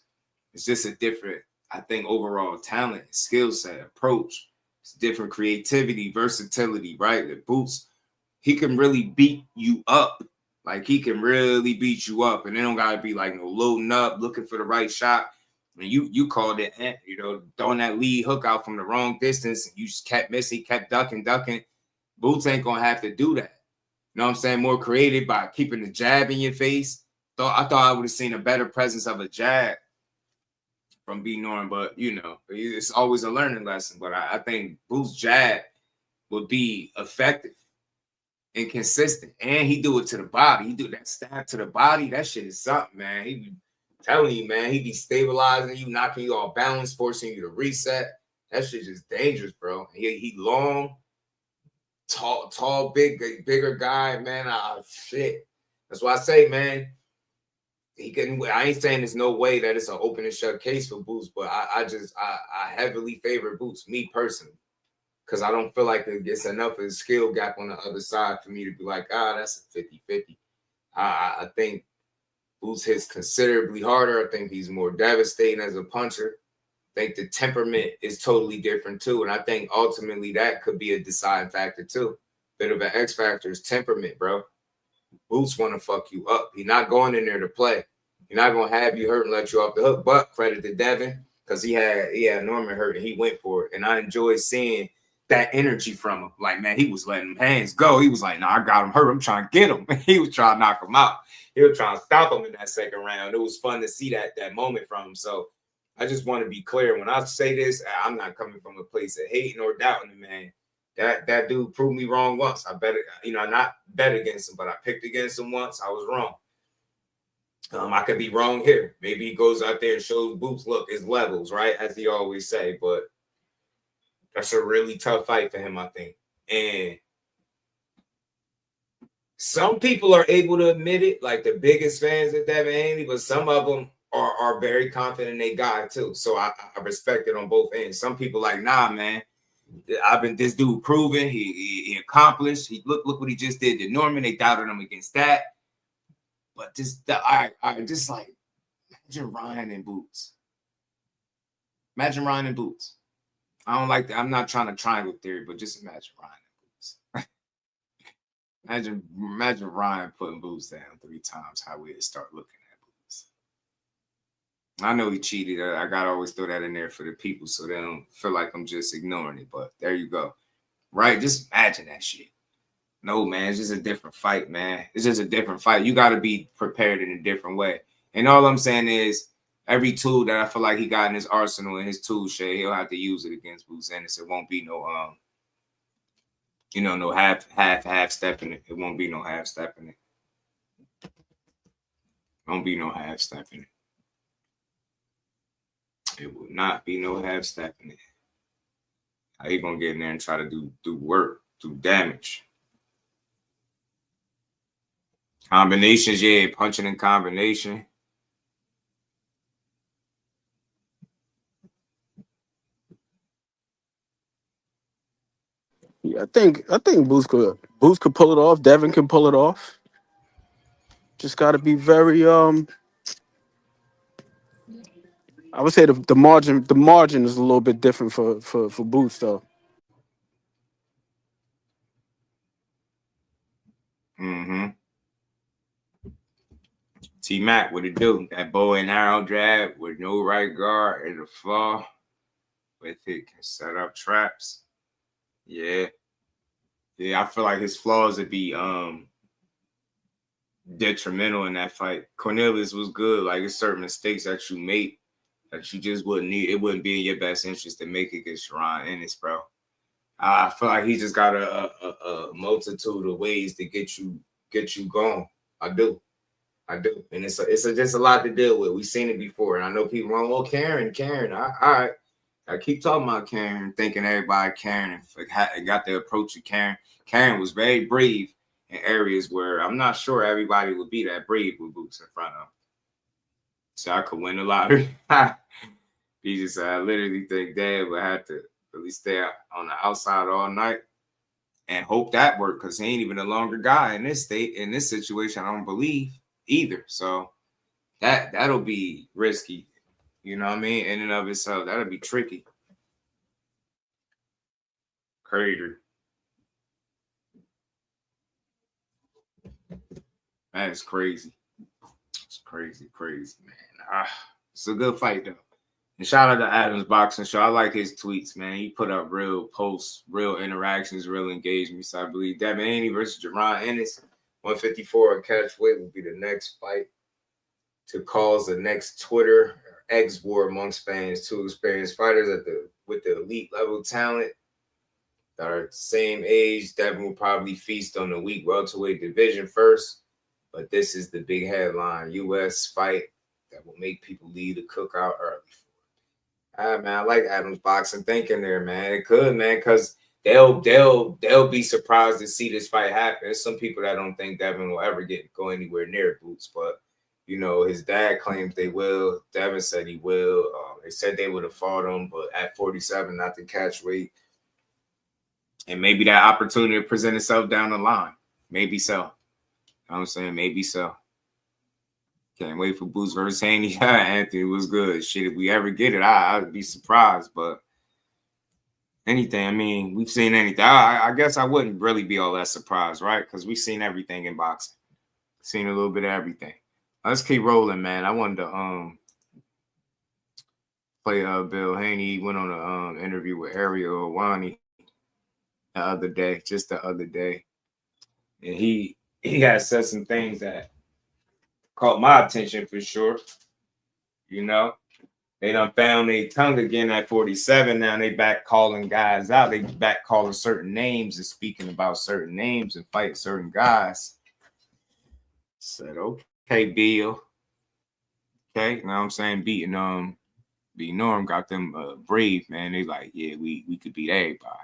It's just a different, I think, overall talent, skill set, approach. It's different creativity, versatility, right? The Boots, he can really beat you up. Like, he can really beat you up. And it don't got to be like no loading up, looking for the right shot. I mean, you called it, you know, throwing that lead hook out from the wrong distance. And you just kept missing, kept ducking. Boots ain't going to have to do that. You know what I'm saying? More creative by keeping the jab in your face. I thought I would have seen a better presence of a jab from B. Norm, but, you know, it's always a learning lesson. But I think Boots' jab would be effective and consistent. And he do it to the body. He do that stab to the body. That shit is something, man. He be telling you, man, he be stabilizing you, knocking you off balance, forcing you to reset. That shit just dangerous, bro. He long, tall, bigger guy, man. Shit. That's why I say, man, I ain't saying there's no way that it's an open and shut case for Boots, but I heavily favor Boots, me personally, because I don't feel like it's enough of a skill gap on the other side for me to be like, that's a 50-50. I think Boots hits considerably harder. I think he's more devastating as a puncher. I think the temperament is totally different too, and I think ultimately that could be a deciding factor too. Bit of an X factor is temperament, bro. Boots want to fuck you up. He's not going in there to play. He's not going to have you hurt and let you off the hook. But credit to Devin, because he had Norman hurt and he went for it. And I enjoy seeing that energy from him. Like, man, he was letting hands go. He was like, I got him hurt. I'm trying to get him. He was trying to knock him out. He was trying to stop him in that second round. It was fun to see that moment from him. So I just want to be clear. When I say this, I'm not coming from a place of hating or doubting him, man. That dude proved me wrong once. I bet, not bet against him, but I picked against him once. I was wrong. I could be wrong here. Maybe he goes out there and shows Boots, look, it's levels, right? As he always say. But that's a really tough fight for him, I think. And some people are able to admit it, like the biggest fans of Devin Haney, but some of them are very confident in their guy too. So I respect it on both ends. Some people like, nah, man. This dude proven he accomplished. He look what he just did to Norman. They doubted him against that. But just like imagine Ryan and Boots. Imagine Ryan and Boots. I don't like that. I'm not trying to triangle theory, but just imagine Ryan and Boots. imagine Ryan putting Boots down 3 times. How we'd start looking at Boots. I know he cheated. I gotta always throw that in there for the people so they don't feel like I'm just ignoring it. But there you go. Right? Just imagine that shit. No, man, it's just a different fight, man. It's just a different fight. You got to be prepared in a different way. And all I'm saying is every tool that I feel like he got in his arsenal and his tool shed, he'll have to use it against Boots Ennis. It won't be no, no half step in it. It won't be no half step in it. Won't be no half step in it. It will not be no half step in it. How you gonna get in there and try to do work, do damage? Combinations, yeah, punching in combination. Yeah, I think Boots could pull it off. Devin can pull it off. Just got to be very I would say the margin is a little bit different for Boots though. Mm-hmm. T-Mac, what it do? That bow and arrow jab with no right guard and the flaw with it can set up traps. Yeah. Yeah, I feel like his flaws would be detrimental in that fight. Cornelius was good. Like, it's certain mistakes that you make that you just wouldn't need. It wouldn't be in your best interest to make it against Sharon Ennis, bro. I feel like he just got a multitude of ways to get you going. I do. And it's just a lot to deal with. We've seen it before. And I know people wrong. Well, Karen. All right. I keep talking about Karen, thinking everybody Karen and got the approach of Karen. Karen was very brave in areas where I'm not sure everybody would be that brave with Boots in front of him. So I could win the lottery. He just I literally think Dad would have to really stay on the outside all night and hope that worked, because he ain't even a longer guy in this state, in this situation, I don't believe either. So that'll be risky. You know what I mean? In and of itself, that'll be tricky. Crazy. That is crazy. It's crazy, man. It's a good fight, though. And shout out to Adams Boxing Show. I like his tweets, man. He put up real posts, real interactions, real engagement. So I believe Devin Haney versus Jerron Ennis, 154 catch weight will be the next fight to cause the next Twitter X war amongst fans. Two experienced fighters with the elite level talent that are the same age. Devin will probably feast on the weak welterweight division first, but this is the big headline U.S. fight that will make people leave the cookout early. Man, I like Adams Boxing thinking there, man. It could, man, because they'll be surprised to see this fight happen. There's some people that don't think Devin will ever go anywhere near Boots, but his dad claims they will. Devin said he will. They said they would have fought him, but at 47, not the catch weight. And maybe that opportunity to present itself down the line. Maybe so. You know what I'm saying? Maybe so. Can't wait for Boots versus Haney. Anthony was good. Shit, if we ever get it, I'd be surprised. But anything, I mean, we've seen anything. I guess I wouldn't really be all that surprised, right? Because we've seen everything in boxing. Seen a little bit of everything. Let's keep rolling, man. I wanted to play Bill Haney. He went on an interview with Ariel Helwani just the other day. And he has said some things that caught my attention for sure. They done found their tongue again at 47. Now they back calling guys out. They back calling certain names and speaking about certain names and fighting certain guys. Said, okay, Bill. Okay, now I'm saying beating Norm got them brave, man. They like, yeah, we could beat everybody.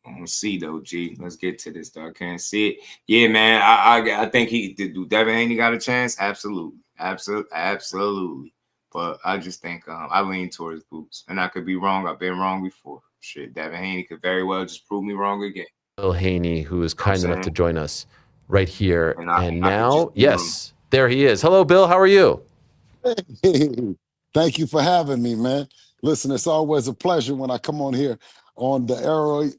I want to see though, G. Let's get to this though. I can't see it. Yeah, man. I think do Devin Haney got a chance? Absolutely. But I just think I lean towards Boots, and I could be wrong. I've been wrong before. Shit, Devin Haney could very well just prove me wrong again. Bill Haney, who is kind enough to join us right here and now. Yes, there he is. Hello, Bill. How are you? Hey, thank you for having me, man. Listen, it's always a pleasure when I come on here on the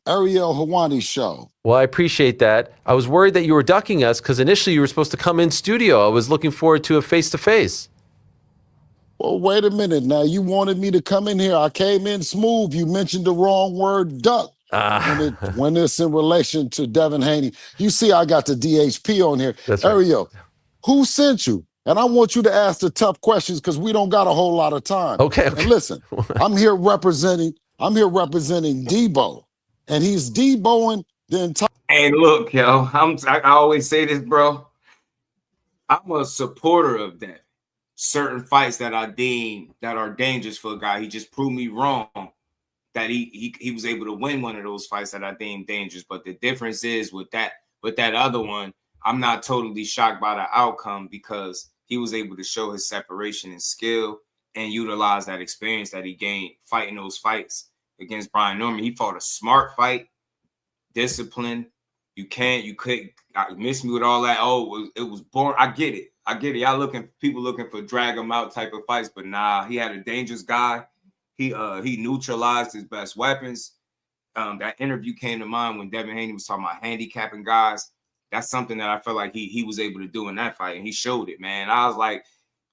Ariel Helwani show. Well, I appreciate that. I was worried that you were ducking us because initially you were supposed to come in studio. I was looking forward to a face-to-face. Well, wait a minute now. You wanted me to come in here. I came in smooth. You mentioned the wrong word, duck. when it's in relation to Devin Haney. You see, I got the DHP on here. That's right. Ariel, who sent you? And I want you to ask the tough questions because we don't got a whole lot of time. Okay. And listen, I'm here representing Debo, and he's Deboing the entire. Hey, look, yo, I always say this, bro. I'm a supporter of that. Certain fights that I deem that are dangerous for a guy. He just proved me wrong that he was able to win one of those fights that I deem dangerous. But the difference is with that other one, I'm not totally shocked by the outcome because he was able to show his separation and skill and utilize that experience that he gained fighting those fights against Brian Norman. He fought a smart fight, discipline. You couldn't miss me with all that. Oh, it was boring. I get it. Y'all people looking for drag him out type of fights, but nah, he had a dangerous guy. He neutralized his best weapons. That interview came to mind when Devin Haney was talking about handicapping guys. That's something that I felt like he was able to do in that fight, and he showed it, man. I was like,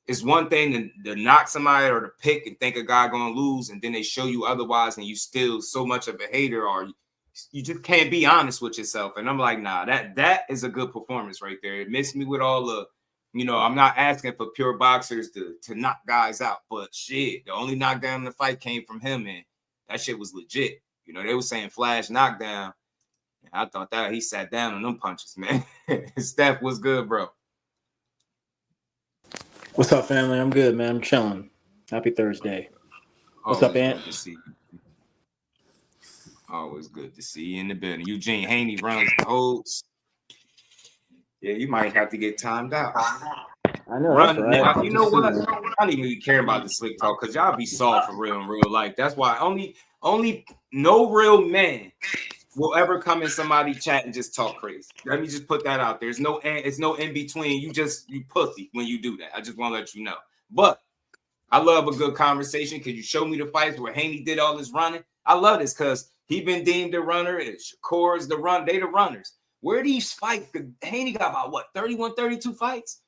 it's one thing to knock somebody or to pick and think a guy gonna lose, and then they show you otherwise, and you still so much of a hater, or you just can't be honest with yourself. And I'm like, nah, that is a good performance right there. It missed me with all the, I'm not asking for pure boxers to knock guys out, but shit, the only knockdown in the fight came from him, and that shit was legit. They were saying flash knockdown. I thought that he sat down on them punches, man. Steph, what's good, bro? What's up, family? I'm good, man. I'm chilling. Happy Thursday. What's up, Ant? Always good to see you in the building. Eugene Haney runs the holds. Yeah, you might have to get timed out. I know. That's right. You know what? I don't even really care about the slick talk because y'all be soft for real in real life. That's why only no real man will ever come in somebody's chat and just talk crazy. Let me just put that out there. It's no in between. You pussy when you do that. I just want to let you know. But I love a good conversation because you show me the fights where Haney did all this running. I love this because he been deemed a runner. And Shakur is the run. They the runners. Where these fights? Haney got about what, 31, 32 fights?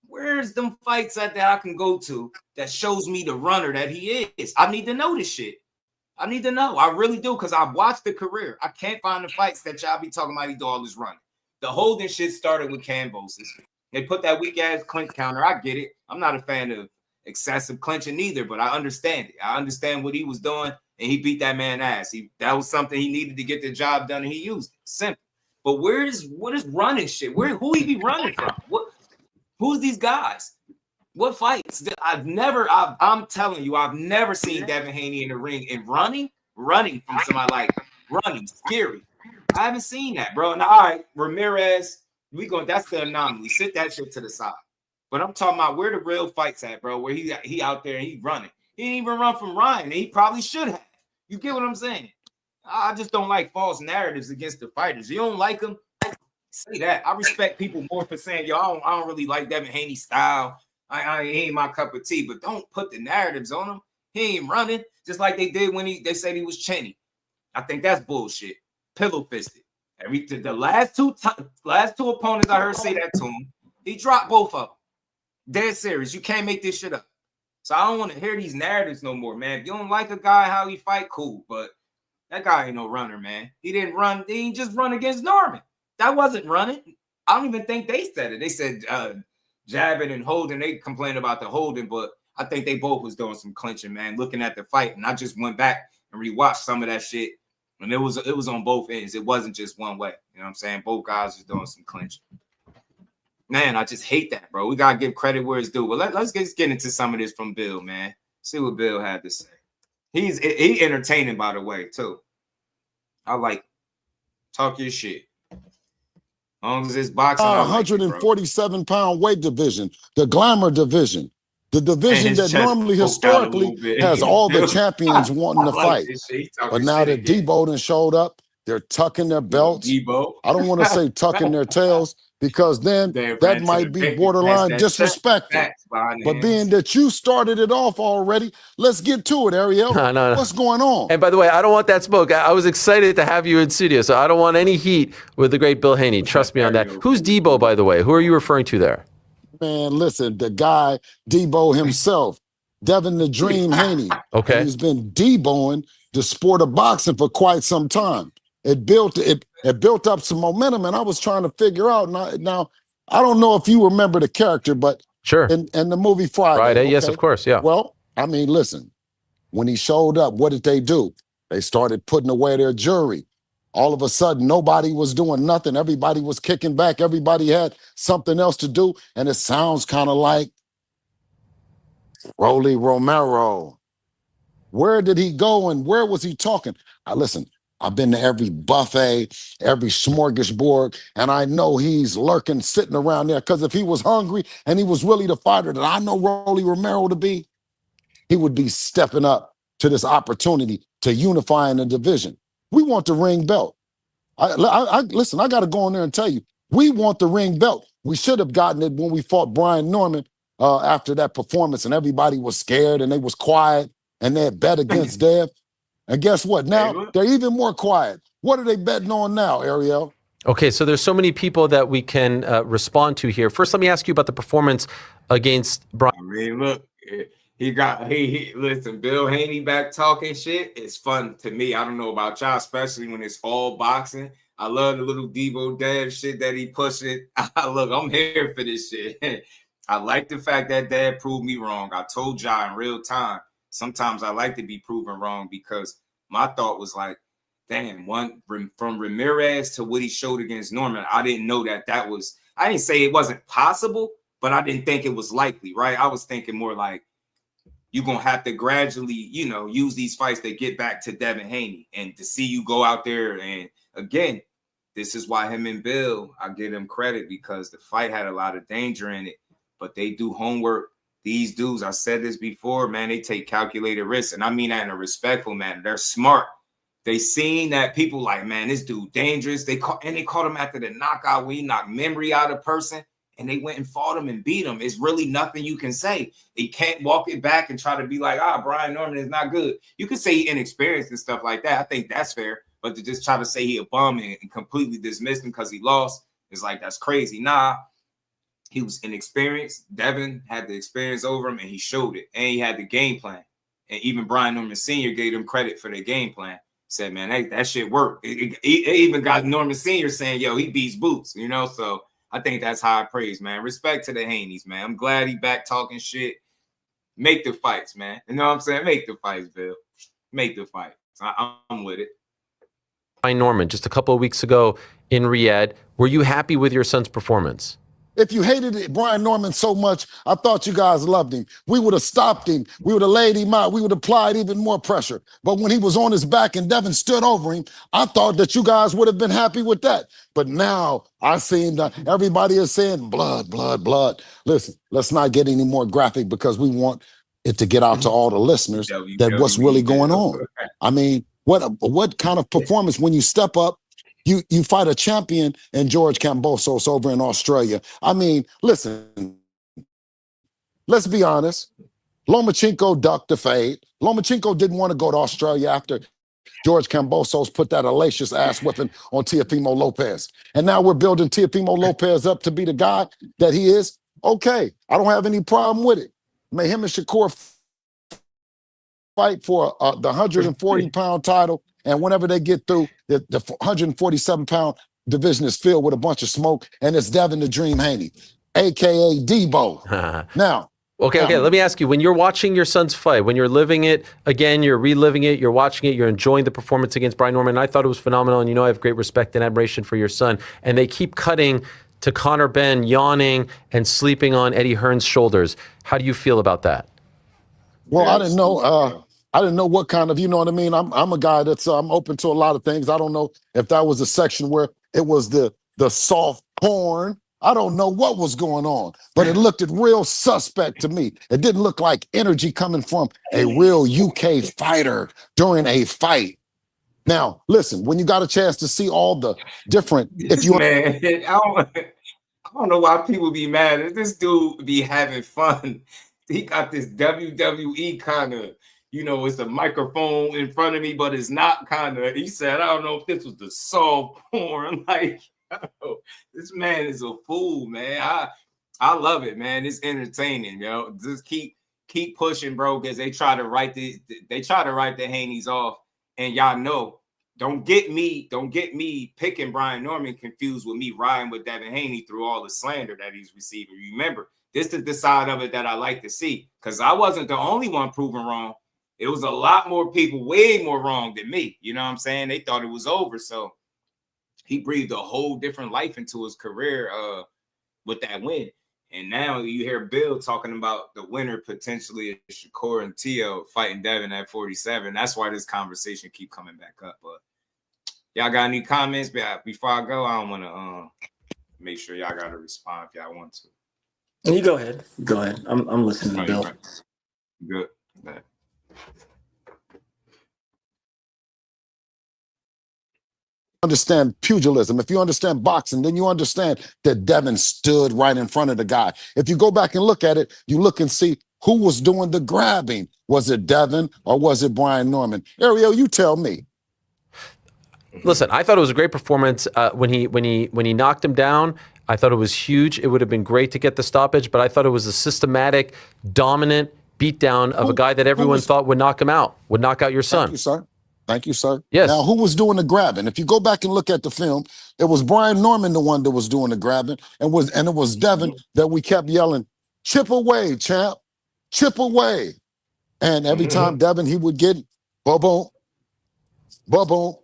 Where's them fights that I can go to that shows me the runner that he is? I need to know this shit. I need to know. I really do, because I've watched the career. I can't find the fights that y'all be talking about he do all this running. The holding shit started with Cambosis. They put that weak-ass clinch counter. I get it. I'm not a fan of excessive clinching either, but I understand it. I understand what he was doing, and he beat that man ass. That was something he needed to get the job done, and he used it. Simple. But what is running shit? Who he be running from? Who's these guys? What fights? I'm telling you, I've never seen Devin Haney in the ring and running from somebody like running, scary. I haven't seen that, bro. And all right, Ramirez, that's the anomaly. Sit that shit to the side. But I'm talking about where the real fights at, bro, where he out there and he running. He didn't even run from Ryan, and he probably should have. You get what I'm saying? I just don't like false narratives against the fighters. You don't like them? Say that. I respect people more for saying, yo, I don't really like Devin Haney's style. He ain't my cup of tea, but don't put the narratives on him. He ain't running, just like they did when they said he was Cheney. I think that's bullshit. Pillow fisted. The last two opponents I heard say that to him, he dropped both of them. Dead serious. You can't make this shit up. So I don't want to hear these narratives no more, man. If you don't like a guy, how he fight, cool. But that guy ain't no runner, man. He didn't run. He didn't just run against Norman. That wasn't running. I don't even think they said it. They said jabbing and holding. They complained about the holding, but I think they both was doing some clinching, man, looking at the fight. And I just went back and rewatched some of that shit. And it was on both ends. It wasn't just one way. You know what I'm saying? Both guys was doing some clinching. Man, I just hate that, bro. We got to give credit where it's due. Well, let's get into some of this from Bill, man. See what Bill had to say. He entertaining, by the way, too. I like talk your shit. As long as it's boxing. 147-pound weight division, the glamour division, the division that normally historically has all the champions wanting to fight. But now that Debo done showed up, they're tucking their belts. I don't want to say tucking their tails, because then that might be borderline disrespectful. But being that you started it off already, let's get to it, Ariel. No. What's going on? And by the way, I don't want that smoke. I was excited to have you in studio, so I don't want any heat with the great Bill Haney. Trust me on that. Who's Debo, by the way? Who are you referring to there? Man, listen, the guy, Debo himself, Devin the Dream Haney. Okay. And he's been deboing the sport of boxing for quite some time. It built up some momentum, and I was trying to figure out. Now I don't know if you remember the character, but sure, in the movie Friday. Yes, of course, yeah. Well, I mean, listen, when he showed up, what did they do? They started putting away their jury. All of a sudden, nobody was doing nothing. Everybody was kicking back. Everybody had something else to do, and it sounds kind of like Rolly Romero. Where did he go and where was he talking? Listen, I've been to every buffet, every smorgasbord, and I know he's lurking, sitting around there, because if he was hungry and he was really the fighter that I know Rolly Romero to be, he would be stepping up to this opportunity to unify in the division. We want the ring belt. Listen, I got to go in there and tell you, we want the ring belt. We should have gotten it when we fought Brian Norman after that performance, and everybody was scared and they was quiet and they had bet against Dev. And guess what? Now they're even more quiet. What are they betting on now, Ariel? Okay, so there's so many people that we can respond to here. First, let me ask you about the performance against Brian. I mean, look, he listen, Bill Haney back talking shit. It's fun to me. I don't know about y'all, especially when it's all boxing. I love the little Devo Dev shit that he pushing. Look, I'm here for this shit. I like the fact that Dad proved me wrong. I told y'all in real time. Sometimes I like to be proven wrong because my thought was like, damn, from Ramirez to what he showed against Norman, I didn't know that was, I didn't say it wasn't possible, but I didn't think it was likely, right? I was thinking more like, you're going to have to gradually, use these fights to get back to Devin Haney and to see you go out there. And again, this is why him and Bill, I give them credit because the fight had a lot of danger in it, but they do homework. These dudes, I said this before, man, they take calculated risks. And I mean that in a respectful manner. They're smart. They seen that people like, man, this dude dangerous. They caught him after the knockout when he knocked memory out of person. And they went and fought him and beat him. It's really nothing you can say. You can't walk it back and try to be like, Brian Norman is not good. You can say he inexperienced and stuff like that. I think that's fair. But to just try to say he a bum and completely dismiss him because he lost is like, that's crazy. Nah. He was inexperienced. Devin had the experience over him, and he showed it. And he had the game plan. And even Brian Norman Sr. gave him credit for their game plan. Said, man, hey, that shit worked. It even got Norman Sr. saying, yo, he beats Boots, So I think that's high praise, man. Respect to the Haneys, man. I'm glad he back talking shit. Make the fights, man. You know what I'm saying? Make the fights, Bill. Make the fights. I'm with it. Brian Norman, just a couple of weeks ago in Riyadh, were you happy with your son's performance? If you hated Brian Norman so much, I thought you guys loved him. We would have stopped him. We would have laid him out. We would have applied even more pressure. But when he was on his back and Devin stood over him, I thought that you guys would have been happy with that. But now I see that everybody is saying blood, blood, blood. Listen, let's not get any more graphic because we want it to get out to all the listeners that what's really going on. I mean, what kind of performance when you step up? You fight a champion in George Kambosos over in Australia. I mean, listen, let's be honest. Lomachenko ducked the fade. Lomachenko didn't want to go to Australia after George Kambosos put that hellacious ass whipping on Teofimo Lopez. And now we're building Teofimo Lopez up to be the guy that he is. Okay, I don't have any problem with it. May him and Shakur fight for the 140-pound title. And whenever they get through, the 147-pound division is filled with a bunch of smoke, and it's Devin the Dream Haney, a.k.a. Debo. Now. Okay. Let me ask you, when you're watching your son's fight, when you're living it, again, you're reliving it, you're watching it, you're enjoying the performance against Brian Norman, I thought it was phenomenal, and I have great respect and admiration for your son. And they keep cutting to Conor Benn yawning and sleeping on Eddie Hearn's shoulders. How do you feel about that? Well, I didn't know. I didn't know what kind of, you know what I mean? I'm a guy that's I'm open to a lot of things. I don't know if that was a section where it was the soft porn. I don't know what was going on, but it looked real suspect to me. It didn't look like energy coming from a real UK fighter during a fight. Now, listen, when you got a chance to see all the different, Man, I don't know why people be mad. This dude be having fun. He got this WWE kind of, it's a microphone in front of me, but it's not kind of. He said, I don't know if this was the soft porn. Like, this man is a fool, man. I love it, man. It's entertaining, Just keep keep pushing, bro, because they try to write the Haneys off, and y'all know, don't get me picking Brian Norman confused with me riding with Devin Haney through all the slander that he's receiving. Remember, this is the side of it that I like to see, because I wasn't the only one proven wrong. It was a lot more people, way more wrong than me. You know what I'm saying? They thought it was over. So he breathed a whole different life into his career with that win. And now you hear Bill talking about the winner potentially is Shakur and Tio fighting Devin at 47. That's why this conversation keep coming back up. But y'all got any comments? Before I go, I don't want to make sure y'all got to respond if y'all want to. You go ahead. Go ahead. I'm listening to Bill. Good. Understand pugilism, if you understand boxing, then you understand that Devin stood right in front of the guy. If you go back and look at it, you look and see who was doing the grabbing. Was it Devin or was it Brian Norman? Ariel, you tell me. Listen, I thought it was a great performance when he knocked him down. I thought it was huge. It would have been great to get the stoppage, but I thought it was a systematic, dominant beatdown of a guy that everyone thought would knock him out, would knock out your son. Thank you, sir. Thank you, sir. Yes. Now, who was doing the grabbing? If you go back and look at the film, it was Brian Norman, the one that was doing the grabbing, and it was Devin that we kept yelling, "Chip away, champ, chip away." And every time Devin, he would get boom, boom,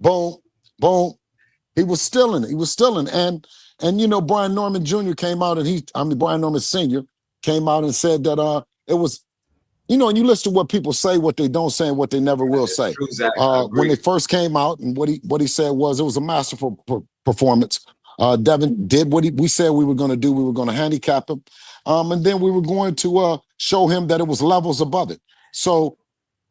boom, boom. He was stealing. And you know, Brian Norman Jr. came out and Brian Norman Sr. came out and said that it was. You know, and you listen to what people say, what they don't say, and what they never will say. When they first came out, and what he said was it was a masterful performance. Devin did what we said we were going to do. We were going to handicap him, and then we were going to show him that it was levels above it. So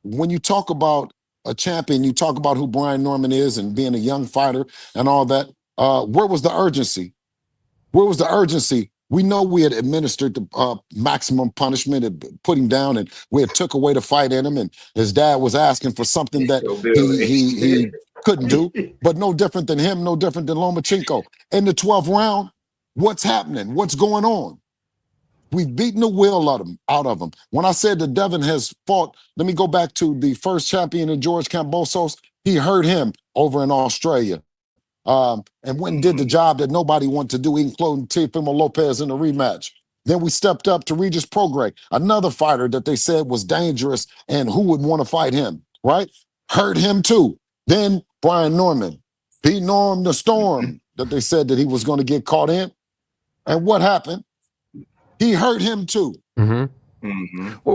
when you talk about a champion, you talk about who Brian Norman is and being a young fighter and all that. Where was the urgency? Where was the urgency? We know we had administered the maximum punishment and put him down, and we had took away the fight in him, and his dad was asking for something that he couldn't do, but no different than him, no different than Lomachenko. In the 12th round, what's happening? What's going on? We've beaten the will out of him. When I said that Devin has fought, let me go back to the first champion in George Kambosos. He hurt him over in Australia. And went and did the job that nobody wanted to do, including Teofimo Lopez in the rematch. Then we stepped up to Regis Prograis, another fighter that they said was dangerous and who would want to fight him, right? Hurt him too. Then Brian Norman, P. Norm the Storm, that they said that he was going to get caught in. And what happened? He hurt him too. Well,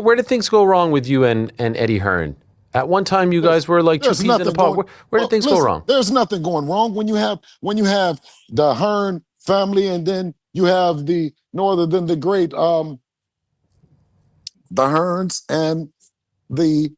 where did things go wrong with you and Eddie Hearn? At one time, you guys were like two peas in a pod. Where did things go wrong? There's nothing going wrong when you have the Hearn family, and then you have no other than the great the Hearns and the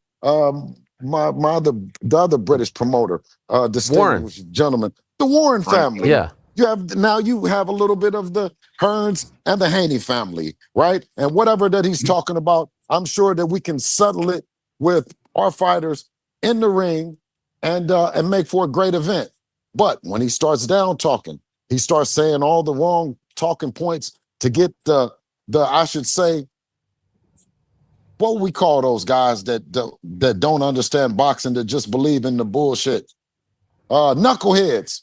other British promoter, distinguished gentleman, the Warren family. Yeah. You have a little bit of the Hearns and the Haney family, right? And whatever that he's talking about, I'm sure that we can settle it with our fighters in the ring and make for a great event. But when he starts down talking, he starts saying all the wrong talking points to get the I should say, what we call those guys that don't understand boxing, that just believe in the bullshit. Knuckleheads.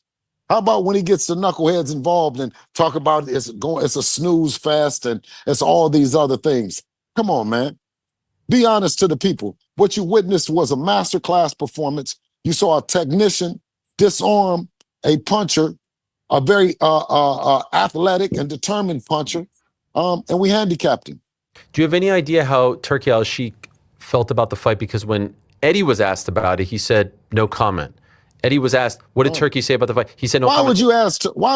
How about when he gets the knuckleheads involved and talk about it's a snooze fest and it's all these other things? Come on, man. Be honest to the people. What you witnessed was a masterclass performance. You saw a technician disarm a puncher, a very athletic and determined puncher, and we handicapped him. Do you have any idea how Turki Al-Sheikh felt about the fight? Because when Eddie was asked about it, he said no comment. Eddie was asked, what did Turki say about the fight? He said no comment. Why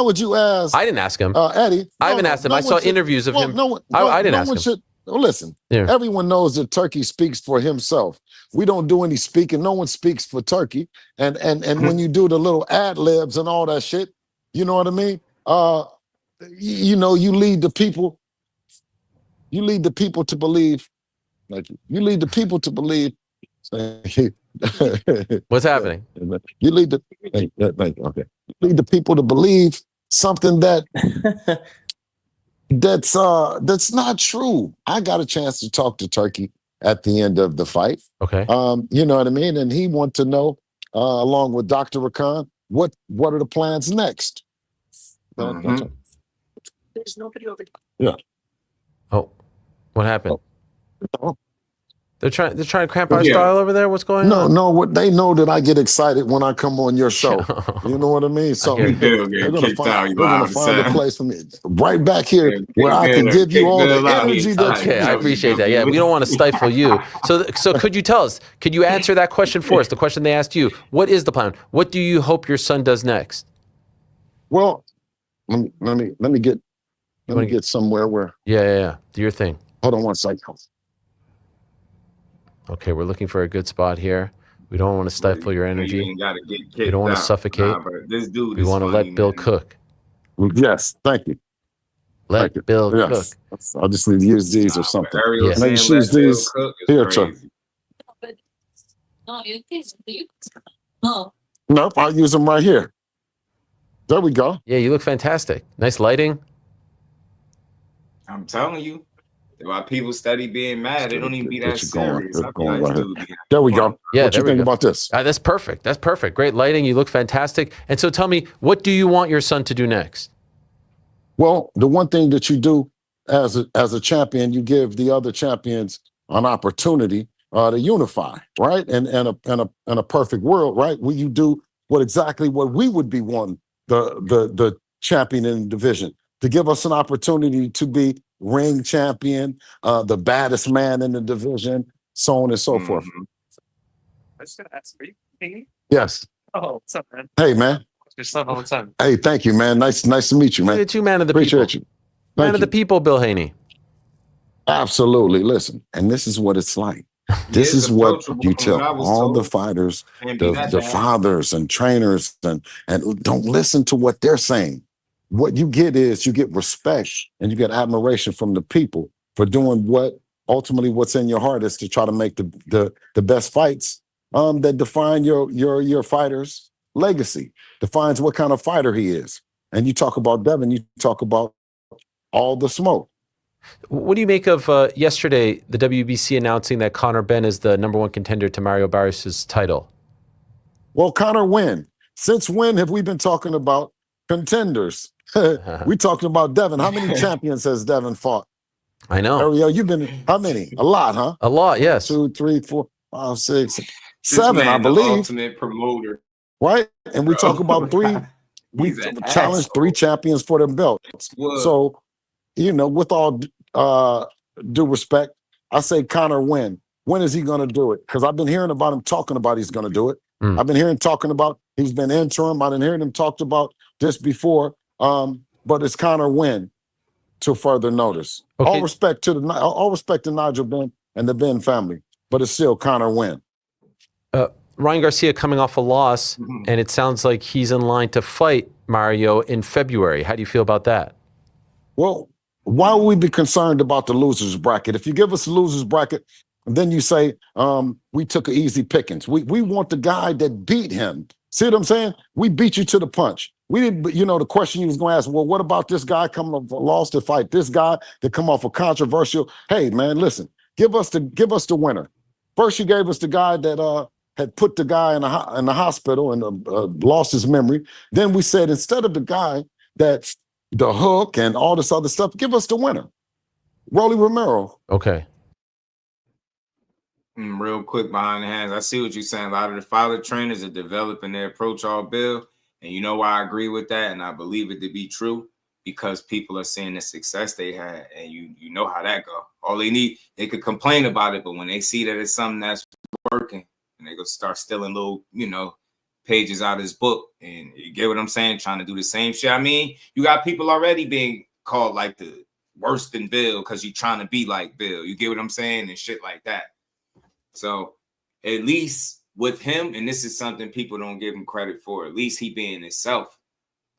would you ask? I didn't ask him. Eddie. I haven't asked him. I saw interviews of him. I didn't ask him. Well, listen, everyone knows that Turki speaks for himself. We don't do any speaking. No one speaks for Turki. And when you do the little ad libs and all that shit, you know what I mean? You lead the people. You lead the people to believe. You lead the people to believe. What's happening? You lead the You lead the people to believe something that That's not true. I got a chance to talk to Turkey at the end of the fight. Okay. You know what I mean? And he wanted to know, along with Dr. Rakan, what are the plans next? There's nobody over Yeah. Oh, what happened? Oh. They're trying to cramp our style over there. What's going on? No, what they know that I get excited when I come on your show. You know what I mean? So they're gonna find a place for me right back here where I can give you all the energy that you need. I appreciate that. Yeah, we don't want to stifle you. So could you tell us? Could you answer that question for us? The question they asked you. What is the plan? What do you hope your son does next? Well, let me get somewhere where. Yeah. Do your thing. Hold on one second. Okay, we're looking for a good spot here. We don't want to stifle your energy. We don't want to suffocate. This dude we want to let Bill cook. Yes, thank you. Let Bill cook. I'll just need to use these or something. Yes. Can I just use these? Here, Chuck. Nope, I'll use them right here. There we go. Yeah, you look fantastic. Nice lighting. I'm telling you. Why people study being mad, they don't even be that serious. There we go. Yeah, what you think about this? That's perfect. That's perfect. Great lighting. You look fantastic. And so tell me, what do you want your son to do next? Well, the one thing that you do as a champion, you give the other champions an opportunity to unify, right? And a perfect world, right? Where you do exactly what we would be wanting the champion in the division, to give us an opportunity to be ring champion, the baddest man in the division, so on and so forth. I was going to ask, are you Haney? Yes. Oh, what's up, man? Hey, man. Your son all the time. Hey, thank you, man. Nice to meet you, man. Look at you, man of the Appreciate people. you. Man of the people, Bill Haney. Absolutely. Listen, and this is what it's like. This is what you tell all the fighters, the fathers and trainers, and don't listen to what they're saying. What you get is you get respect and you get admiration from the people for doing what's in your heart is to try to make the best fights that define your fighter's legacy, defines what kind of fighter he is. And you talk about Devin, you talk about all the smoke. What do you make of yesterday, the WBC announcing that Conor Benn is the #1 contender to Mario Barrios' title? Well, Conor, since when have we been talking about contenders? We talking about Devin. How many champions has Devin fought? I know. Ariel, you've been how many? A lot, huh? A lot, yes. 2, 3, 4, 5, 6, 7, I believe. The ultimate promoter. Right? And we talk about 3. We challenged 3 champions for them belts. Whoa. So, with all due respect, I say Conor win. When is he going to do it? Because I've been hearing about him talking about he's going to do it. I've been hearing talking about he's been interim. I've been hearing him talked about this before. But it's Conor win to further notice. Okay. All respect to Nigel Benn and the Benn family, but it's still Conor win. Ryan Garcia coming off a loss, and it sounds like he's in line to fight Mario in February. How do you feel about that? Well, why would we be concerned about the losers bracket? If you give us a losers bracket, and then you say we took an easy pickings. We want the guy that beat him. See what I'm saying? We beat you to the punch. We didn't, the question you was going to ask, well, what about this guy coming off a loss to fight this guy that come off a controversial? Hey, man, listen, give us the winner. First, you gave us the guy that had put the guy in the hospital and lost his memory. Then we said, instead of the guy that's the hook and all this other stuff, give us the winner. Rolly Romero. Okay. Real quick behind the hands, I see what you're saying. A lot of the father trainers are developing their approach all Bill. And you know why I agree with that, and I believe it to be true, because people are seeing the success they had, and you know how that go. All they could complain about it, but when they see that it's something that's working, and they go start stealing little, pages out of his book, and you get what I'm saying, trying to do the same shit. I mean, you got people already being called like the worse than Bill because you're trying to be like Bill. You get what I'm saying, and shit like that. So at least with him, and this is something people don't give him credit for, at least he being himself.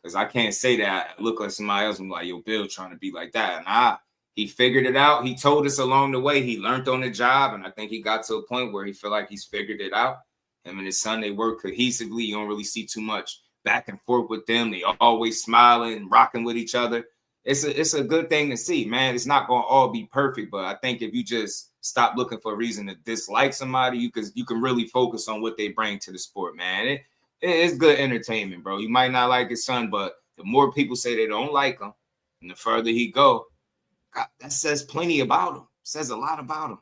Because I can't say that I look like somebody else and be like, yo, Bill trying to be like that. Nah, he figured it out. He told us along the way. He learned on the job, and I think he got to a point where he feel like he's figured it out. Him and his son, they work cohesively. You don't really see too much back and forth with them. They always smiling, rocking with each other. it's a good thing to see, man. It's not gonna all be perfect, but I think if you just stop looking for a reason to dislike somebody, you can really focus on what they bring to the sport, man. It's good entertainment, bro. You might not like his son, but the more people say they don't like him, and the further he go, God, that says plenty about him. Says a lot about him.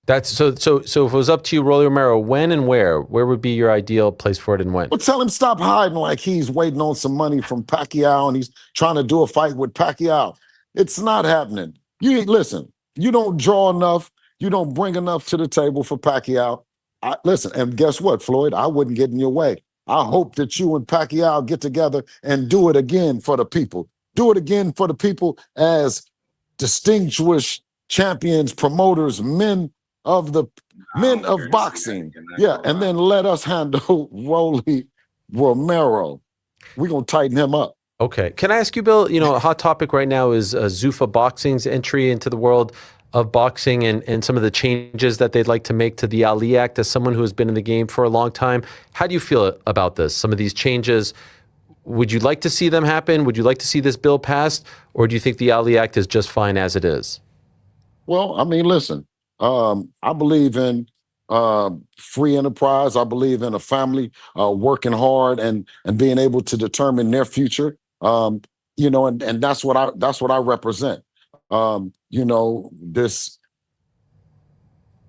That's so if it was up to you, Rolly Romero, when and where would be your ideal place for it and when? Well, tell him stop hiding like he's waiting on some money from Pacquiao and he's trying to do a fight with Pacquiao. It's not happening. Listen, you don't draw enough, you don't bring enough to the table for Pacquiao. Listen, and guess what, Floyd? I wouldn't get in your way. I hope that you and Pacquiao get together and do it again for the people. Do it again for the people as distinguished champions, promoters, men of boxing. Yeah, and then let us handle Rolly Romero. We're going to tighten him up. Okay. Can I ask you, Bill, a hot topic right now is Jusdueboxing's entry into the world of boxing and some of the changes that they'd like to make to the Ali Act. As someone who has been in the game for a long time, how do you feel about this? Some of these changes, would you like to see them happen? Would you like to see this bill passed? Or do you think the Ali Act is just fine as it is? Well, I mean, listen, I believe in free enterprise. I believe in a family working hard and being able to determine their future. And that's what I represent. This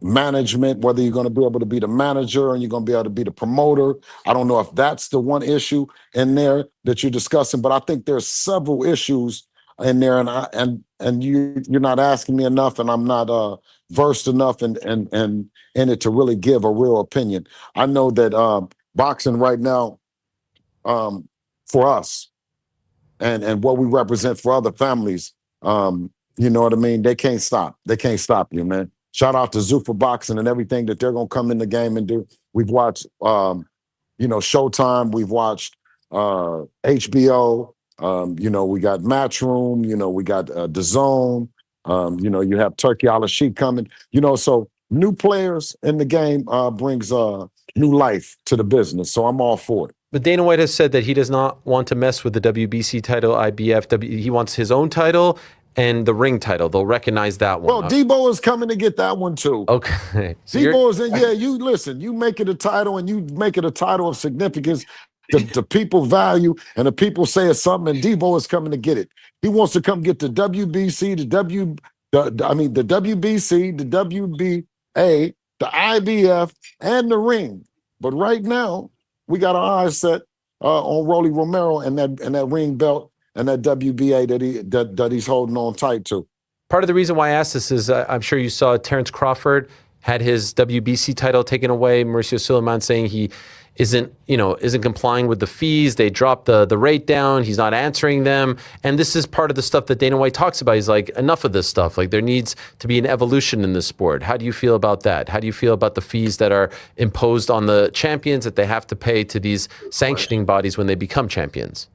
management, whether you're going to be able to be the manager and you're going to be able to be the promoter. I don't know if that's the one issue in there that you're discussing, but I think there's several issues in there, and you're not asking me enough, and I'm not versed enough in it to really give a real opinion. I know that boxing right now, for us, and what we represent for other families, you know what I mean? They can't stop. They can't stop you, man. Shout out to Jusdueboxing and everything that they're gonna come in the game and do. We've watched, Showtime. We've watched HBO. We got Matchroom. We got DAZN. You have Turkey Al-Sheikh coming. So new players in the game brings new life to the business. So I'm all for it. But Dana White has said that he does not want to mess with the WBC title, IBF. He wants his own title and the ring title. They'll recognize that one. Well, Debo is coming to get that one too. Okay. So Debo is in, you listen, you make it a title and you make it a title of significance. The people value and the people say it's something, and Debo is coming to get it. He wants to come get the WBC, the WBC, the WBA, the IBF, and the ring. But right now, we got our eyes set on Rolly Romero and that ring belt and that WBA that he's holding on tight to. Part of the reason why I asked this is I'm sure you saw Terence Crawford had his WBC title taken away. Mauricio Suleiman saying he isn't complying with the fees. They dropped the rate down. He's not answering them. And this is part of the stuff that Dana White talks about. He's like, enough of this stuff. Like, there needs to be an evolution in the sport. How do you feel about that? How do you feel about the fees that are imposed on the champions that they have to pay to these sanctioning bodies when they become champions?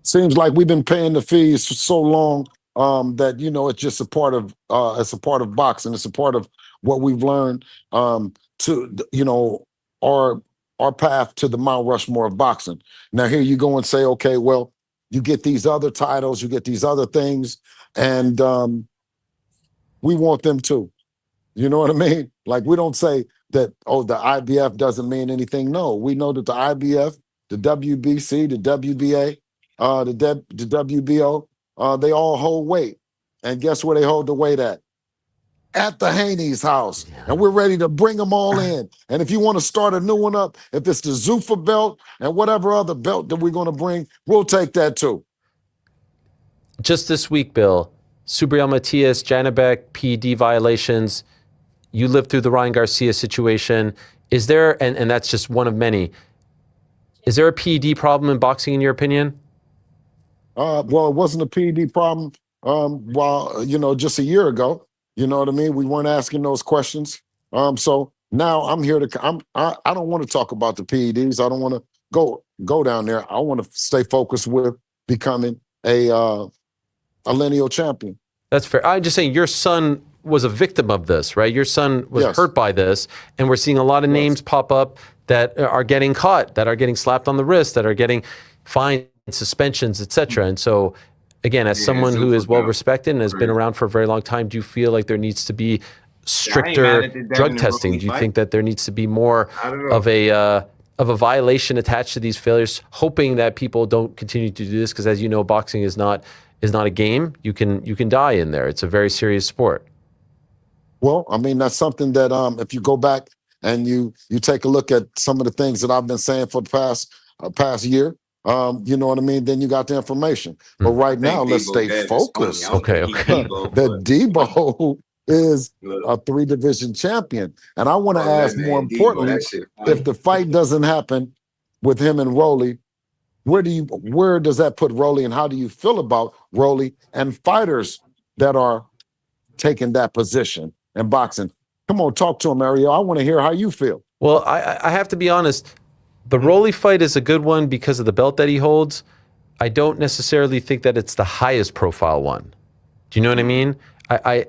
Seems like we've been paying the fees for so long that it's just a part of boxing. It's a part of what we've learned to our path to the Mount Rushmore of boxing. Now here you go and say, okay, well, you get these other titles, you get these other things, and we want them too. You know what I mean? Like, we don't say that, the IBF doesn't mean anything. No, we know that the IBF, the WBC, the WBA, the WBO, they all hold weight. And guess where they hold the weight at? At the Haneys house. And we're ready to bring them all in. And if you want to start a new one up, if it's the Zuffa belt and whatever other belt that we're going to bring, we'll take that too. Just this week, Bill, Subriel Matias, Janabek, PED violations. You lived through the Ryan Garcia situation. Is there, and that's just one of many, is there a PED problem in boxing in your opinion? Well, it wasn't a PED problem, just a year ago. You know what I mean? We weren't asking those questions. So now I'm here I don't want to talk about the PEDs. I don't want to go down there. I want to stay focused with becoming a lineal champion. That's fair. I'm just saying your son was a victim of this, right? Your son was hurt by this, and we're seeing a lot of names pop up that are getting caught, that are getting slapped on the wrist, that are getting fines, suspensions, etc. And so, again, as someone who is well respected and has been around for a very long time, do you feel like there needs to be stricter drug testing? Do you think that there needs to be more of a violation attached to these failures, hoping that people don't continue to do this? Because as you know, boxing is not a game. You can die in there. It's a very serious sport. Well, I mean, that's something that if you go back and you take a look at some of the things that I've been saying for the past year, you know what I mean? Then you got the information. But right now, let's stay focused. Okay. That Debo is a 3-division champion. And I want to ask, more importantly, if the fight doesn't happen with him and Rolly, where does that put Rolly, and how do you feel about Rolly and fighters that are taking that position in boxing? Come on, talk to him, Ariel. I want to hear how you feel. Well, I have to be honest. The Rolly fight is a good one because of the belt that he holds. I don't necessarily think that it's the highest profile one. Do you know what I mean?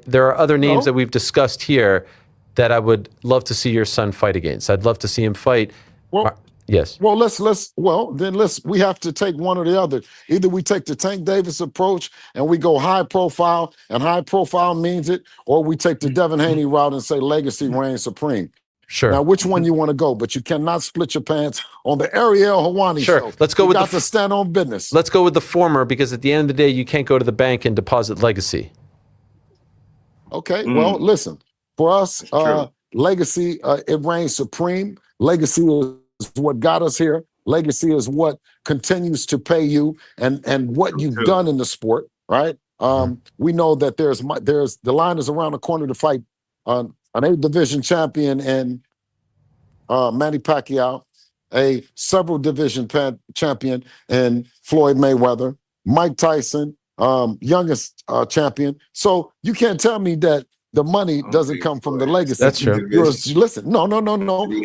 There are other names that we've discussed here that I would love to see your son fight against. I'd love to see him fight. Well, yes. Well, we have to take one or the other. Either we take the Tank Davis approach and we go high profile, and high profile means it, or we take the Devin Haney route and say legacy reigns supreme. Sure. Now, which one you want to go? But you cannot split your pants on the Ariel Hawani show. Let's go with to stand on business. Let's go with the former, because at the end of the day, you can't go to the bank and deposit legacy. Okay. Well, listen. For us, legacy, it reigns supreme. Legacy is what got us here. Legacy is what continues to pay you and what you've done in the sport, right? We know that there's the line is around the corner to fight an 8-division champion and Manny Pacquiao, a several division champion and Floyd Mayweather, Mike Tyson, youngest champion. So you can't tell me that the money doesn't come from the legacy. That's true. Listen, no.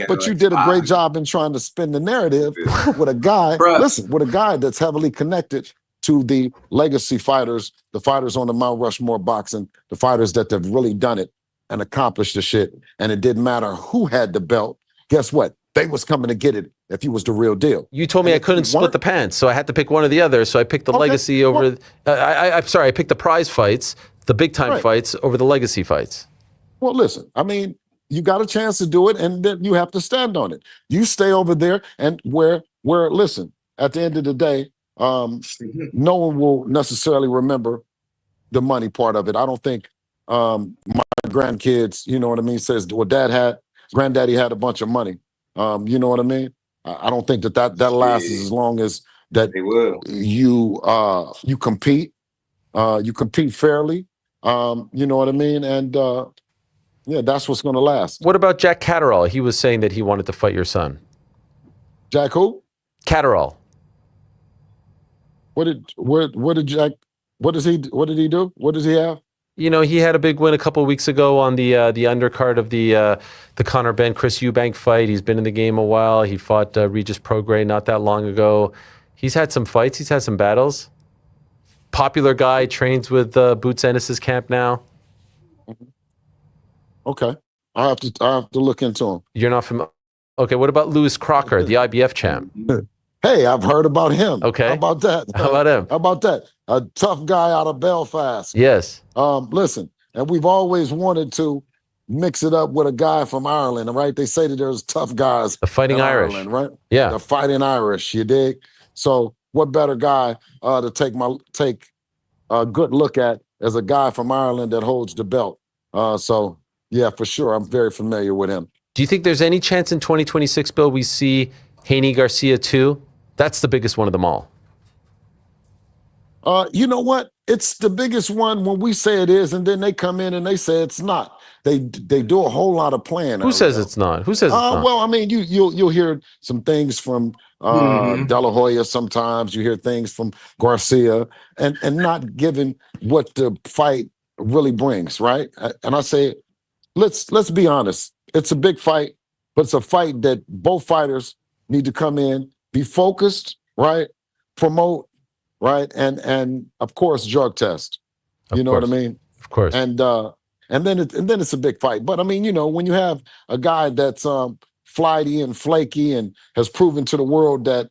But you did a great job in trying to spin the narrative with a guy. With a guy that's heavily connected to the legacy fighters, the fighters on the Mount Rushmore boxing, the fighters that have really done it and accomplished the shit. And it didn't matter who had the belt. Guess what? They was coming to get it if he was the real deal. You told me I couldn't split the pants, so I had to pick one or the other. So I picked the legacy over. I'm sorry, I picked the prize fights, the big time fights over the legacy fights. Well, listen, I mean, you got a chance to do it, and then you have to stand on it. You stay over there, and where listen, at the end of the day, no one will necessarily remember the money part of it. I don't think my grandkids, you know what I mean, says, well, granddaddy had a bunch of money. You know what I mean? I don't think that lasts as long as that you compete. You compete fairly. You know what I mean? And that's what's going to last. What about Jack Catterall? He was saying that he wanted to fight your son. Jack who? Catterall. What did Jack? What did he do? What does he have? You know, he had a big win a couple of weeks ago on the undercard of the Conor Benn Chris Eubank fight. He's been in the game a while. He fought Regis Prograis not that long ago. He's had some fights. He's had some battles. Popular guy, trains with Boots Ennis's camp now. Okay, I have to look into him. You're not familiar. Okay, what about Lewis Crocker, the IBF champ? Hey, I've heard about him. Okay, how about that? How about him? How about that? A tough guy out of Belfast. Yes. Listen, and we've always wanted to mix it up with a guy from Ireland, right? They say that there's tough guys. The Fighting Irish, Ireland, right? Yeah, the Fighting Irish. You dig? So, what better guy to take a good look at as a guy from Ireland that holds the belt? So, yeah, for sure, I'm very familiar with him. Do you think there's any chance in 2026, Bill, we see Haney Garcia too? That's the biggest one of them all. You know what? It's the biggest one when we say it is, and then they come in and they say it's not. They do a whole lot of planning. Who says it's not? Who says it's not? Well, I mean, you'll hear some things from De La Hoya sometimes. You hear things from Garcia, and not given what the fight really brings, right? And I say, let's be honest. It's a big fight, but it's a fight that both fighters need to come in, be focused, right? Promote, right? And of course, drug test. You know what I mean? Of course. And then it's a big fight. But I mean, you know, when you have a guy that's flighty and flaky and has proven to the world that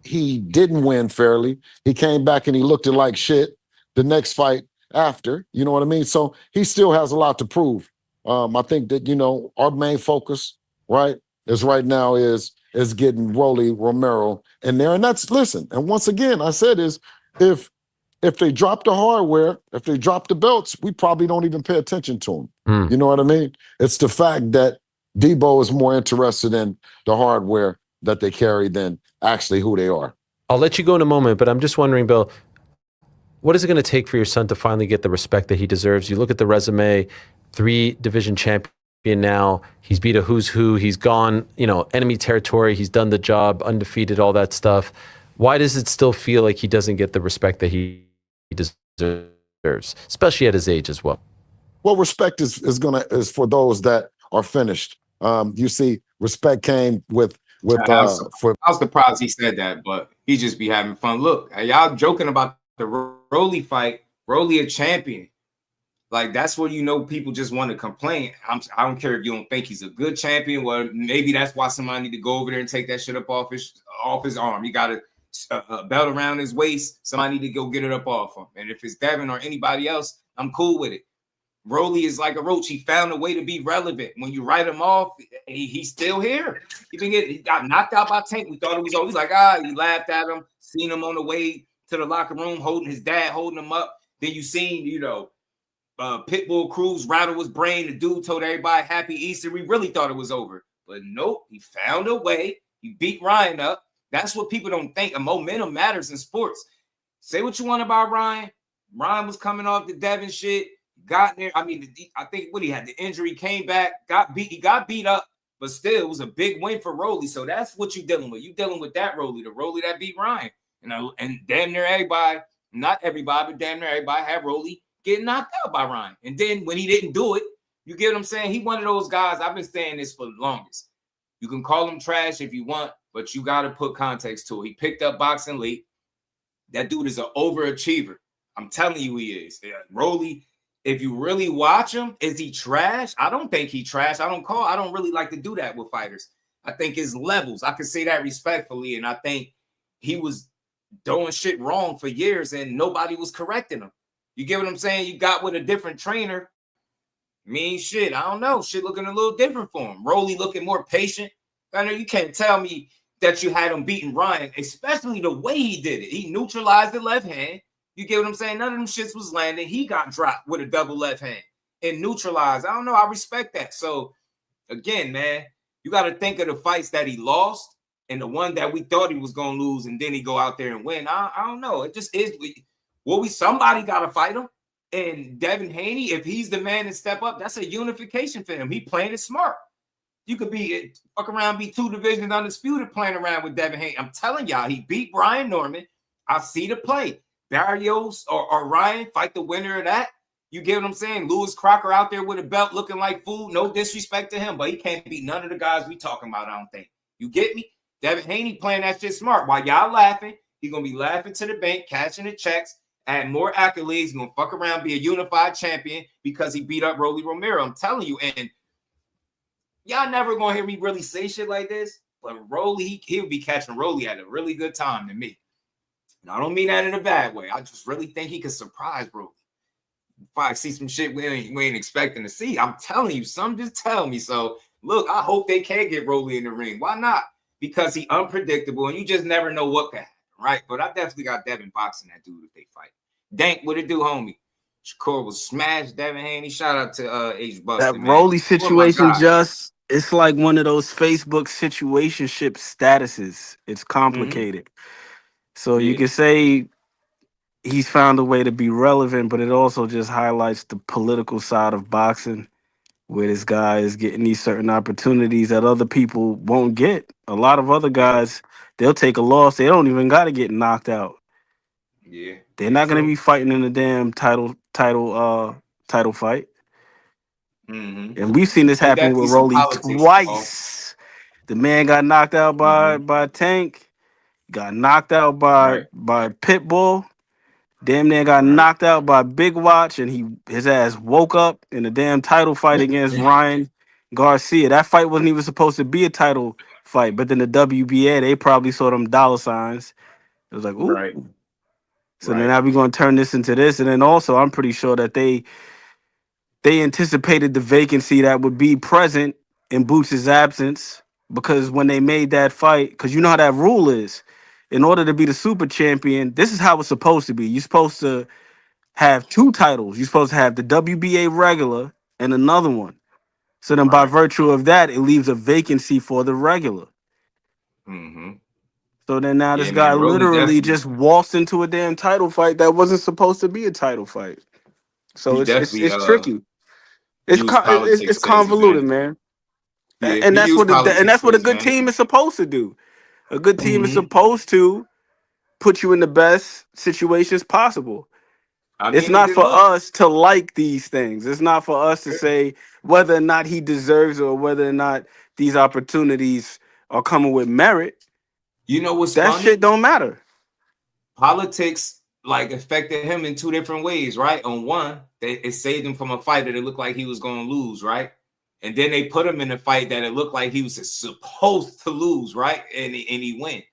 he didn't win fairly. He came back and he looked like shit the next fight after. You know what I mean? So he still has a lot to prove. I think that, our main focus, right, right now is getting Rolly Romero in there. And that's, listen, and once again, I said is if they drop the hardware, if they drop the belts, we probably don't even pay attention to them. You know what I mean? It's the fact that Debo is more interested in the hardware that they carry than actually who they are. I'll let you go in a moment, but I'm just wondering, Bill, what is it going to take for your son to finally get the respect that he deserves? You look at the resume, 3-division champion now. He's beat a who's who. He's gone, enemy territory. He's done the job, undefeated, all that stuff. Why does it still feel like he doesn't get the respect that he deserves, especially at his age as well? Well, respect is for those that are finished. You see, respect came with I was surprised he said that, but he just be having fun. Look, y'all joking about the Rolly fight. Rolly a champion. Like, that's where people just want to complain. I don't care if you don't think he's a good champion. Well, maybe that's why somebody need to go over there and take that shit up off his arm. He got a belt around his waist. Somebody need to go get it up off him. And if it's Devin or anybody else, I'm cool with it. Rolly is like a roach. He found a way to be relevant. When you write him off, he's still here. He got knocked out by Tank. We thought it was over. He's like, he laughed at him, seen him on the way to the locker room, his dad holding him up. Then you seen, Pitbull Cruz rattle his brain. The dude told everybody Happy Easter. We really thought it was over. But nope, he found a way. He beat Ryan up. That's what people don't think. A momentum matters in sports. Say what you want about Ryan. Ryan was coming off the Devin shit. Got there. I mean, I think what he had, the injury, came back, he got beat up, but still it was a big win for Rolly. So that's what you're dealing with. You're dealing with that Rolly, the Rolly that beat Ryan. And damn near everybody, not everybody, but damn near everybody had Rolly getting knocked out by Ryan. And then when he didn't do it, you get what I'm saying? He one of those guys, I've been saying this for the longest. You can call him trash if you want, but you got to put context to it. He picked up boxing late. That dude is an overachiever. I'm telling you he is. Yeah, Rolly, if you really watch him, is he trash? I don't think he trash. I don't really like to do that with fighters. I think his levels, I can say that respectfully, and I think he was doing shit wrong for years and nobody was correcting him. You get what I'm saying? You got with a different trainer. Shit, I don't know. Shit looking a little different for him. Rolly looking more patient. I know you can't tell me that you had him beating Ryan, especially the way he did it. He neutralized the left hand. You get what I'm saying? None of them shits was landing. He got dropped with a double left hand and neutralized. I don't know. I respect that. So, again, man, you got to think of the fights that he lost and the one that we thought he was going to lose, and then he go out there and win. I don't know. It just is. Somebody got to fight him. And Devin Haney, if he's the man to step up, that's a unification for him. He playing it smart. You could be 2 divisions undisputed playing around with Devin Haney. I'm telling y'all, he beat Brian Norman. I see the play. Barrios or Ryan fight the winner of that. You get what I'm saying? Lewis Crocker out there with a belt looking like food. No disrespect to him, but he can't beat none of the guys we talking about, I don't think. You get me? Devin Haney playing that shit smart. While y'all laughing, he's going to be laughing to the bank, cashing the checks, add more accolades. He's going to fuck around, be a unified champion because he beat up Rolly Romero. I'm telling you. And y'all never going to hear me really say shit like this, but Rolly, he'll be catching Rolly at a really good time to me. And I don't mean that in a bad way. I just really think he could surprise Rolly. If I see some shit we ain't expecting to see, I'm telling you, some just tell me. So, look, I hope they can get Rolly in the ring. Why not? Because he unpredictable, and you just never know what could happen, right? But I definitely got Devin boxing that dude if they fight. Dank, what it do, homie? Shakur was smashed. Devin Haney, shout out to H. Buster. That Rolly situation it's like one of those Facebook situationship statuses. It's complicated. So you can say he's found a way to be relevant, but it also just highlights the political side of boxing, where this guy is getting these certain opportunities that other people won't get. A lot of other guys, they'll take a loss. They don't even got to get knocked out. Yeah, they're not going to be fighting in a damn title fight. And we've seen this happen with Rolly twice. The man got knocked out by Tank. Got knocked out by Pitbull. Damn near got knocked out by Big Watch, and his ass woke up in a damn title fight against Ryan. Garcia. That fight wasn't even supposed to be a title fight, but then the WBA, they probably saw them dollar signs. It was like, ooh. Right. So then now we're gonna turn this into this, and then also I'm pretty sure that they anticipated the vacancy that would be present in Boots' absence, because when they made that fight, because you know how that rule is, in order to be the super champion, this is how it's supposed to be. You're supposed to have 2 titles. You're supposed to have the WBA regular and another one. So then by virtue of that, it leaves a vacancy for the regular. Mm-hmm. So then now Yeah, this guy man, Rolly literally definitely- just waltzed into a damn title fight that wasn't supposed to be a title fight. So He it's definitely, tricky. It's used politics it's to his convoluted, advantage. man. Yeah, And he that's used what politics to a his good advantage. team is supposed to do. A good team is Mhm. supposed to put you in the best situations possible. I It's mean, not then for look, us to like these things. It's not for us to say whether or not he deserves it or whether or not these opportunities are coming with merit. you know what's That funny? shit don't matter. Politics like affected him in 2 different ways, right? On one, it saved him from a fight that it looked like he was going to lose, right? And then they put him in a fight that it looked like he was supposed to lose, right? And he went.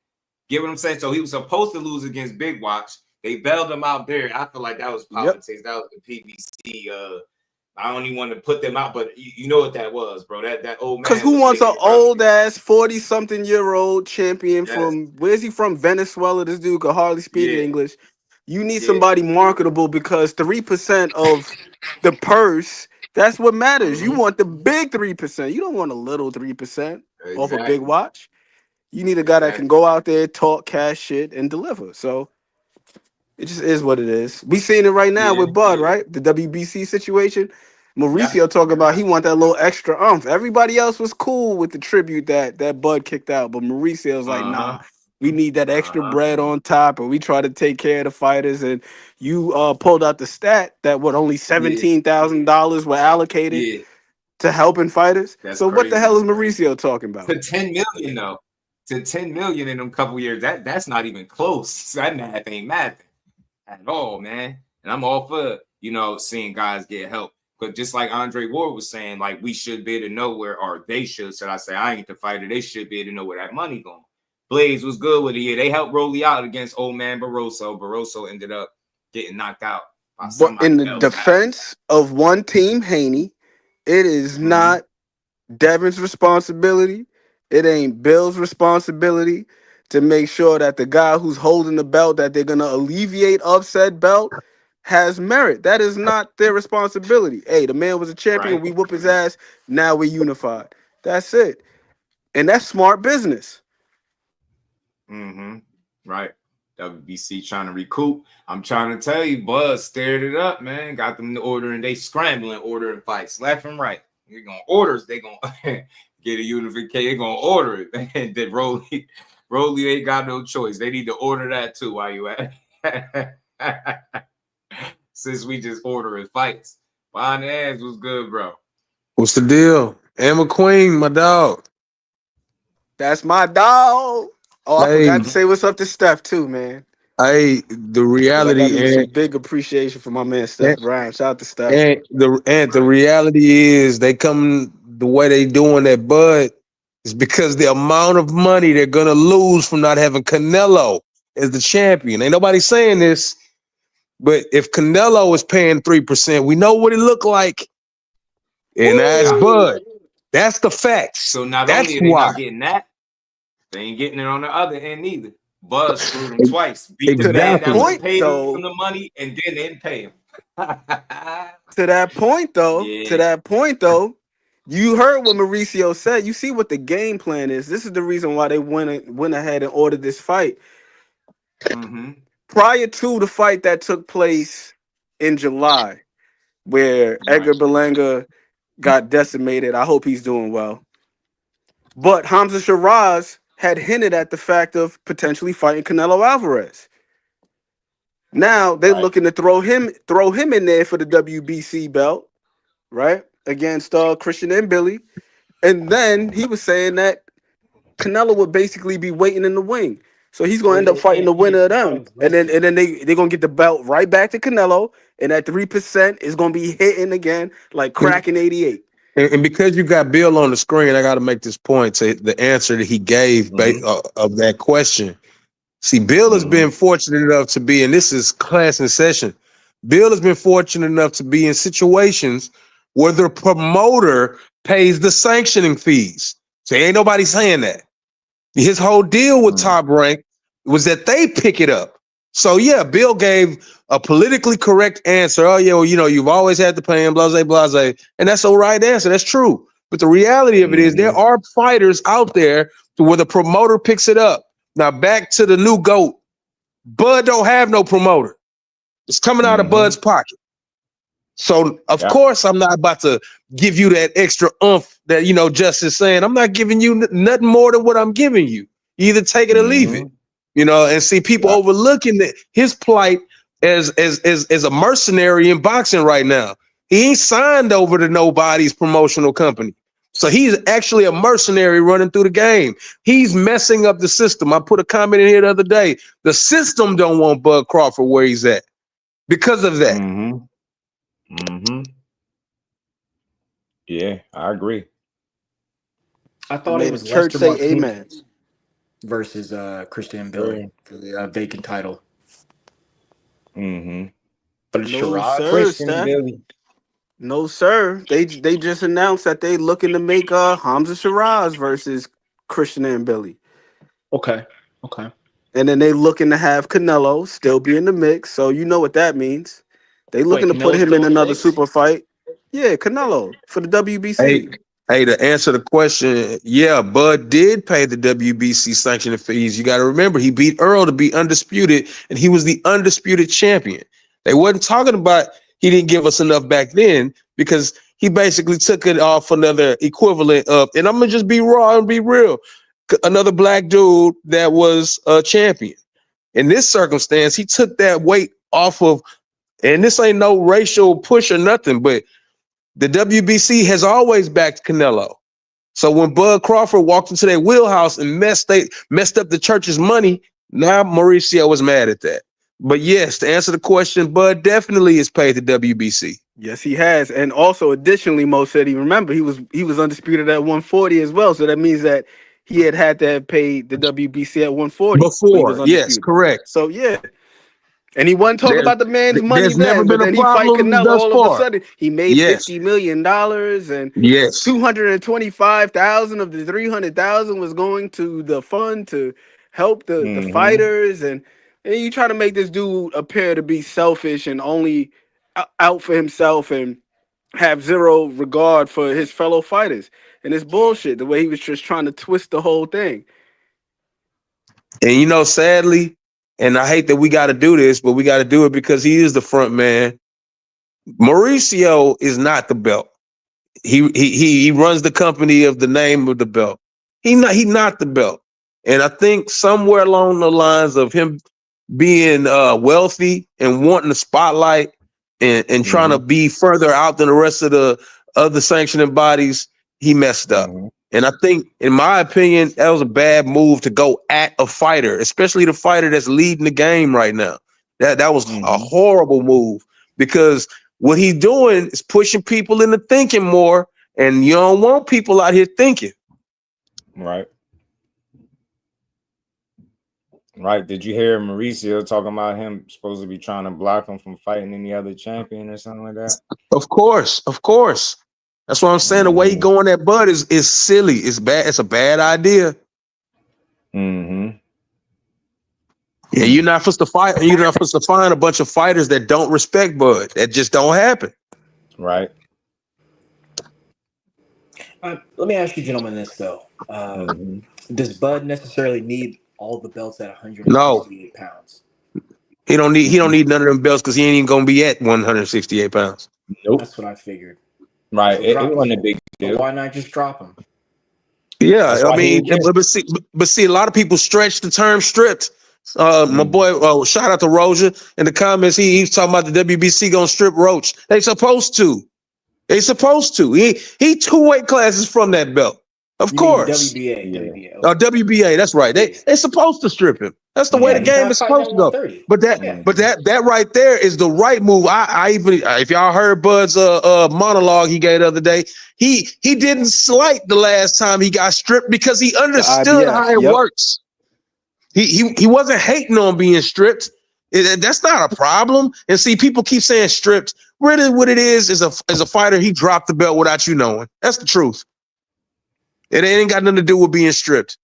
Get what I'm saying? So he was supposed to lose against Big Watch. They bailed him out there. I feel like that was politics. That was the PBC. I don't even want to put them out, but you know what that was, bro. That old man. Because who was wants making an it rough. old ass 40-something-year-old champion Yes. from where's he from? Venezuela. This dude could hardly speak Yeah. English. You need somebody marketable because 3% of the purse, that's what matters. You want the big 3%. You don't want a little 3% off a big Exactly. watch. You need a guy that can go out there, talk cash shit, and deliver. So it just is what it is. We seeing it right now with Bud, right? The WBC situation. Mauricio talking about he want that little extra umph. Everybody else was cool with the tribute that Bud kicked out, but Mauricio's like, nah, we need that extra bread on top, and we try to take care of the fighters. And you pulled out the stat that only $17,000 were allocated to helping fighters. That's so what the crazy. hell is Mauricio talking about? To 10 million though. To 10 million in them couple years. That's not even close. That math ain't math at all, man. And I'm all for, seeing guys get help. But just like Andre Ward was saying, like we should be able to know where, or they should I say, I ain't the fighter. They should be able to know where that money going. Blaze was good with it. Yeah, they helped Rolly out against old man Barroso. Barroso ended up getting knocked out by But somebody in the else. defense of one team, Haney, it is not Devin's responsibility. It ain't Bill's responsibility to make sure that the guy who's holding the belt that they're going to alleviate upset belt has merit. That is not their responsibility. Hey, the man was a champion. Right. We whoop his ass. Now we're unified. That's it. And that's smart business. Mm-hmm. Right. WBC trying to recoup. I'm trying to tell you, Buzz stirred it up, man. Got them to ordering. They scrambling, ordering fights left and right. They're going to orders. They're going to get a unification. They're going to order it. And then Rolly ain't got no choice. They need to order that too while you at it. Since we just ordering fights. Behind the ass was good, bro. What's the deal? Emma Queen, my dog. That's my dog. Oh, I forgot to say what's up to Steph too, man. Hey, the reality I got some and big appreciation for my man Steph Brown. Shout out to Steph. and the reality is they come the way they doing that Bud is because the amount of money they're gonna lose from not having Canelo as the champion. Ain't nobody saying this, but if Canelo is paying 3%, we know what it looked like. And that's Bud. That's the facts. So not That's only are they why. not getting that, they ain't getting it on the other end either. Buzz screwed him twice. Beat the man that would pay him the money and then didn't pay him. To that point, though, you heard what Mauricio said. You see what the game plan is. This is the reason why they went ahead and ordered this fight. Prior to the fight that took place in July, where Edgar Berlanga got decimated. I hope he's doing well. But Hamza Shiraz had hinted at the fact of potentially fighting Canelo Alvarez. Now they're looking to throw him in there for the WBC belt, right? Against Christian and Billy. And then he was saying that Canelo would basically be waiting in the wing. So he's gonna end up fighting the winner of them. And then they're gonna get the belt right back to Canelo. And that 3% is gonna be hitting again like crack in 88. And because you got Bill on the screen, I got to make this point to the answer that he gave of that question. See, Bill has been fortunate enough to be, and this is class in session. Bill has been fortunate enough to be in situations where the promoter pays the sanctioning fees. So ain't nobody saying that. His whole deal with Top Rank was that they pick it up. So yeah, Bill gave a politically correct answer. Oh yeah, well, you've always had to pay him, blase, blase. And that's the right answer. That's true. But the reality of it is there are fighters out there where the promoter picks it up. Now back to the new GOAT. Bud don't have no promoter. It's coming out of Bud's pocket. So of course I'm not about to give you that extra oomph that Justice saying. I'm not giving you nothing more than what I'm giving you. You either take it or leave it. And see people overlooking his plight as a mercenary in boxing right now. He ain't signed over to nobody's promotional company. So he's actually a mercenary running through the game. He's messing up the system. I put a comment in here the other day. The system don't want Bud Crawford where he's at because of that. Yeah, I agree. I thought it was church Lester say Martinez amen. versus Christian and Billy for the vacant title. But it's No, Sherrod. sir, Christian Steph. Billy. No, sir. They just announced that they looking to make Hamza Shiraz versus Christian and Billy. Okay. And then they looking to have Canelo still be in the mix. So you know what that means. They looking to put Canelo's him still in in the another mix? super fight. Yeah, Canelo for the WBC. Hey, to answer the question, yeah, Bud did pay the WBC sanctioning fees. You got to remember, he beat Earl to be undisputed, and he was the undisputed champion. They wasn't talking about he didn't give us enough back then because he basically took it off another equivalent of, and I'm going to just be raw and be real, another black dude that was a champion. In this circumstance, he took that weight off of, and this ain't no racial push or nothing, but the WBC has always backed Canelo. So when Bud Crawford walked into their wheelhouse and messed up the church's money, now Mauricio was mad at that. But yes, to answer the question, Bud definitely is paid the WBC. Yes, he has. And also additionally, Mo said he was undisputed at 140 as well. So that means that he had to have paid the WBC at 140 when he was Before, yes, undisputed. correct. So yeah. And he wasn't talking about the man's money there's then, never but been a then he fight problem Canelo thus all of a far. sudden. He made $50 million and Yes. 225,000 of the 300,000 was going to the fund to help the fighters. And you try to make this dude appear to be selfish and only out for himself and have zero regard for his fellow fighters. And it's bullshit, the way he was just trying to twist the whole thing. And sadly, and I hate that we got to do this, but we got to do it because he is the front man. Mauricio is not the belt. He runs the company of the name of the belt. He not the belt. And I think somewhere along the lines of him being wealthy and wanting the spotlight and trying to be further out than the rest of the other sanctioning bodies, he messed up. And I think, in my opinion, that was a bad move to go at a fighter, especially the fighter that's leading the game right now. That was a horrible move because what he's doing is pushing people into thinking more, and you don't want people out here thinking. Right. Did you hear Mauricio talking about him supposed to be trying to block him from fighting any other champion or something like that? Of course. That's what I'm saying. The way he going at Bud is silly. It's bad. It's a bad idea. Yeah, you're not supposed to fight. You're not supposed to find a bunch of fighters that don't respect Bud. That just don't happen. Right. Let me ask you, gentlemen, this though: does Bud necessarily need all the belts at 168 pounds? He don't need none of them belts because he ain't even gonna be at 168 pounds. Nope. That's what I figured. Right. So It wasn't a big deal. But why not just drop him? Yeah, I mean, but see, a lot of people stretch the term stripped. My boy, shout out to Roja in the comments. He's talking about the WBC gonna strip Roach. They supposed to. He 2 weight classes from that belt. Of course. WBA. WBA, that's right. They supposed to strip him. That's the way the game is supposed to go. But that right there is the right move. I even if y'all heard Bud's monologue he gave the other day, he didn't slight the last time he got stripped because he understood how it works. He wasn't hating on being stripped. That's not a problem. And see, people keep saying stripped. Really, what it is as a fighter, he dropped the belt without you knowing. That's the truth. It ain't got nothing to do with being stripped.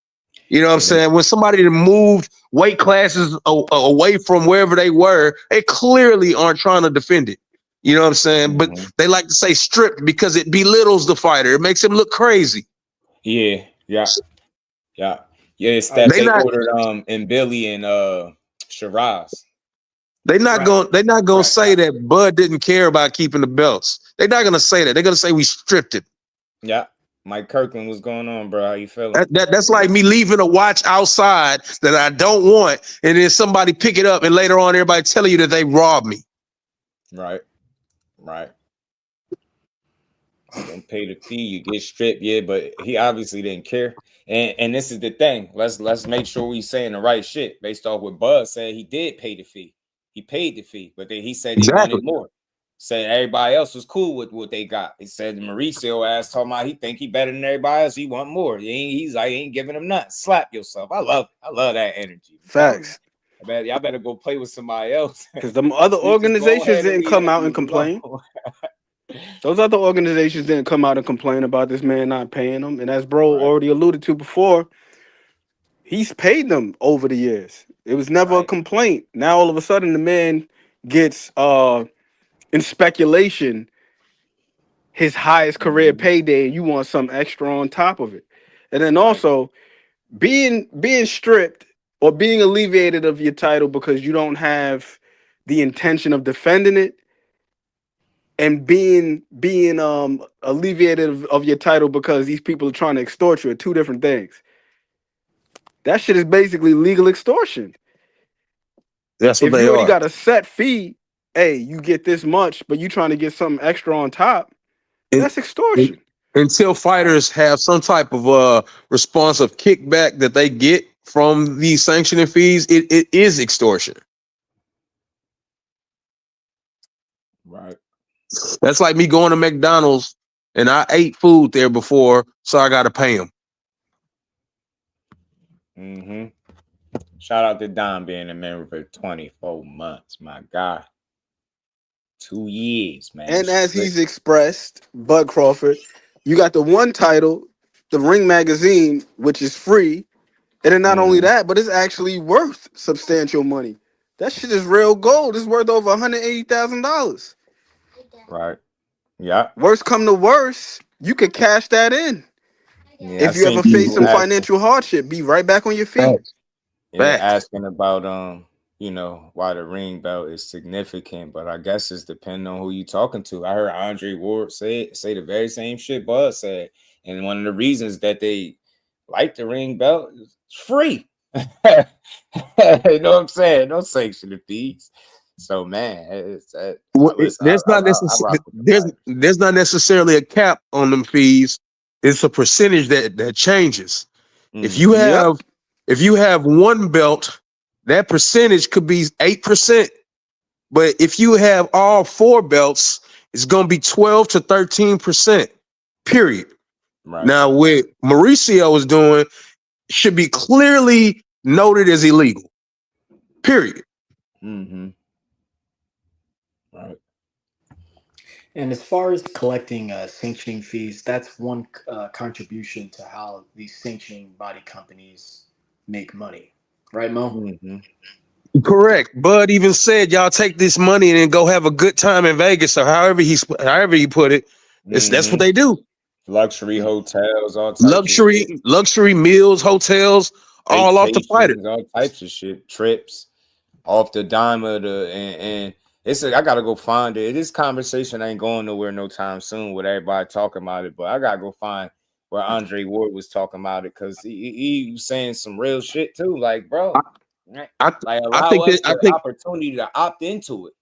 You know what I'm saying? When somebody moved weight classes away from wherever they were, they clearly aren't trying to defend it. You know what I'm saying? But they like to say stripped because it belittles the fighter. It makes him look crazy. Yeah. It's that they ordered and Billy and Shiraz. They're not gonna say that Bud didn't care about keeping the belts. They're not gonna say that. They're gonna say we stripped it. Yeah. Mike Kirkland, what's going on, bro? How you feeling? That's like me leaving a watch outside that I don't want, and then somebody pick it up, and later on, everybody telling you that they robbed me. Right. Don't pay the fee, you get stripped, but he obviously didn't care. And this is the thing. Let's make sure we saying the right shit based off what Bud said. He did pay the fee. He paid the fee, but then he said he wanted more. Said everybody else was cool with what they got. He said Mauricio ass talking about he think he better than everybody else. He want more. He's like, ain't giving him nothing. Slap yourself. I love that energy. Facts. Y'all better go play with somebody else. Because the other organizations didn't come out and complain. Those other organizations didn't come out and complain about this man not paying them. And as bro already alluded to before, he's paid them over the years. It was never a complaint. Now all of a sudden the man gets in speculation his highest career payday, and you want some extra on top of it. And then also being stripped or being alleviated of your title because you don't have the intention of defending it, and being alleviated of your title because these people are trying to extort you are two different things. That shit is basically legal extortion. That's what if they you already are. got a set fee, hey, you get this much, but you trying to get something extra on top, that's extortion. Until fighters have some type of response of kickback that they get from these sanctioning fees, it is extortion. Right. That's like me going to McDonald's and I ate food there before, so I got to pay them. Shout out to Don being a member for 24 months. My God. 2 years, man. And as he's expressed, Bud Crawford, you got the one title, the Ring Magazine, which is free. And then not only that, but it's actually worth substantial money. That shit is real gold. It's worth over $180,000. Right. Yeah. Worst come to worst, you could cash that in. Yeah, if you ever face some financial hardship, be right back on your feet. Asking about why the ring belt is significant, but I guess it's depending on who you talking to. I heard Andre Ward say the very same shit Bud said, and one of the reasons that they like the ring belt is free. You know what I'm saying? No sanctioning fees. So man, there's not necessarily a cap on them fees. It's a percentage that changes. If you have one belt, that percentage could be 8%. But if you have all 4 belts, it's going to be 12 to 13%. Period. Right. Now, what Mauricio is doing should be clearly noted as illegal. Period. Right. And as far as collecting sanctioning fees, that's one contribution to how these sanctioning body companies make money. Right, Mo? Correct. Bud even said, y'all take this money and then go have a good time in Vegas, or however he put it. That's what they do. Luxury hotels, all types luxury meals, hotels, all off the fighter. All types of shit. Trips off the dime of and I gotta go find it. This conversation ain't going nowhere no time soon with everybody talking about it, but I gotta go find where Andre Ward was talking about it, because he was saying some real shit too. Like, bro, allow us the opportunity to opt into it.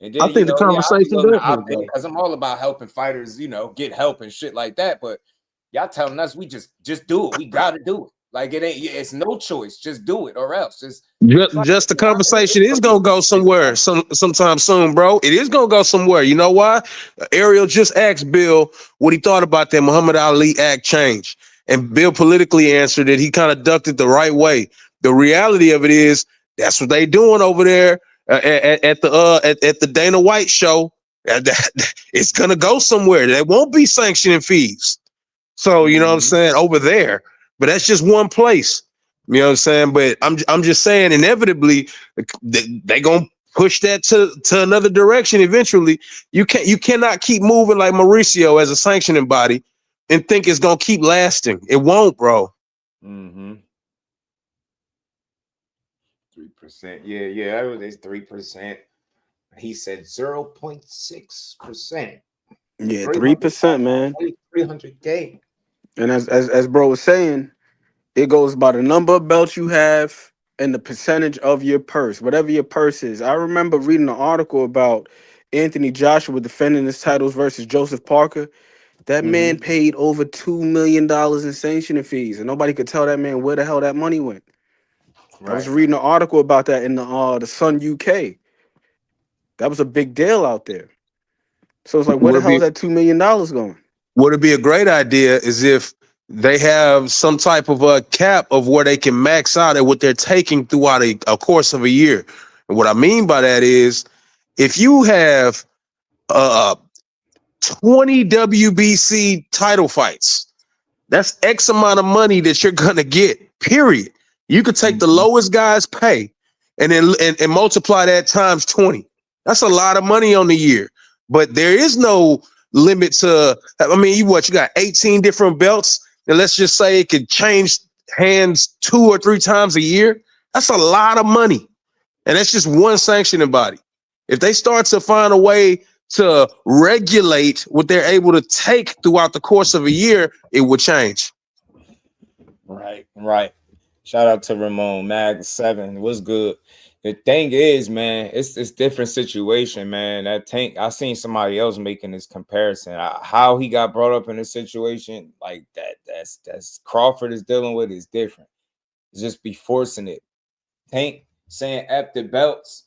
And then I think the conversation because I'm all about helping fighters, get help and shit like that. But y'all telling us we just do it. We gotta do it. Like it ain't. It's no choice. Just do it or else. Just the conversation is gonna go somewhere sometime soon, bro. It is gonna go somewhere. You know why? Ariel just asked Bill what he thought about that Muhammad Ali Act change, and Bill politically answered it. He kind of ducked it the right way. The reality of it is that's what they doing over there at the Dana White show. It's gonna go somewhere. There won't be sanctioning fees. So you know what I'm saying over there, but that's just one place. You know what I'm saying? But I'm just saying, inevitably, they gonna push that to another direction eventually. You cannot keep moving like Mauricio as a sanctioning body and think it's gonna keep lasting. It won't, bro. 3%. Yeah. It's 3%. He said 0.6%. Yeah, 3%, man. 300K. And as bro was saying, it goes by the number of belts you have and the percentage of your purse, whatever your purse is. I remember reading an article about Anthony Joshua defending his titles versus Joseph Parker. That man paid over $2 million in sanctioning fees, and nobody could tell that man where the hell that money went. Right. I was reading an article about that in the Sun UK. That was a big deal out there. So it's like, where the hell is that $2 million going? Would it be a great idea is if they have some type of a cap of where they can max out at what they're taking throughout a course of a year. And what I mean by that is if you have 20 WBC title fights, that's X amount of money that you're going to get, period. You could take the lowest guy's pay and then and multiply that times 20. That's a lot of money on the year. But there is no limit to, I mean, you got 18 different belts, and let's just say it could change hands 2 or 3 times a year. That's a lot of money. And that's just one sanctioning body. If they start to find a way to regulate what they're able to take throughout the course of a year, it would change. Right. Shout out to Ramon Mag7. What's good? The thing is, man, it's different situation, man. That Tank, I seen somebody else making this comparison. How he got brought up in a situation like that, that's Crawford is dealing with is different. It's just be forcing it. Tank saying F the belts.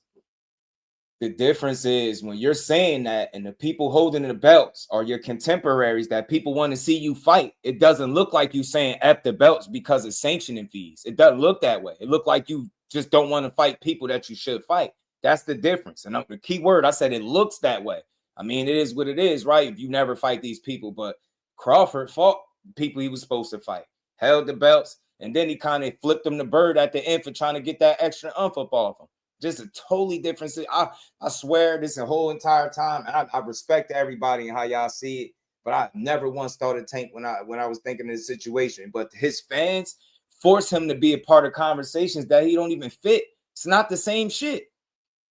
The difference is when you're saying that and the people holding the belts are your contemporaries that people want to see you fight, it doesn't look like you saying F the belts because of sanctioning fees. It doesn't look that way. It look like you just don't want to fight people that you should fight. That's the difference. And the key word, I said it looks that way. I mean, it is what it is, right? If you never fight these people, but Crawford fought people he was supposed to fight, held the belts, and then he kind of flipped them the bird at the end for trying to get that extra umph off him. Just a totally different. I swear this the whole entire time, and I respect everybody and how y'all see it, but I never once thought of Tank when I was thinking of this situation. But his fans force him to be a part of conversations that he don't even fit. It's not the same shit.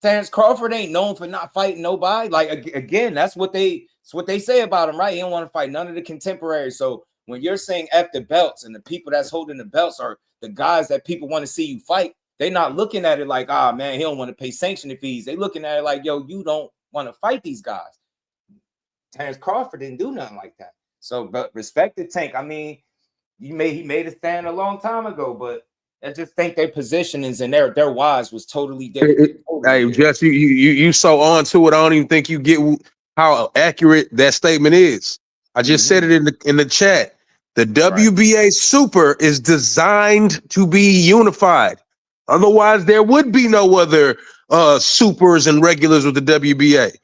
Terence Crawford ain't known for not fighting nobody. Like again, that's what they say about him, right? He don't want to fight none of the contemporaries. So when you're saying F the belts and the people that's holding the belts are the guys that people want to see you fight, they're not looking at it like, man, he don't want to pay sanctioning fees. They looking at it like, yo, you don't want to fight these guys. Terence Crawford didn't do nothing like that. So, but respect the Tank. I mean, he made a stand a long time ago, but I just think their positionings and their whys was totally different. Hey, Jess, you so on to it. I don't even think you get how accurate that statement is. I just said it in the chat. The WBA Super is designed to be unified. Otherwise, there would be no other supers and regulars with the WBA.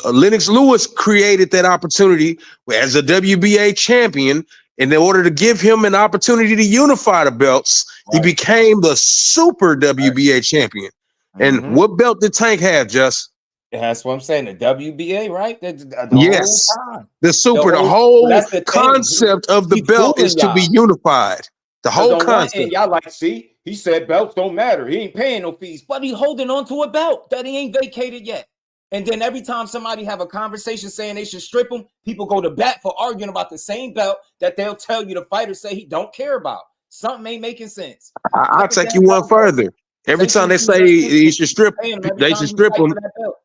Lennox Lewis created that opportunity as a WBA champion. And in order to give him an opportunity to unify the belts, he became the Super WBA champion. And what belt did Tank have, Just? That's what I'm saying. The WBA, right? The yes. Whole time. The Super, the whole concept of the belt is to be unified. The whole concept. Y'all like, see, he said belts don't matter. He ain't paying no fees, but he holding on to a belt that he ain't vacated yet. And then every time somebody have a conversation saying they should strip him, people go to bat for arguing about the same belt that they'll tell you the fighter say he don't care about. Something ain't making sense. I'll take you one further. Every time they say he should strip, they should strip him.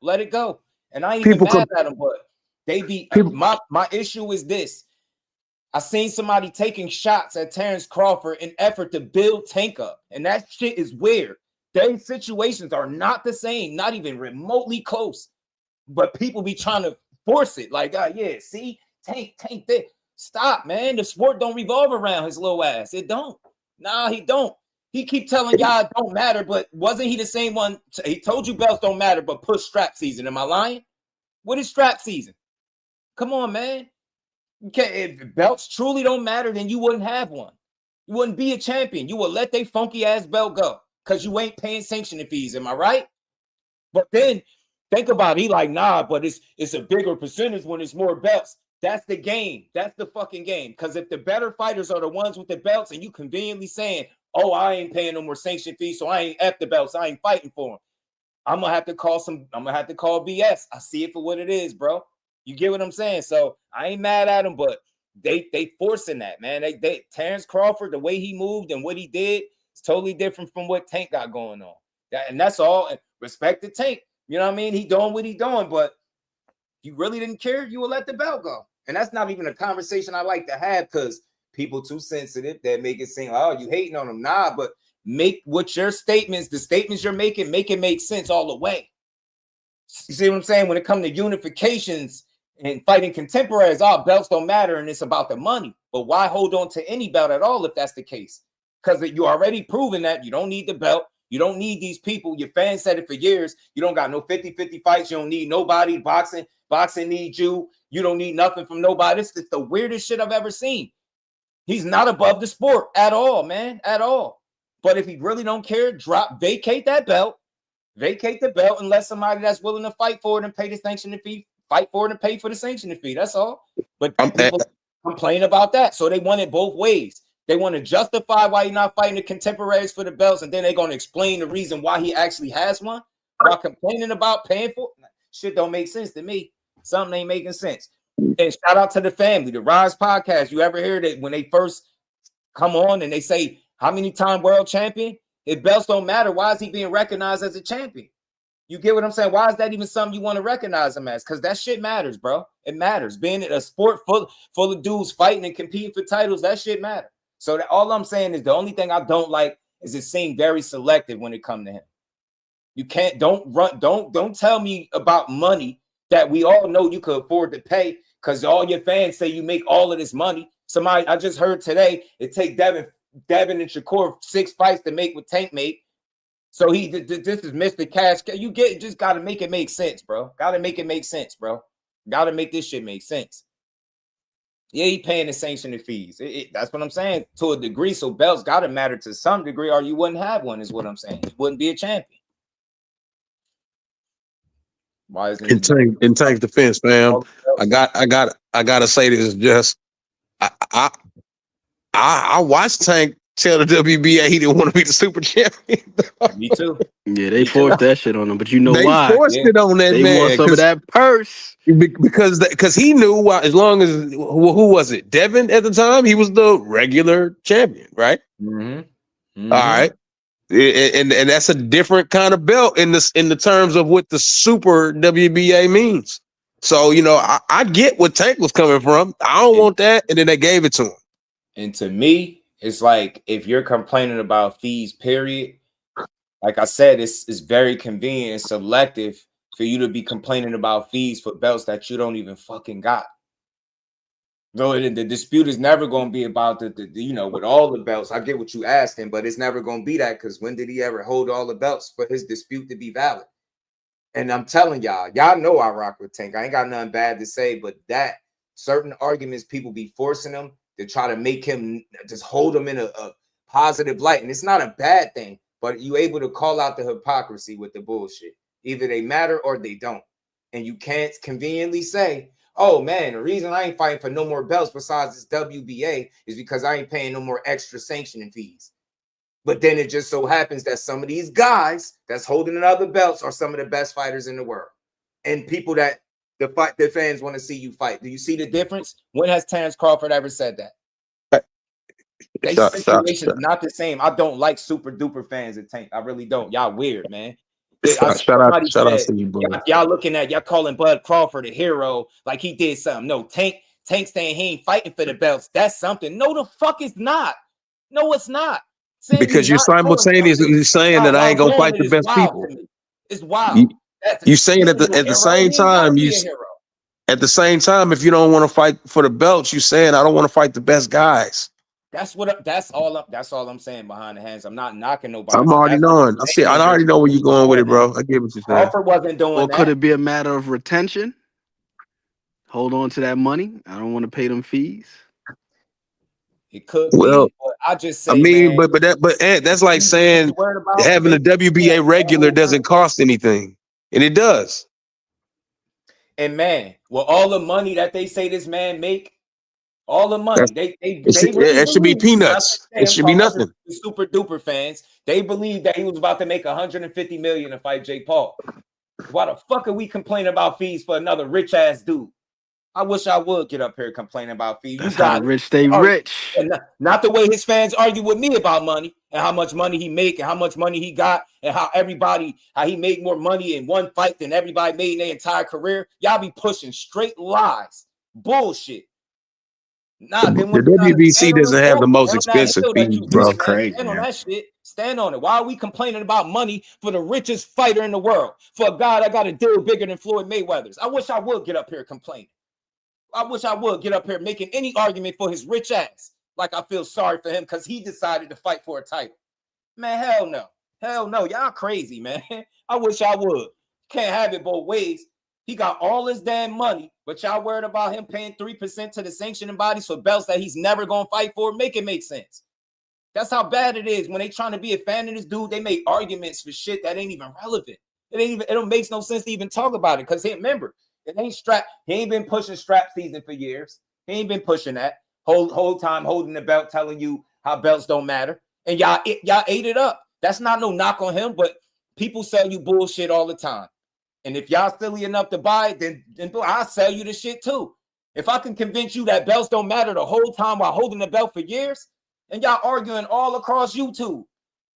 Let it go. And I ain't even mad at them, but they be my issue is this. I seen somebody taking shots at Terence Crawford in effort to build Tank up. And that shit is weird. Their situations are not the same, not even remotely close. But people be trying to force it. Like, yeah, see, Tank that. Stop, man. The sport don't revolve around his little ass. It don't. Nah, he don't. He keep telling y'all it don't matter, but wasn't he the same one? He told you belts don't matter, but push strap season. Am I lying? What is strap season? Come on, man. If belts truly don't matter, then you wouldn't have one. You wouldn't be a champion. You would let they funky ass belt go because you ain't paying sanctioning fees. Am I right? But then think about it. He like, nah, but it's a bigger percentage when it's more belts. That's the game. That's the fucking game. Because if the better fighters are the ones with the belts and you conveniently saying, oh, I ain't paying no more sanction fees, so I ain't F the belts, I ain't fighting for them. I'm gonna have to call BS. I see it for what it is, bro. You get what I'm saying? So I ain't mad at him, but they forcing that, man. They Terence Crawford, the way he moved and what he did, is totally different from what Tank got going on. And that's all. Respect the Tank. You know what I mean? He doing what he doing, but you really didn't care, you would let the belt go. And that's not even a conversation I like to have because people too sensitive that make it seem, oh, you hating on them. Nah, but make what your statements, the statements you're making, make it make sense all the way. You see what I'm saying? When it comes to unifications and fighting contemporaries, belts don't matter and it's about the money. But why hold on to any belt at all if that's the case? Because you already proven that you don't need the belt. You don't need these people. Your fans said it for years. You don't got no 50-50 fights. You don't need nobody. Boxing needs you. You don't need nothing from nobody. It's the weirdest shit I've ever seen. He's not above the sport at all, man, at all. But if he really don't care, vacate that belt. Vacate the belt and let somebody that's willing to fight for it and pay the sanctioning fee, fight for it and pay for the sanctioning fee. That's all. But people complain about that. So they want it both ways. They want to justify why you're not fighting the contemporaries for the belts, and then they're going to explain the reason why he actually has one while complaining about paying for it. Shit don't make sense to me. Something ain't making sense. And shout out to the family, the Rise podcast. You ever hear that when they first come on and they say, how many time world champion? If belts don't matter, why is he being recognized as a champion? You get what I'm saying? Why is that even something you want to recognize him as? Because that shit matters, bro. It matters. Being in a sport full of dudes fighting and competing for titles, that shit matters. So all I'm saying is the only thing I don't like is it seemed very selective when it comes to him. You can't, don't tell me about money that we all know you could afford to pay because all your fans say you make all of this money. Somebody, I just heard today, it take Devin and Shakur 6 fights to make what Tank made. So this is Mr. Cash. You just got to make it make sense, bro. Got to make it make sense, bro. Got to make this shit make sense. Yeah, he paying the sanctioning fees. That's what I'm saying to a degree. So belts got to matter to some degree, or you wouldn't have one. Is what I'm saying. You wouldn't be a champion. Why is it in Tank's defense, fam? I gotta say this. Just I watched Tank tell the WBA he didn't want to be the super champion. Me too. Yeah, they forced that shit on him, but you know why? They forced it on that they man. They want some of that purse. Because he knew as long as who was it? Devin at the time, he was the regular champion, right? Mm-hmm. All right. And that's a different kind of belt in the terms of what the super WBA means. So, you know, I get what Tank was coming from. I don't want that. And then they gave it to him. And to me, it's like if you're complaining about fees, period, like I said, it's very convenient and selective for you to be complaining about fees for belts that you don't even fucking got. Though the dispute is never going to be about the you know, with all the belts. I get what you asked him, but it's never going to be that because when did he ever hold all the belts for his dispute to be valid? And I'm telling y'all know I rock with Tank. I ain't got nothing bad to say, but that certain arguments people be forcing him to try to make him just hold him in a positive light. And it's not a bad thing, but you able to call out the hypocrisy with the bullshit. Either they matter or they don't. And you can't conveniently say, oh man, the reason I ain't fighting for no more belts besides this WBA is because I ain't paying no more extra sanctioning fees. But then it just so happens that some of these guys that's holding the other belts are some of the best fighters in the world. And people that the fans want to see you fight. Do you see the difference? When has Terence Crawford ever said that? They situation's not the same. I don't like super duper fans of Tank. I really don't. Y'all weird, man. Shout out to you, bro. Y'all looking at y'all calling Bud Crawford a hero like he did something. No, Tank Tank saying he ain't fighting for the belts. That's something. No, the fuck it's not. No, it's not. Saying Because you're simultaneously saying that I ain't gonna fight the best people. It's wild. You saying at the same time at the same time, if you don't want to fight for the belts, you saying I don't want to fight the best guys. That's all I'm saying behind the hands. I'm not knocking nobody. I'm already knowing. I already know where you're going with it, bro. I get what you're saying. Crawford wasn't doing that. Or could it be a matter of retention? Hold on to that money. I don't want to pay them fees. It could be, but I just say, that's like saying having a WBA regular doesn't cost anything, and it does. And man, with all the money that they say this man make, all the money it should be peanuts. It should be nothing. Super duper fans, they believe that he was about to make 150 million to fight Jake Paul. Why the fuck are we complaining about fees for another rich ass dude? I wish I would get up here complaining about fees. That's how rich stay rich. And not the way his fans argue with me about money and how much money he make and how much money he got and how he made more money in one fight than everybody made in their entire career. Y'all be pushing straight lies. Bullshit. Nah, the WBC doesn't have the most expensive fees, bro. Crazy. Stand on that shit. Stand on it. Why are we complaining about money for the richest fighter in the world? For a guy that got a deal bigger than Floyd Mayweather's. I wish I would get up here complaining. I wish I would get up here making any argument for his rich ass. Like I feel sorry for him because he decided to fight for a title. Man, hell no. Hell no. Y'all crazy, man. I wish I would. Can't have it both ways. He got all his damn money, but y'all worried about him paying 3% to the sanctioning bodies for belts that he's never going to fight for? Make it make sense. That's how bad it is. When they trying to be a fan of this dude, they make arguments for shit that ain't even relevant. It don't make no sense to even talk about it because remember, it ain't strap. He ain't been pushing strap season for years. He ain't been pushing that whole time, holding the belt, telling you how belts don't matter. And y'all ate it up. That's not no knock on him, but people sell you bullshit all the time. And if y'all silly enough to buy it, then I'll sell you the shit too. If I can convince you that belts don't matter the whole time while holding the belt for years, and y'all arguing all across YouTube.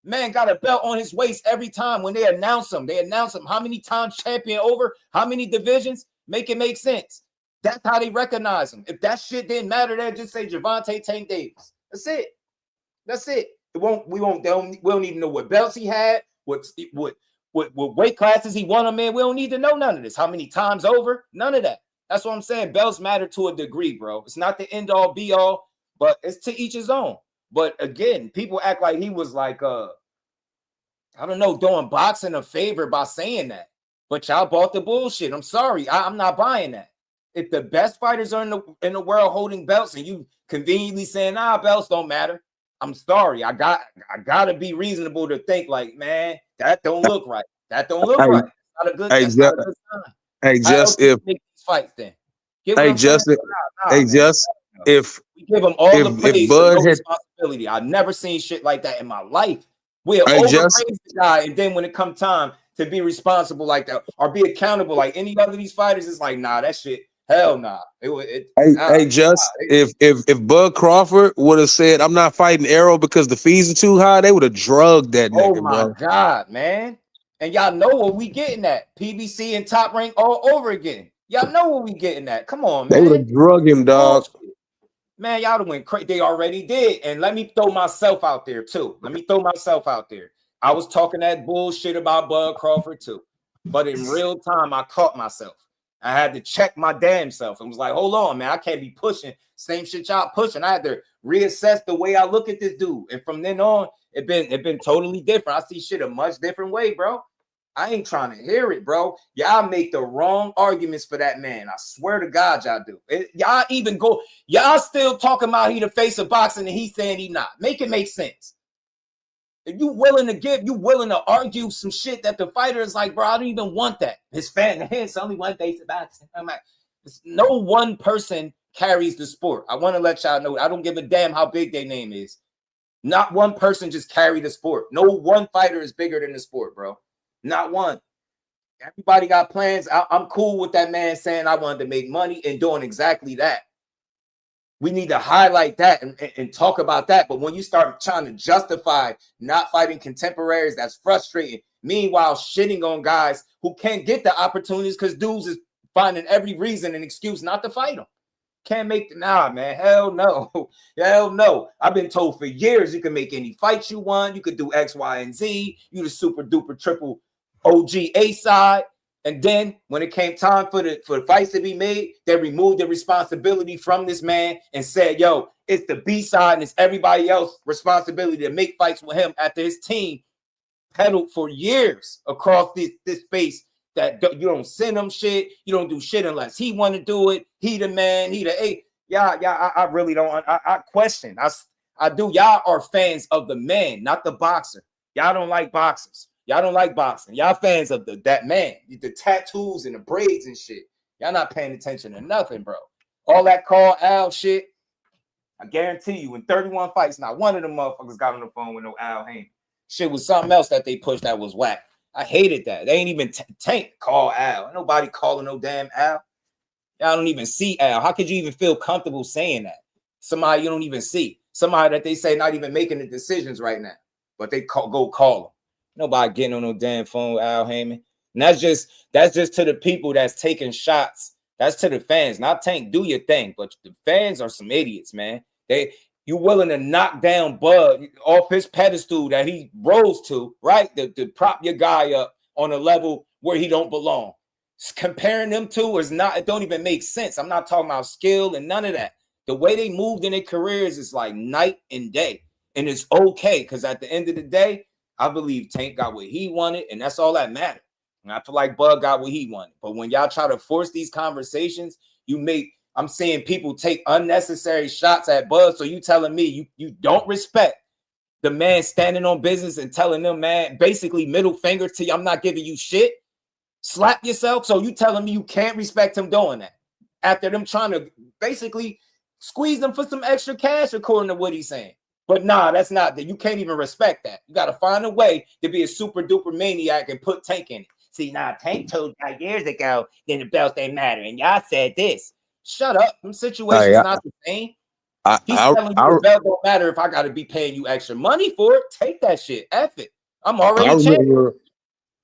Man got a belt on his waist every time when they announce him. They announce him how many times champion over, how many divisions. Make it make sense. That's how they recognize him. If that shit didn't matter, they'd just say Gervonta Tank Davis. That's it. That's it. We don't even know what belts he had, what weight classes he won them in. We don't need to know none of this. How many times over? None of that. That's what I'm saying. Belts matter to a degree, bro. It's not the end all be all, but it's to each his own. But again, people act like he was like I don't know, doing boxing a favor by saying that. But y'all bought the bullshit. I'm sorry. I'm not buying that. If the best fighters are in the world holding belts and you conveniently saying, belts don't matter, I'm sorry. I gotta be reasonable to think like, man, that don't look right. That don't look right. Not a good, that's not a good sign. Hey, just if make these fights then. If we give him all the praise for no responsibility. I've never seen shit like that in my life. We'll overpraise the guy, and then when it comes time to be responsible like that or be accountable like any other of these fighters, it's like, nah, that shit, hell nah. If Bud Crawford would have said, I'm not fighting Arrow because the fees are too high, they would have drugged that nigga, bro. Oh my God, man. And y'all know what we getting at. PBC and Top Rank all over again. Y'all know what we getting at. Come on, man. They would have drugged him, dog. Man, y'all done went crazy. They already did. And let me throw myself out there, too. I was talking that bullshit about Bud Crawford, too. But in real time, I caught myself. I had to check my damn self and was like, hold on, man. I can't be pushing same shit y'all pushing. I had to reassess the way I look at this dude. And from then on, it been totally different. I see shit a much different way, bro. I ain't trying to hear it, bro. Y'all make the wrong arguments for that man. I swear to God, y'all do. Y'all still talking about he the face of boxing and he's saying he not. Make it make sense. If you willing to argue some shit that the fighter is like, bro, I don't even want that. His fan, it's only one face of boxing. I'm like, no one person carries the sport. I want to let y'all know. I don't give a damn how big their name is. Not one person just carry the sport. No one fighter is bigger than the sport, bro. Not one. Everybody got plans. I'm cool with that man saying I wanted to make money and doing exactly that. We need to highlight that and talk about that. But when you start trying to justify not fighting contemporaries, that's frustrating. Meanwhile, shitting on guys who can't get the opportunities because dudes is finding every reason and excuse not to fight them. Can't make the man. Hell no. Hell no. I've been told for years you can make any fight you want. You could do X, Y, and Z. You the super duper triple OG A side. And then when it came time for the fights to be made, they removed the responsibility from this man and said, yo, it's the B side and it's everybody else's responsibility to make fights with him after his team peddled for years across this space that you don't send him shit. You don't do shit unless he want to do it. He the man. He the A. I really don't. I question. I do. Y'all are fans of the man, not the boxer. Y'all don't like boxers. Y'all don't like boxing. Y'all fans of that man. The tattoos and the braids and shit. Y'all not paying attention to nothing, bro. All that call Al shit. I guarantee you, in 31 fights, not one of them motherfuckers got on the phone with no Al Haney. Shit was something else that they pushed that was whack. I hated that. They ain't even Tank call Al. Ain't nobody calling no damn Al. Y'all don't even see Al. How could you even feel comfortable saying that? Somebody you don't even see. Somebody that they say not even making the decisions right now. But they go call him. Nobody getting on no damn phone with Al Heyman. And that's just to the people that's taking shots. That's to the fans. Not Tank, do your thing. But the fans are some idiots, man. You willing to knock down Bud off his pedestal that he rose to, right? To prop your guy up on a level where he don't belong. Comparing them two is not, it don't even make sense. I'm not talking about skill and none of that. The way they moved in their careers is like night and day. And it's okay, because at the end of the day, I believe Tank got what he wanted, and that's all that mattered. And I feel like Bud got what he wanted. But when y'all try to force these conversations, I'm seeing people take unnecessary shots at Bud. So you telling me you don't respect the man standing on business and telling them, man, basically middle finger to you, I'm not giving you shit. Slap yourself. So you telling me you can't respect him doing that after them trying to basically squeeze them for some extra cash, according to what he's saying. But nah, that's not that. You can't even respect that. You got to find a way to be a super duper maniac and put Tank in it. See, Tank told y'all years ago that the belts ain't matter, and y'all said this. Shut up. Them situations not the same. He's telling you the belt don't matter if I got to be paying you extra money for it. Take that shit. F it. I'm already champion.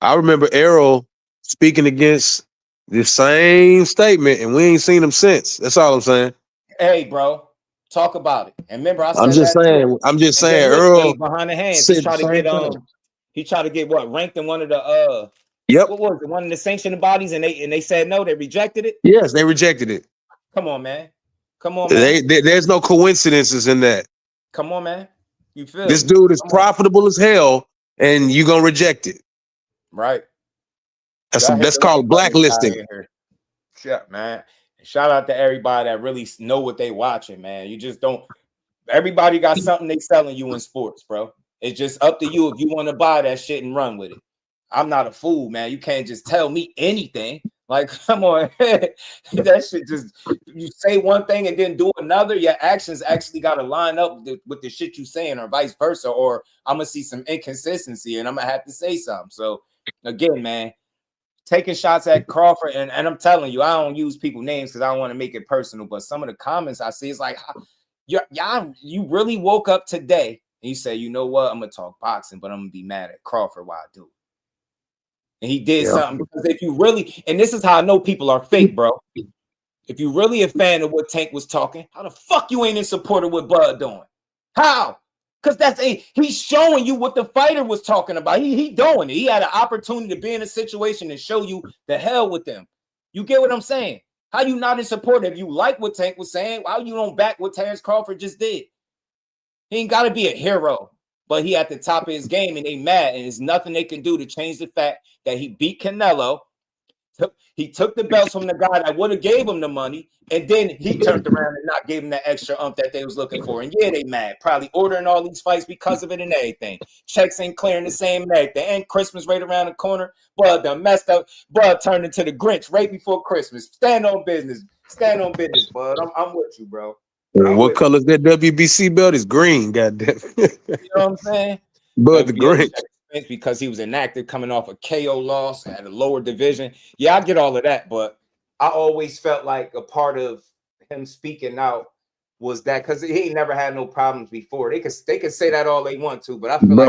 I remember Errol speaking against the same statement, and we ain't seen him since. That's all I'm saying. Hey, bro. Talk about it. And remember, I said I'm just saying, Earl behind the hands. He tried to get what ranked in one of the what was it? One of the sanctioning bodies, and they said no, they rejected it. Yes, they rejected it. Come on, man. Man. There's no coincidences in that. Come on, man. You feel this dude is profitable as hell, and you gonna reject it. Right. That's called blacklisting. Shut, man. Shout out to everybody that really know what they watching, man. You just don't. Everybody got something they selling you in sports, bro. It's just up to you if you want to buy that shit and run with it. I'm not a fool, man. You can't just tell me anything. Like, come on. That shit just, you say one thing and then do another. Your actions actually got to line up with the shit you saying, or vice versa, or I'm going to see some inconsistency and I'm going to have to say something. So, again, man, taking shots at Crawford, and I'm telling you, I don't use people's names because I don't want to make it personal, but some of the comments I see is like, you really woke up today and you say, you know what, I'm going to talk boxing, but I'm going to be mad at Crawford while I do it. And he did something, because if you really, and this is how I know people are fake, bro. If you really a fan of what Tank was talking, how the fuck you ain't in support of what Bud doing? How? Because he's showing you what the fighter was talking about. He doing it. He had an opportunity to be in a situation and show you the hell with them. You get what I'm saying? How you not in support? If you like what Tank was saying, why you don't back what Terence Crawford just did? He ain't got to be a hero, but he at the top of his game, and they mad, and there's nothing they can do to change the fact that he beat Canelo. He took the belts from the guy that would have gave him the money, and then he turned around and not gave him that extra that they was looking for. And yeah, they mad, probably ordering all these fights because of it and everything. Checks ain't clearing the same and everything. And Christmas right around the corner. Bud done messed up. Bud turned into the Grinch right before Christmas. Stand on business, Bud. I'm with you, bro. What color is that WBC belt? It's green, goddamn. You know what I'm saying? Bud the Grinch. Because he was inactive coming off a KO loss at a lower division. Yeah, I get all of that, but I always felt like a part of him speaking out was that, because he ain't never had no problems before. They could say that all they want to, but I feel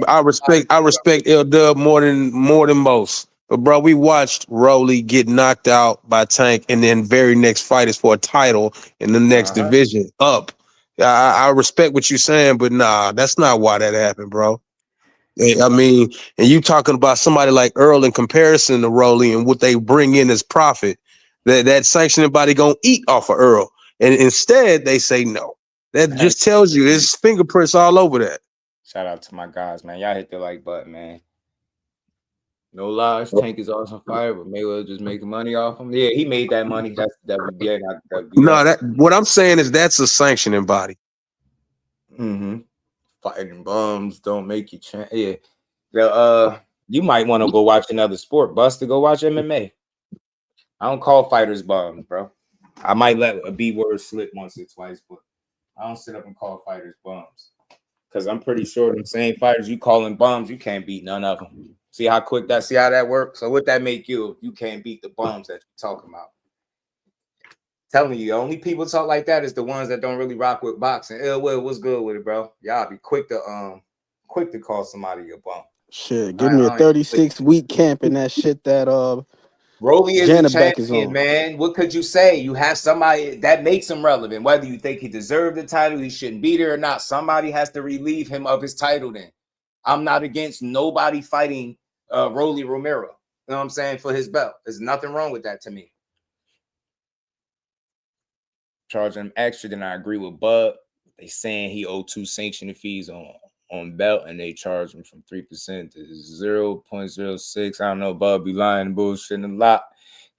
I respect L Dub more than most. But bro, we watched Rolly get knocked out by Tank, and then very next fight is for a title in the next division up. I respect what you're saying, but nah, that's not why that happened, bro. I mean, and you talking about somebody like Earl in comparison to Rolly and what they bring in as profit, that sanctioning body gonna eat off of Earl. And instead they say no. That just tells you there's fingerprints all over that. Shout out to my guys, man. Y'all hit the like button, man. No lies, Tank is awesome fire, but Mayweather just making money off him. Yeah, he made that money. That's WBA, not WBO. No, that what I'm saying is that's a sanctioning body. Fighting bums don't make you champ. Yeah. You might want to go watch another sport. Buster, go watch MMA. I don't call fighters bums, bro. I might let a B word slip once or twice, but I don't sit up and call fighters bums. Because I'm pretty sure them same fighters you calling bums, you can't beat none of them. See how quick that, see how that works? So what that make you if you can't beat the bums that you're talking about? Telling you, only people talk like that is the ones that don't really rock with boxing. Well, what's good with it, bro? Y'all be quick to call somebody a bum. Shit, give me a 36-week camp and that shit that Rolly is a Janabek is champion, on. man. What could you say? You have somebody that makes him relevant. Whether you think he deserved the title, he shouldn't be there or not, somebody has to relieve him of his title then. I'm not against nobody fighting Rolly Romero. You know what I'm saying? For his belt. There's nothing wrong with that to me. Charging him extra, then I agree with Bud. They saying he owed 2 sanctioning fees on belt, and they charge him from 3% to 0.06. I don't know, Bud be lying, bullshitting a lot.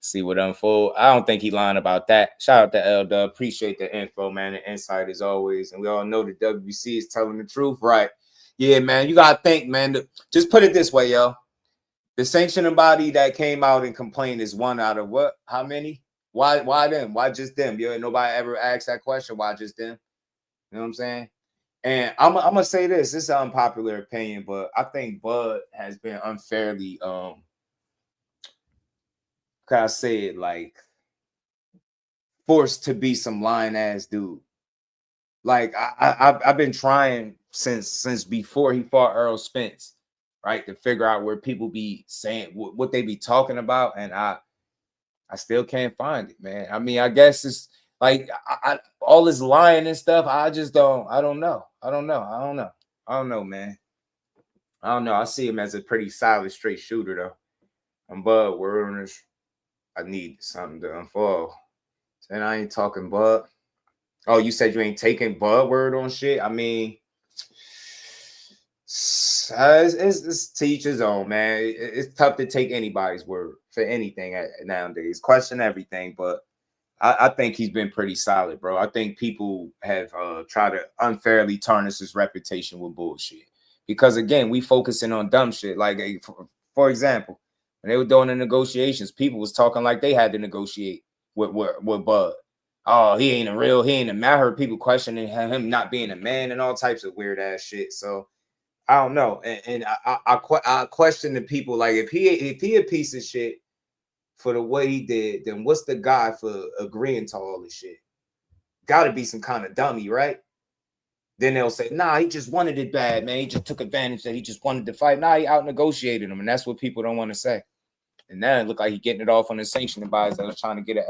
See what unfold. I don't think he lying about that. Shout out to L-Dub. Appreciate the info, man. The insight as always. And we all know the WBC is telling the truth, right? Yeah, man. You gotta think, man. Just put it this way, yo. The sanctioning body that came out and complained is one out of what? How many? Why them? Why just them? Yeah, nobody ever asked that question. Why just them? You know what I'm saying? And I'm gonna say this. This is an unpopular opinion, but I think Bud has been unfairly can I say it, like forced to be some lying ass dude. Like I've been trying since before he fought Errol Spence, right, to figure out where people be saying what they be talking about, and I still can't find it, man. I mean, I guess it's like all this lying and stuff. I don't know, man. I don't know. I see him as a pretty solid, straight shooter, though. And Bud, we're on this. I need something to unfold. And I ain't talking Bud. Oh, you said you ain't taking Bud word on shit? I mean, it's to each his own, man. It's tough to take anybody's word for anything nowadays. Question everything, but I think he's been pretty solid, bro. I think people have tried to unfairly tarnish his reputation with bullshit. Because, again, we focusing on dumb shit. Like, for example, when they were doing the negotiations, people was talking like they had to negotiate with Bud. Oh, he ain't a man. I heard people questioning him not being a man and all types of weird ass shit. So I don't know. And I question the people, like, if he a piece of shit for the way he did, then what's the guy for agreeing to all this shit? Gotta be some kind of dummy, right? Then they'll say, nah, he just wanted it bad, man. He just took advantage that he just wanted to fight. Nah, he out-negotiated him, and that's what people don't want to say. And now it look like he's getting it off on the sanctioning bodies that are trying to get an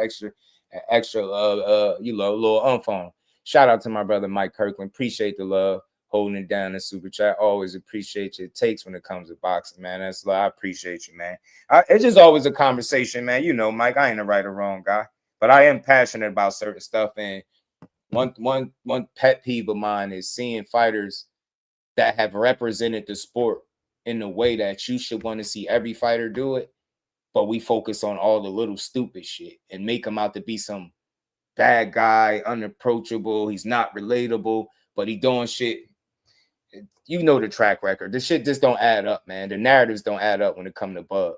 extra little umph on him. Shout out to my brother Mike Kirkland. Appreciate the love, holding it down in Super Chat. Always appreciate your takes when it comes to boxing, man. That's love. I appreciate you, man. It's just always a conversation, man. You know, Mike, I ain't a right or wrong guy, but I am passionate about certain stuff, and one pet peeve of mine is seeing fighters that have represented the sport in the way that you should want to see every fighter do it, but we focus on all the little stupid shit and make him out to be some bad guy, unapproachable. He's not relatable, but he doing shit. You know the track record. This shit just don't add up, man. The narratives don't add up when it comes to Bud.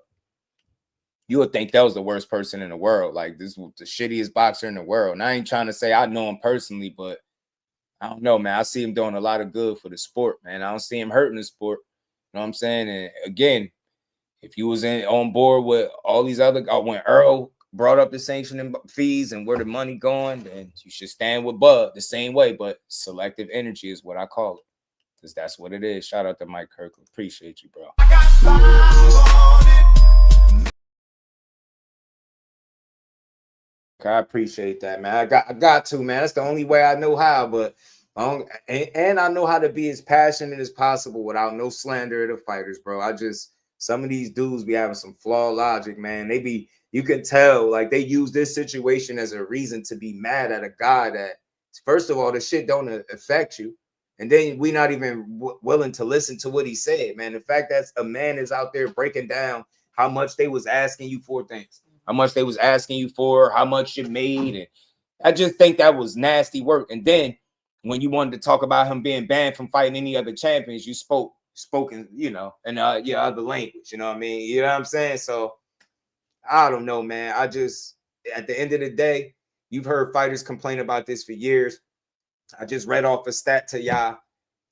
You would think that was the worst person in the world. Like, this was the shittiest boxer in the world. And I ain't trying to say I know him personally, but I don't know, man. I see him doing a lot of good for the sport, man. I don't see him hurting the sport. You know what I'm saying? And again, if you was on board with all these other, when Earl brought up the sanctioning fees and where the money going, then you should stand with Bud the same way. But selective energy is what I call it, because that's what it is. Shout out to Mike Kirkland. Appreciate you, bro. I appreciate that, man. I got to, man. That's the only way I know how, but and I know how to be as passionate as possible without no slander of the fighters, bro. Some of these dudes be having some flawed logic, man. You can tell, like, they use this situation as a reason to be mad at a guy that, first of all, the shit don't affect you. And then we not even willing to listen to what he said, man. The fact that a man is out there breaking down how much they was asking you for things, how much they was asking you for, how much you made. And I just think that was nasty work. And then when you wanted to talk about him being banned from fighting any other champions, you spoken, in your other language, you know what I mean? You know what I'm saying? So I don't know, man. At the end of the day, you've heard fighters complain about this for years. I just read off a stat to y'all.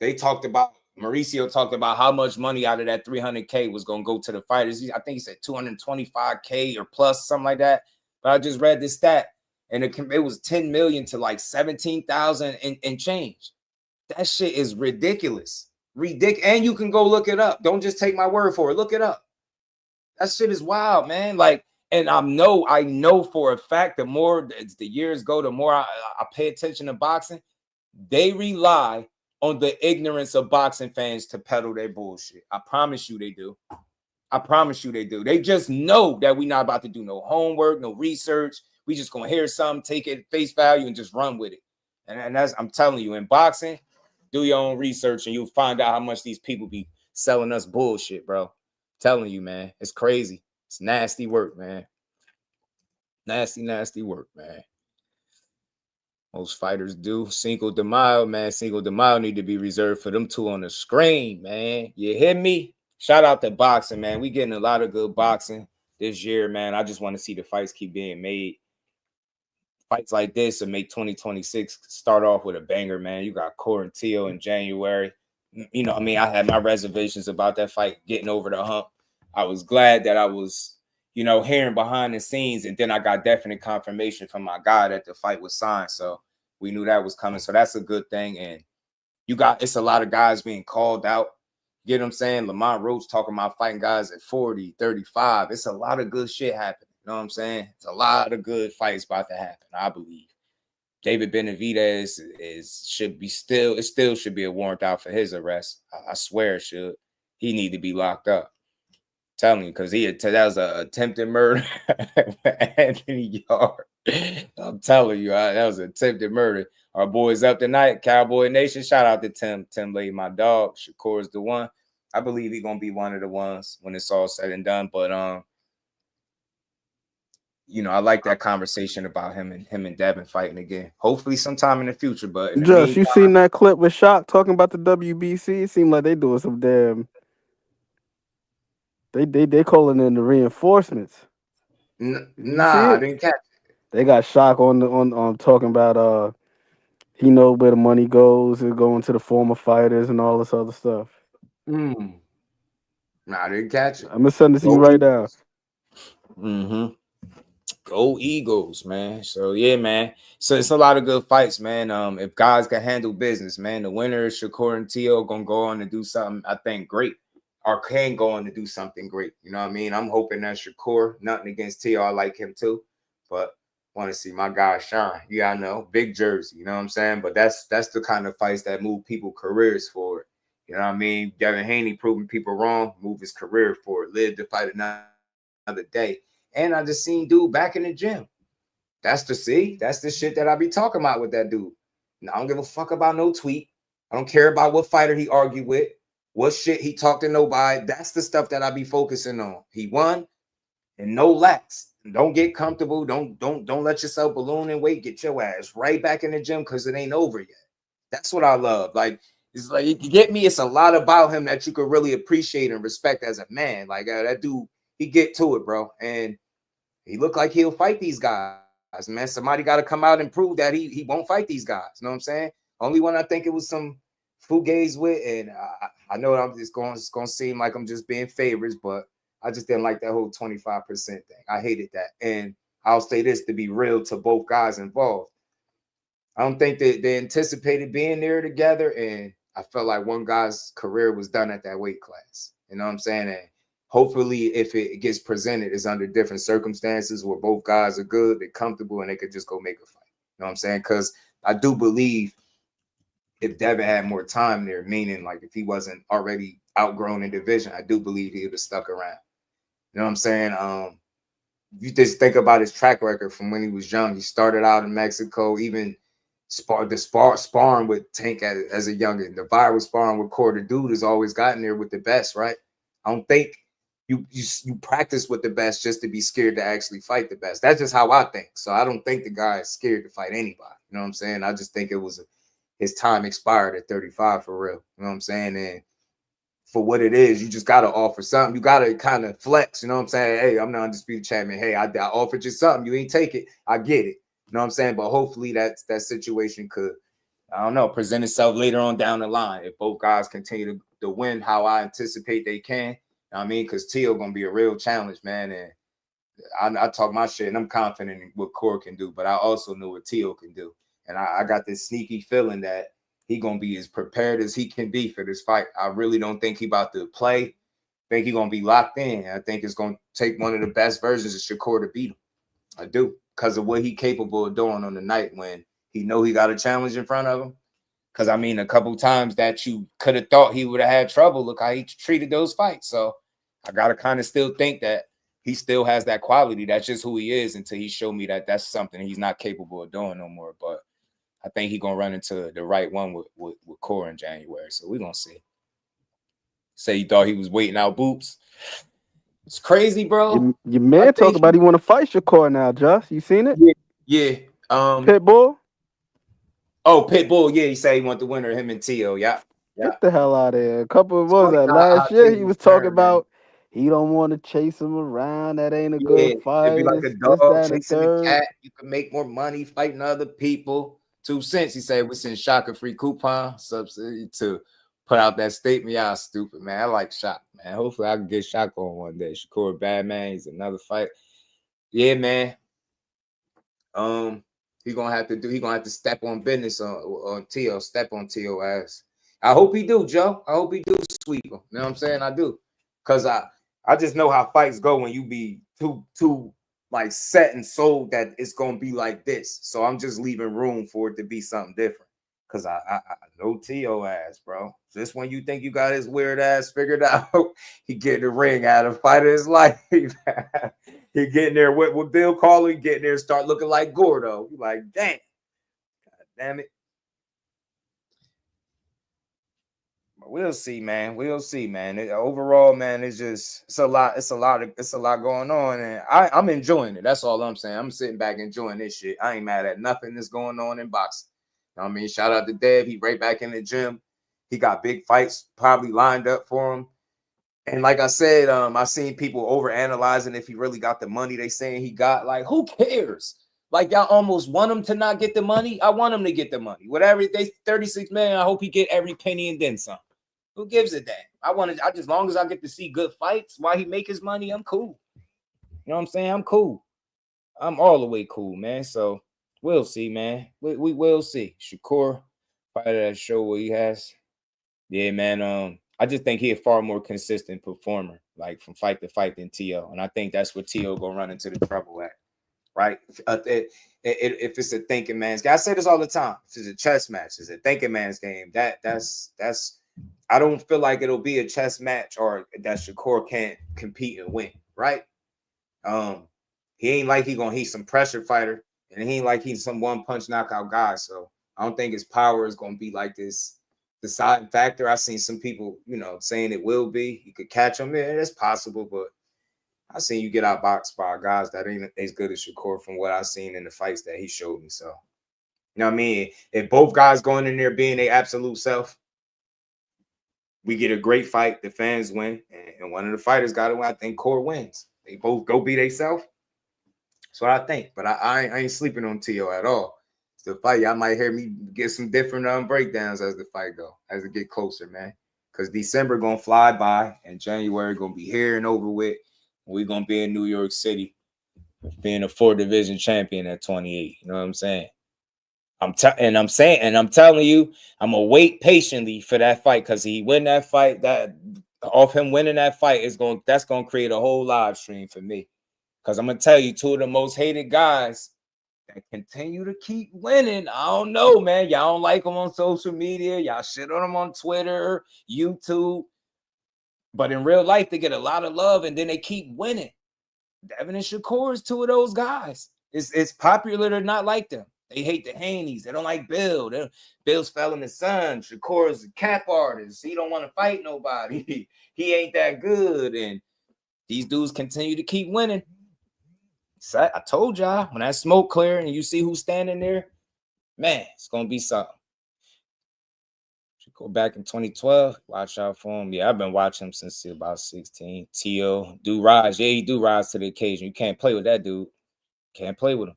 Mauricio talked about how much money out of that 300K was going to go to the fighters. I think he said 225K or plus, something like that. But I just read this stat, and it was 10 million to like 17,000 and change. That shit is ridiculous. And you can go look it up. Don't just take my word for it. Look it up. That shit is wild, man. Like, and I know for a fact, the more the years go, the more I pay attention to boxing. They rely on the ignorance of boxing fans to peddle their bullshit. I promise you they do. I promise you they do. They just know that we're not about to do no homework, no research. We just gonna hear something, take it at face value, and just run with it. And that's, I'm telling you, in boxing, do your own research and you'll find out how much these people be selling us bullshit, bro. I'm telling you, man. It's crazy. It's nasty work, man. Nasty, nasty work, man. Most fighters do. Cinco de Mayo, man. Cinco de Mayo need to be reserved for them two on the screen, man. You hear me? Shout out to boxing, man. We getting a lot of good boxing this year, man. I just want to see the fights keep being made. Fights like this will make 2026 start off with a banger, man. You got Corintio in January. You know, I mean, I had my reservations about that fight getting over the hump. I was glad that I was, hearing behind the scenes, and then I got definite confirmation from my guy that the fight was signed. So we knew that was coming. So that's a good thing. And it's a lot of guys being called out. You get what I'm saying? Lamont Roach talking about fighting guys at 40, 35. It's a lot of good shit happening. You know what I'm saying? It's a lot of good fights about to happen, I believe. David Benavidez it still should be a warrant out for his arrest. I swear it should. He need to be locked up. I'm telling you, because that was an attempted murder. Anthony Yard. I'm telling you, that was an attempted murder. Our boys up tonight, Cowboy Nation. Shout out to Tim. Tim Lady, my dog. Shakur is the one. I believe he's gonna be one of the ones when it's all said and done. But I like that conversation about him and Devin fighting again. Hopefully sometime in the future. But in the Just, you meantime, seen that clip with Shock talking about the WBC? It seemed like they doing some damn. They calling in the reinforcements. Nah, I didn't catch it. They got Shock on talking about he know where the money goes. It's going to the former fighters and all this other stuff. Nah, I didn't catch it. I'm gonna send this to you right now. Mm-hmm. Go Eagles, man. So yeah, man. So it's a lot of good fights, man. If guys can handle business, man, the winner, Shakur and Tio, gonna go on to do something, I think, great. Or can go on to do something great. You know what I mean? I'm hoping that Shakur, nothing against Tio, I like him too, but want to see my guy shine. Yeah, I know, big jersey. You know what I'm saying? But that's the kind of fights that move people careers forward. You know what I mean? Devin Haney proving people wrong, move his career forward, live to fight another day. And I just seen dude back in the gym. That's the shit that I be talking about with that dude. And I don't give a fuck about no tweet. I don't care about what fighter he argued with, what shit he talked to nobody. That's the stuff that I be focusing on. He won, and no lax. Don't get comfortable. Don't let yourself balloon and wait. Get your ass right back in the gym because it ain't over yet. That's what I love. Like, it's like, you get me. It's a lot about him that you could really appreciate and respect as a man. Like, that dude, he get to it, bro. And he look like he'll fight these guys, man. Somebody got to come out and prove that he won't fight these guys. You know what I'm saying? Only one I think it was some fugazi with, and I know it's going to seem like I'm just being favorites, but I just didn't like that whole 25% thing. I hated that. And I'll say this to be real to both guys involved. I don't think that they anticipated being there together, and I felt like one guy's career was done at that weight class. You know what I'm saying? And hopefully, if it gets presented, it's under different circumstances where both guys are good, they're comfortable, and they could just go make a fight. You know what I'm saying? Because I do believe if Devin had more time there, meaning like if he wasn't already outgrown in division, I do believe he would have stuck around. You know what I'm saying? You just think about his track record from when he was young. He started out in Mexico, even sparring with Tank as a youngin. The viral sparring with Core. The dude has always gotten there with the best, right? I don't think you practice with the best just to be scared to actually fight the best. That's just how I think. So I don't think the guy is scared to fight anybody. You know what I'm saying? I just think it was his time expired at 35 for real. You know what I'm saying? And for what it is, you just got to offer something. You got to kind of flex. You know what I'm saying? Hey, I'm the undisputed champion. Hey, I offered you something. You ain't take it. I get it. You know what I'm saying? But hopefully that situation could, I don't know, present itself later on down the line. If both guys continue to win how I anticipate they can. You know what I mean? Because Teal going to be a real challenge, man. And I talk my shit, and I'm confident in what Core can do. But I also know what Teal can do. And I got this sneaky feeling that he going to be as prepared as he can be for this fight. I really don't think he about to play. I think he going to be locked in. I think it's going to take one of the best versions of Shakur to beat him. I do, because of what he capable of doing on the night when he know he got a challenge in front of him. Because, I mean, a couple times that you could have thought he would have had trouble, look how he treated those fights. So I got to kind of still think that he still has that quality. That's just who he is until he showed me that that's something he's not capable of doing no more. But I think he's going to run into the right one with Core in January. So we're going to see. Say he thought he was waiting out Boots. It's crazy, bro. Your man talk about he want to fight Shakur now, Just. You seen it? Yeah. Pitbull? Oh, Pitbull. Yeah, he said he want the winner, him and Tio. Yeah. Get the hell out of here. What was that? Last year he was talking about he don't want to chase him around. That ain't a good fight. It'd be like a dog chasing a cat. You can make more money fighting other people. 2 cents, he said, we send Shakur free coupon subsidy to put out that statement. Y'all stupid, man. I like Shaq, man. Hopefully I can get Shakur on one day. Shakur bad man. He's another fight. Yeah, man. He gonna have to step on business on Tio, step on Tio ass. I hope he do, Joe. I hope he do sweep him. You know what I'm saying? I do. Cause I just know how fights go when you be too like set and sold that it's gonna be like this. So I'm just leaving room for it to be something different. Cause I know Tio ass, bro. Just when you think you got his weird ass figured out, he get the ring out of fight of his life. He getting there with Bill Carlin, getting there, start looking like Gordo. You like, damn, God damn it. We'll see, man. We'll see, man. Overall, man, it's a lot going on, and I'm enjoying it. That's all I'm saying. I'm sitting back enjoying this shit. I ain't mad at nothing that's going on in boxing. You know what I mean? Shout out to Dev. He right back in the gym. He got big fights probably lined up for him. And like I said, I seen people overanalyzing if he really got the money they saying he got. Like, who cares? Like, y'all almost want him to not get the money. I want him to get the money. Whatever they 36 million, I hope he get every penny and then some. Who gives a damn? As long as I get to see good fights while he make his money, I'm cool. You know what I'm saying? I'm cool. I'm all the way cool, man. So we'll see, man. We will see. Shakur, fighter that show what he has. Yeah, man. I just think he's a far more consistent performer, like from fight to fight than T.O. And I think that's where T.O. gonna run into the trouble at, right? If it's a thinking man's game, I say this all the time. If it's a chess match, it's a thinking man's game. That's. I don't feel like it'll be a chess match or that Shakur can't compete and win, right? He ain't like he's some pressure fighter, and he ain't like he's some one punch knockout guy. So I don't think his power is gonna be like this deciding factor. I've seen some people, saying it will be. You could catch him. Yeah, that's possible, but I've seen you get outboxed by guys that ain't as good as Shakur from what I've seen in the fights that he showed me. So, you know what I mean? If both guys going in there being their absolute self, we get a great fight. The fans win, and one of the fighters got to win. I think Core wins. They both go be themselves. That's what I think. But I ain't sleeping on T.O. at all. It's the fight. Y'all might hear me get some different breakdowns as the fight go, as it get closer, man. Because December going to fly by, and January going to be here and over with. We're going to be in New York City, being a 4-division champion at 28. You know what I'm saying? I'm telling you, I'm gonna wait patiently for that fight because he win that fight. That off him winning that fight that's gonna create a whole live stream for me. Because I'm gonna tell you, two of the most hated guys that continue to keep winning. I don't know, man. Y'all don't like them on social media. Y'all shit on them on Twitter, YouTube. But in real life, they get a lot of love and then they keep winning. Devin and Shakur is two of those guys. It's popular to not like them. They hate the Haneys. They don't like Bill. Bill's fell in the sun. Shakur is a cap artist. He don't want to fight nobody. He ain't that good. And these dudes continue to keep winning. So I told y'all, when that smoke clear and you see who's standing there, man, it's going to be something. Go back in 2012, watch out for him. Yeah, I've been watching him since he was about 16. T.O. do rise. Yeah, he do rise to the occasion. You can't play with that dude. Can't play with him.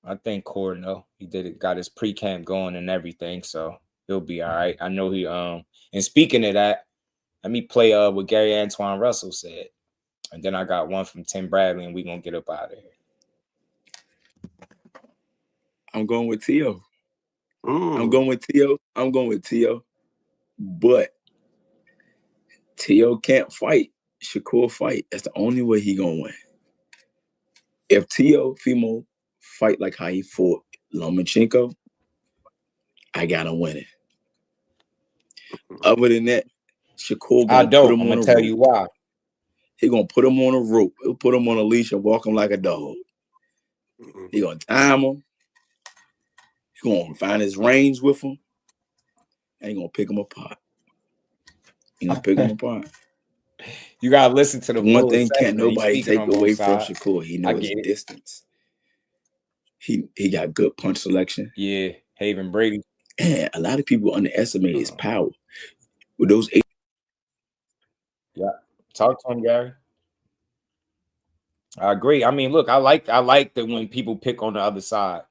I think Cord, no. He got his pre-camp going and everything, so he'll be all right. I know he and speaking of that, let me play what Gary Antoine Russell said. And then I got one from Tim Bradley, and we're gonna get up out of here. I'm going with T.O. I'm going with T.O. But T.O. can't fight Shakur fight. That's the only way he gonna win. If T.O. Fimo fight like how he fought Lomachenko, I gotta win it. Other than that, Shakur gonna put him on a rope. I'm gonna tell you why. He gonna put him on a rope. He'll put him on a leash and walk him like a dog. He gonna time him. He gonna find his range with him. And he gonna pick him apart. He gonna pick him apart. You gotta listen to the one thing can't nobody take away from Shakur. He knows his distance. He got good punch selection. Yeah, Haven Brady. And a lot of people underestimate his power. With those 8. Yeah. Talk to him, Gary. I agree. I mean, look, I like that when people pick on the other side.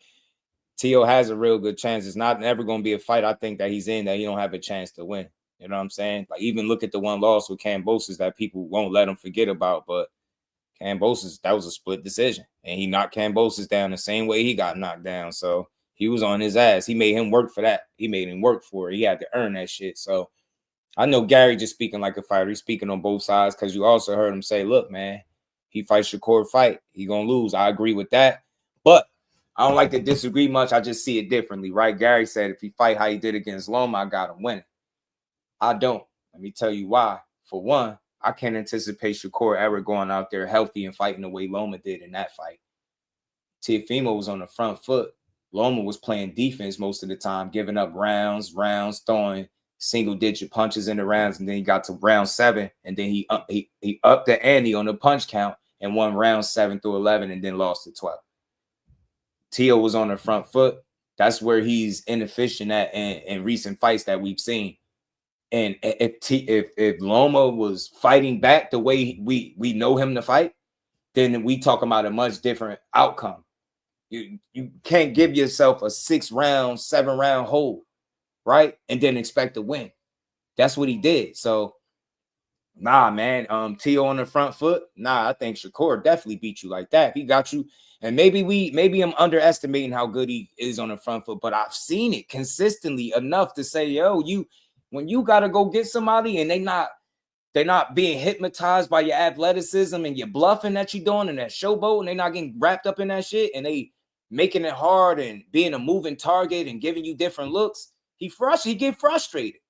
T.O. has a real good chance. It's not never going to be a fight I think that he's in that he don't have a chance to win. You know what I'm saying? Like, even look at the one loss with Kambosos that people won't let him forget about. But Kambosos, that was a split decision. And he knocked Kambosos down the same way he got knocked down. So he was on his ass. He made him work for that. He made him work for it. He had to earn that shit. So I know Gary just speaking like a fighter. He's speaking on both sides because you also heard him say, look, man, he fights Shakur fight. He going to lose. I agree with that. But I don't like to disagree much. I just see it differently, right? Gary said if he fight how he did against Loma, I got him winning. I don't. Let me tell you why. For one, I can't anticipate Shakur ever going out there healthy and fighting the way Loma did in that fight. Teofimo was on the front foot. Loma was playing defense most of the time, giving up rounds, throwing single-digit punches in the rounds, and then he got to round 7, and then he upped the ante on the punch count and won rounds 7 through 11 and then lost to 12. T.O. was on the front foot. That's where he's inefficient at in recent fights that we've seen. And if Loma was fighting back the way we know him to fight, then we talk about a much different outcome. You can't give yourself a 6-round, 7-round hold, right? And then expect to win. That's what he did. So, nah, man. T.O. on the front foot. Nah, I think Shakur definitely beat you like that. He got you. And maybe I'm underestimating how good he is on the front foot, but I've seen it consistently enough to say, yo, when you gotta go get somebody and they're not being hypnotized by your athleticism and your bluffing that you're doing and that showboat, and they're not getting wrapped up in that shit, and they making it hard and being a moving target and giving you different looks, he get frustrated.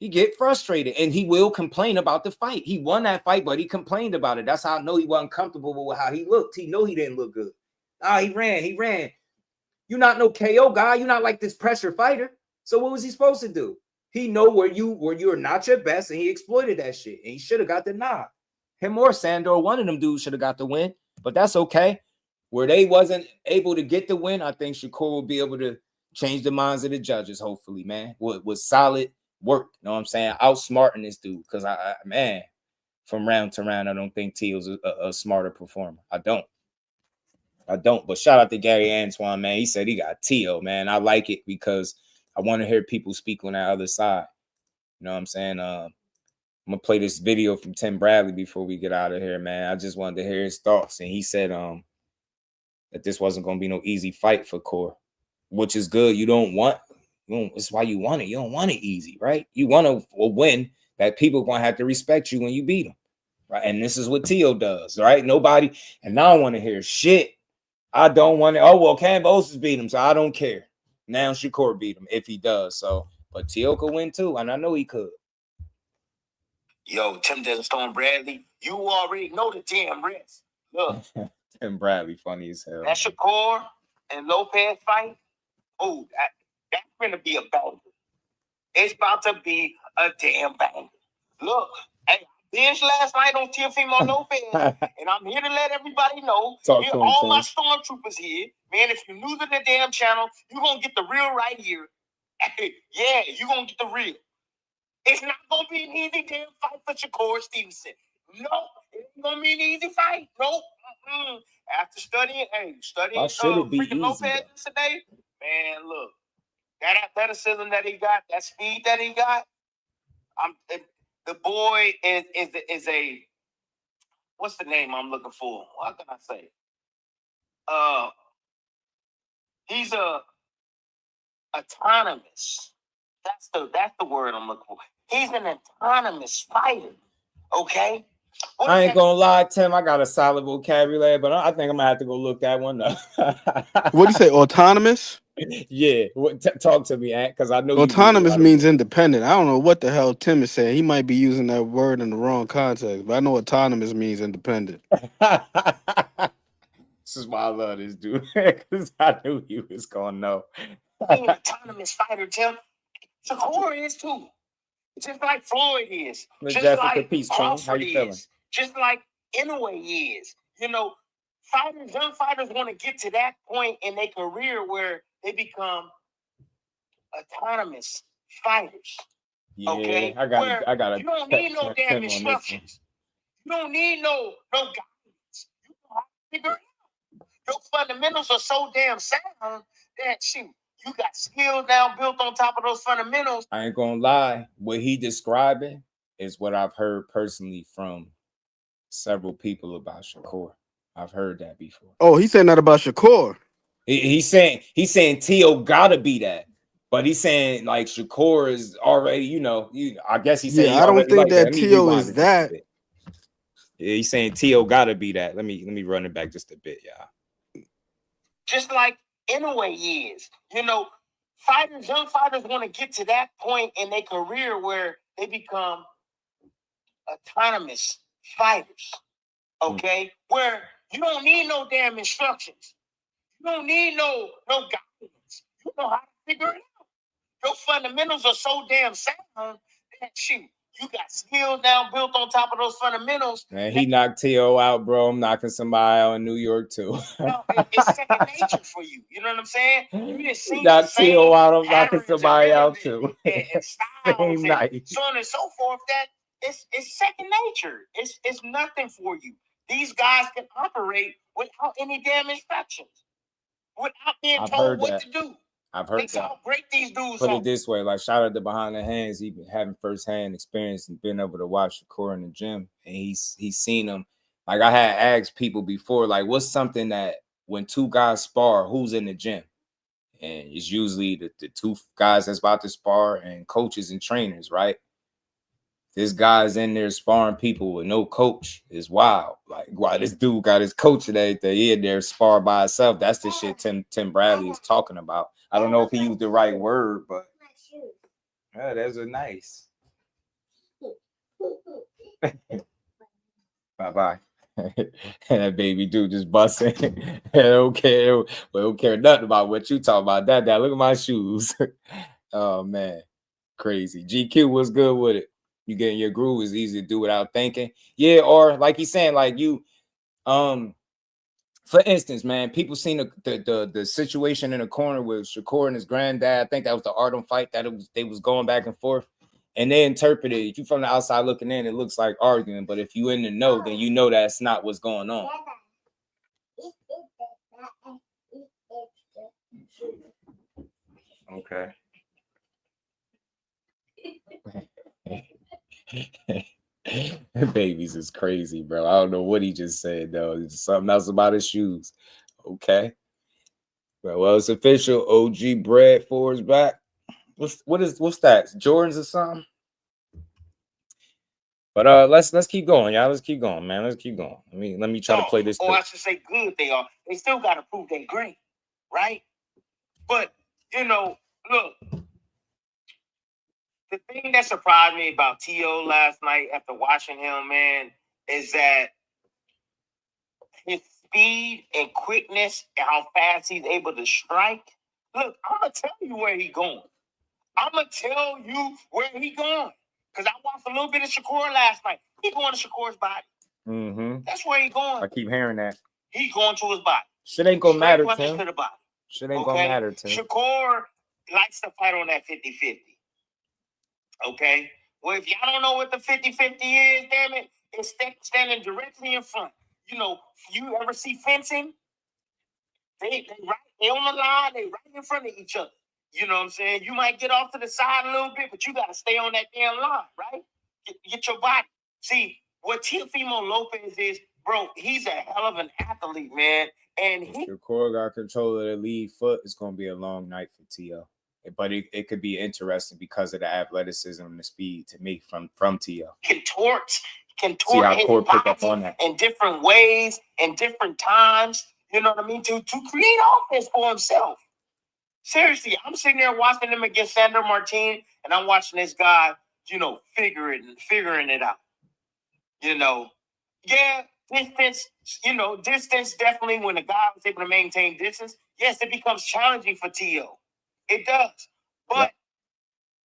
He get frustrated, and he will complain about the fight. He won that fight, but he complained about it. That's how I know he wasn't comfortable with how he looked. He know he didn't look good. He ran. You're not no KO guy. You're not like this pressure fighter. So what was he supposed to do? He know where you're not your best, and he exploited that shit, and he should have got the nod. Him or Sandor, one of them dudes should have got the win, but that's okay. Where they wasn't able to get the win, I think Shakur will be able to change the minds of the judges, hopefully, man. With solid work, you know what I'm saying? Outsmarting this dude, because man, from round to round, I don't think T.O.'s a smarter performer. I don't. But shout out to Gary Antoine, man. He said he got T.O., man. I like it because I want to hear people speak on that other side. You know what I'm saying? I'm gonna play this video from Tim Bradley before we get out of here, man. I just wanted to hear his thoughts, and he said that this wasn't gonna be no easy fight for Core, which is good. You don't want It's why you want it. You don't want it easy, right? You want a win that people gonna have to respect you when you beat them, right? And this is what Tio does, right? Nobody, and I don't want to hear shit. I don't want to. Oh well, Kambosos beat him, so I don't care. Now Shakur beat him if he does. So, but Tio could win too, and I know he could. Yo, Tim Storm Bradley, you already know the damn rest. Look, Tim Bradley, funny as hell. That Shakur and Lopez fight. Oh, that's gonna be a banger. It's about to be a damn banger. Look, hey, I binged last night on Teofimo Lopez, and I'm here to let everybody know. Here, all my stormtroopers here, man. If you're new to the damn channel, you're gonna get the real right here. Yeah, you're gonna get the real. It's not gonna be an easy damn fight for Shakur Stevenson. No, it ain't gonna be an easy fight. Nope. After studying freaking Lopez today, man, look, that athleticism that he got, that speed that he got, the boy is a what's the name I'm looking for? What can I say? He's a autonomous. That's the word I'm looking for. He's an autonomous fighter. Okay. I ain't gonna lie, Tim. I got a solid vocabulary, but I think I'm gonna have to go look that one up. What do you say? Autonomous? Yeah. Talk to me, Ant, because I know autonomous means independent. I don't know what the hell Tim is saying. He might be using that word in the wrong context, but I know autonomous means independent. This is why I love this dude, because I knew he was gonna know. He's an autonomous fighter, Tim. Shakur is too. Just like Floyd is. Just like Crawford is. Just like Inoue is. You know, young fighters want to get to that point in their career where they become autonomous fighters. Yeah, okay? I got. You don't need no damn instructions. You don't need no guidance. You know how to figure it out. Your fundamentals are so damn sound that you got skills now built on top of those fundamentals. I ain't gonna lie. What he describing is what I've heard personally from several people about Shakur. I've heard that before. Oh, he's saying that about Shakur. He's saying Tio gotta be that, but he's saying like Shakur is already. I guess he's saying. Yeah, I don't think that Tio is that. Yeah, he's saying Tio gotta be that. Let me run it back just a bit, y'all. Just like Inoue is, young fighters want to get to that point in their career where they become autonomous fighters. Okay, where you don't need no damn instructions. You don't need no guidance. You know how to figure it out. Your fundamentals are so damn sound that you got skills now built on top of those fundamentals. Man, he knocked Tio out, bro. I'm knocking somebody out in New York too. It's second nature for you. You know what I'm saying? You just see knocked Tio out. I'm knocking somebody out too. And styles and so on and so forth. That it's second nature. It's nothing for you. These guys can operate without any damn instructions, without being told what to do. I've heard That's how great these dudes Put are. it this way, like shout out to Behind the Hands. He been having firsthand experience and been able to watch Shakur in the gym, and he's seen him. Like I had asked people before, like what's something that when two guys spar, who's in the gym? And it's usually the two guys that's about to spar and coaches and trainers, right? This guy's in there sparring people with no coach is wild. Like, why this dude got his coach and everything. He in there spar by himself. That's the shit Tim Bradley is talking about. I don't know if he used the right word, but yeah, those are nice. Bye-bye. That baby dude just busting. I don't care nothing about what you talking about. Dad, look at my shoes. Oh man, crazy. GQ was good with it. You get in your groove, is easy to do without thinking. Yeah, or like he's saying, like you, for instance, man, people seen the situation in the corner with Shakur and his granddad. I think that was the Artem fight that they was going back and forth, and they interpreted. If you from the outside looking in, it looks like arguing, but if you in the know, then you know that's not what's going on. Okay. Babies is crazy, bro. I don't know what he just said though. It's something else about his shoes. Okay. Well, it's official. OG Bread 4 is back. What's that? Jordans or something? But let's keep going, y'all. Let's keep going, man. Let's keep going. Let me try to play this. Or I should say, good they are. They still got to prove they're great, right? But look, the thing that surprised me about T.O. last night after watching him, man, is that his speed and quickness and how fast he's able to strike. Look, I'm gonna tell you where he's going. Because I watched a little bit of Shakur last night. He going to Shakur's body. Mm-hmm. That's where he going. I keep hearing that. He going to his body. Shit ain't gonna matter, Tim. To the body. Shit ain't gonna matter, Tim. Shakur likes to fight on that 50-50. Okay? Well, if y'all don't know what the 50-50 is, damn it, it's standing directly in front. You ever see fencing? They on the line, they right in front of each other. You know what I'm saying? You might get off to the side a little bit, but you got to stay on that damn line, right? Get your body. See, what Teofimo Lopez is, bro, he's a hell of an athlete, man. And Shakur got control of the lead foot. It's going to be a long night for T.O. But it could be interesting because of the athleticism and the speed to me from T.O. Can tort his body in different ways, in different times, you know what I mean, to create offense for himself. Seriously, I'm sitting there watching him against Sandor Martin, and I'm watching this guy, figuring it out. Yeah, distance definitely, when the guy was able to maintain distance, yes, it becomes challenging for T.O. It does. But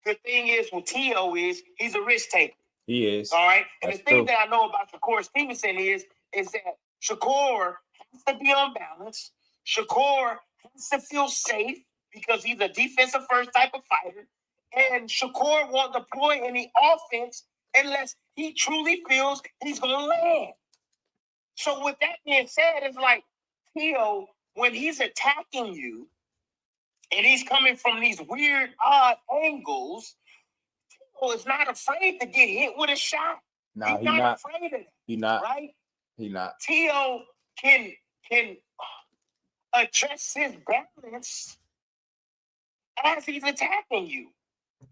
the thing is with T.O. is he's a risk taker. He is. All right? And That's the thing true. that I know about Shakur Stevenson is that Shakur has to be on balance. Shakur has to feel safe because he's a defensive first type of fighter. And Shakur won't deploy any offense unless he truly feels he's going to land. So with that being said, it's like, T.O., when he's attacking you and he's coming from these weird, odd angles, T.O. is not afraid to get hit with a shot. Nah, he's not afraid of it. He not. Right? He not. T.O. can adjust his balance as he's attacking you.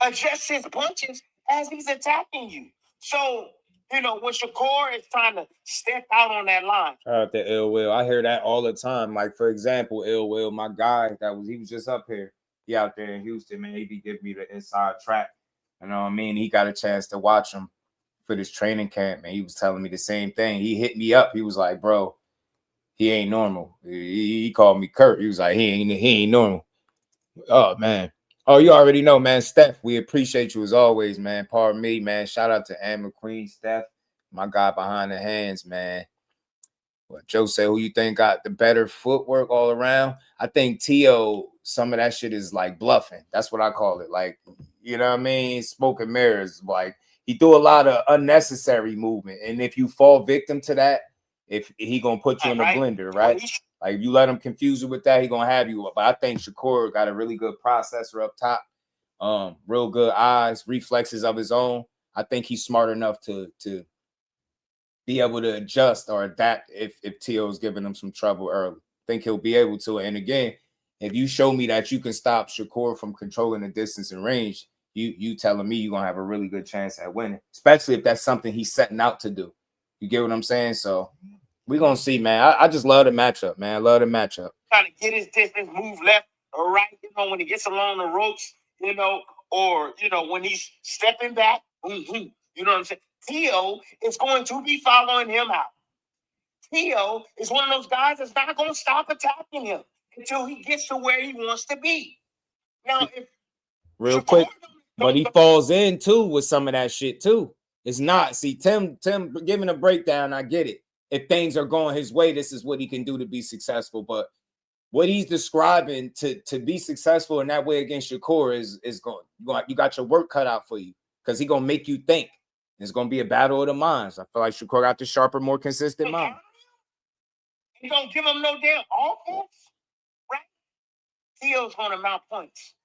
Adjust his punches as he's attacking you. So, when Shakur is trying to step out on that line. Shout out to Ill Will. I hear that all the time. Like, for example, Ill Will, my guy he was just up here. He out there in Houston, man. He be giving me the inside track. You know what I mean? He got a chance to watch him for this training camp, man. He was telling me the same thing. He hit me up. He was like, bro, he ain't normal. He called me Kurt. He was like, he ain't normal. Oh, man. Oh, you already know, man. Steph, we appreciate you as always, man. Pardon me, man. Shout out to Ann McQueen, Steph, my guy behind the hands, man. Well, Joe said, who you think got the better footwork all around? I think T.O., some of that shit is like bluffing. That's what I call it. Like, you know what I mean? Smoke and mirrors. Like, he do a lot of unnecessary movement. And if you fall victim to that, if he going to put you in the blender, right? Like, if you let him confuse you with that, he going to have you. But I think Shakur got a really good processor up top. Real good eyes, reflexes of his own. I think he's smart enough to be able to adjust or adapt if T.O. is giving him some trouble early. I think he'll be able to. And again, if you show me that you can stop Shakur from controlling the distance and range, you telling me you're going to have a really good chance at winning, especially if that's something he's setting out to do. You get what I'm saying? So we're going to see, man. I just love the matchup, man. I love the matchup. Trying to get his distance, move left or right, when he gets along the ropes, or, when he's stepping back, you know what I'm saying? T.O. is going to be following him out. T.O. is one of those guys that's not going to stop attacking him until he gets to where he wants to be. Now, if real quick, but he falls in too with some of that shit too. It's not. See, Tim giving a breakdown, I get it. If things are going his way, this is what he can do to be successful. But what he's describing to be successful in that way against Shakur is going. You got your work cut out for you because he's gonna make you think. It's gonna be a battle of the minds. I feel like Shakur got the sharper, more consistent mind. You don't give him no damn offense, right? T.O.'s gonna mount points.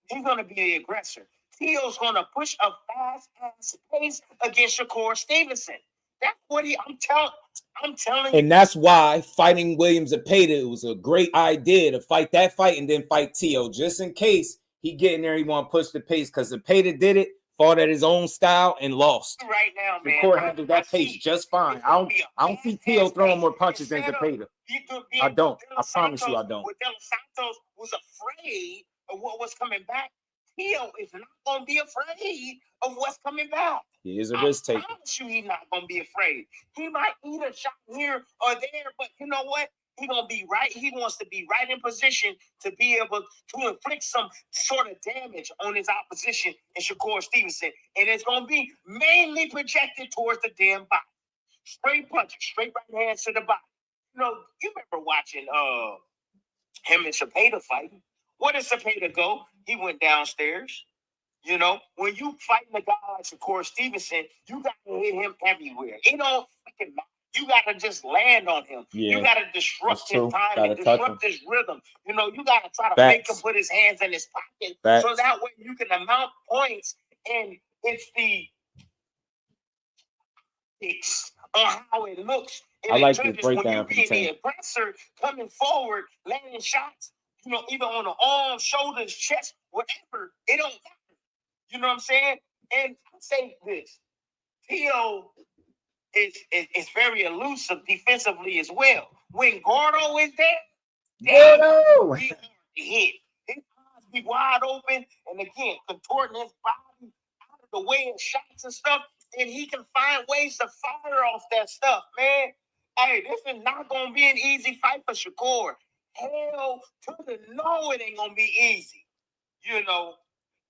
He's gonna be the aggressor. T.O.'s gonna push a fast-ass pace against Shakur Stevenson. That's what I'm telling you. And that's why fighting Williams Zepeda, it was a great idea to fight that fight and then fight T.O. just in case he getting there. He want to push the pace because Zepeda did it, fought at his own style and lost. Right now, man. Shakur handled that pace just fine. I don't see Tio throwing more punches than Zepeda. I don't. I promise you, I don't. What De Los Santos was afraid of what was coming back. Tio is not going to be afraid of what's coming back. He is a risk taker. I promise you, he's not going to be afraid. He might eat a shot here or there, but you know what? He's going to be right. He wants to be right in position to be able to inflict some sort of damage on his opposition in Shakur Stevenson. And it's going to be mainly projected towards the damn body. Straight punches, straight right hands to the body. You know, you remember watching him and Zepeda fighting. Where did Zepeda go? He went downstairs. You know, when you fighting a guy like Shakur Stevenson, you got to hit him everywhere. It don't freaking matter. You got to just land on him. Yeah, you got to disrupt his timing, disrupt his rhythm. You know, you got to try to make him put his hands in his pocket so that way you can amount points. And it's the on how it looks. I like this breakdown. When you being the aggressor, coming forward, landing shots, you know, either on the arms, shoulders, chest, whatever, it don't matter. You know what I'm saying? And I say this, Tio is very elusive defensively as well. When Gordo is there, Gordo he hard to hit. His eyes be wide open, and again, contorting his body out of the way of shots and stuff, and he can find ways to fire off that stuff, man. Hey, this is not going to be an easy fight for Shakur. Hell to the no, it ain't going to be easy. You know,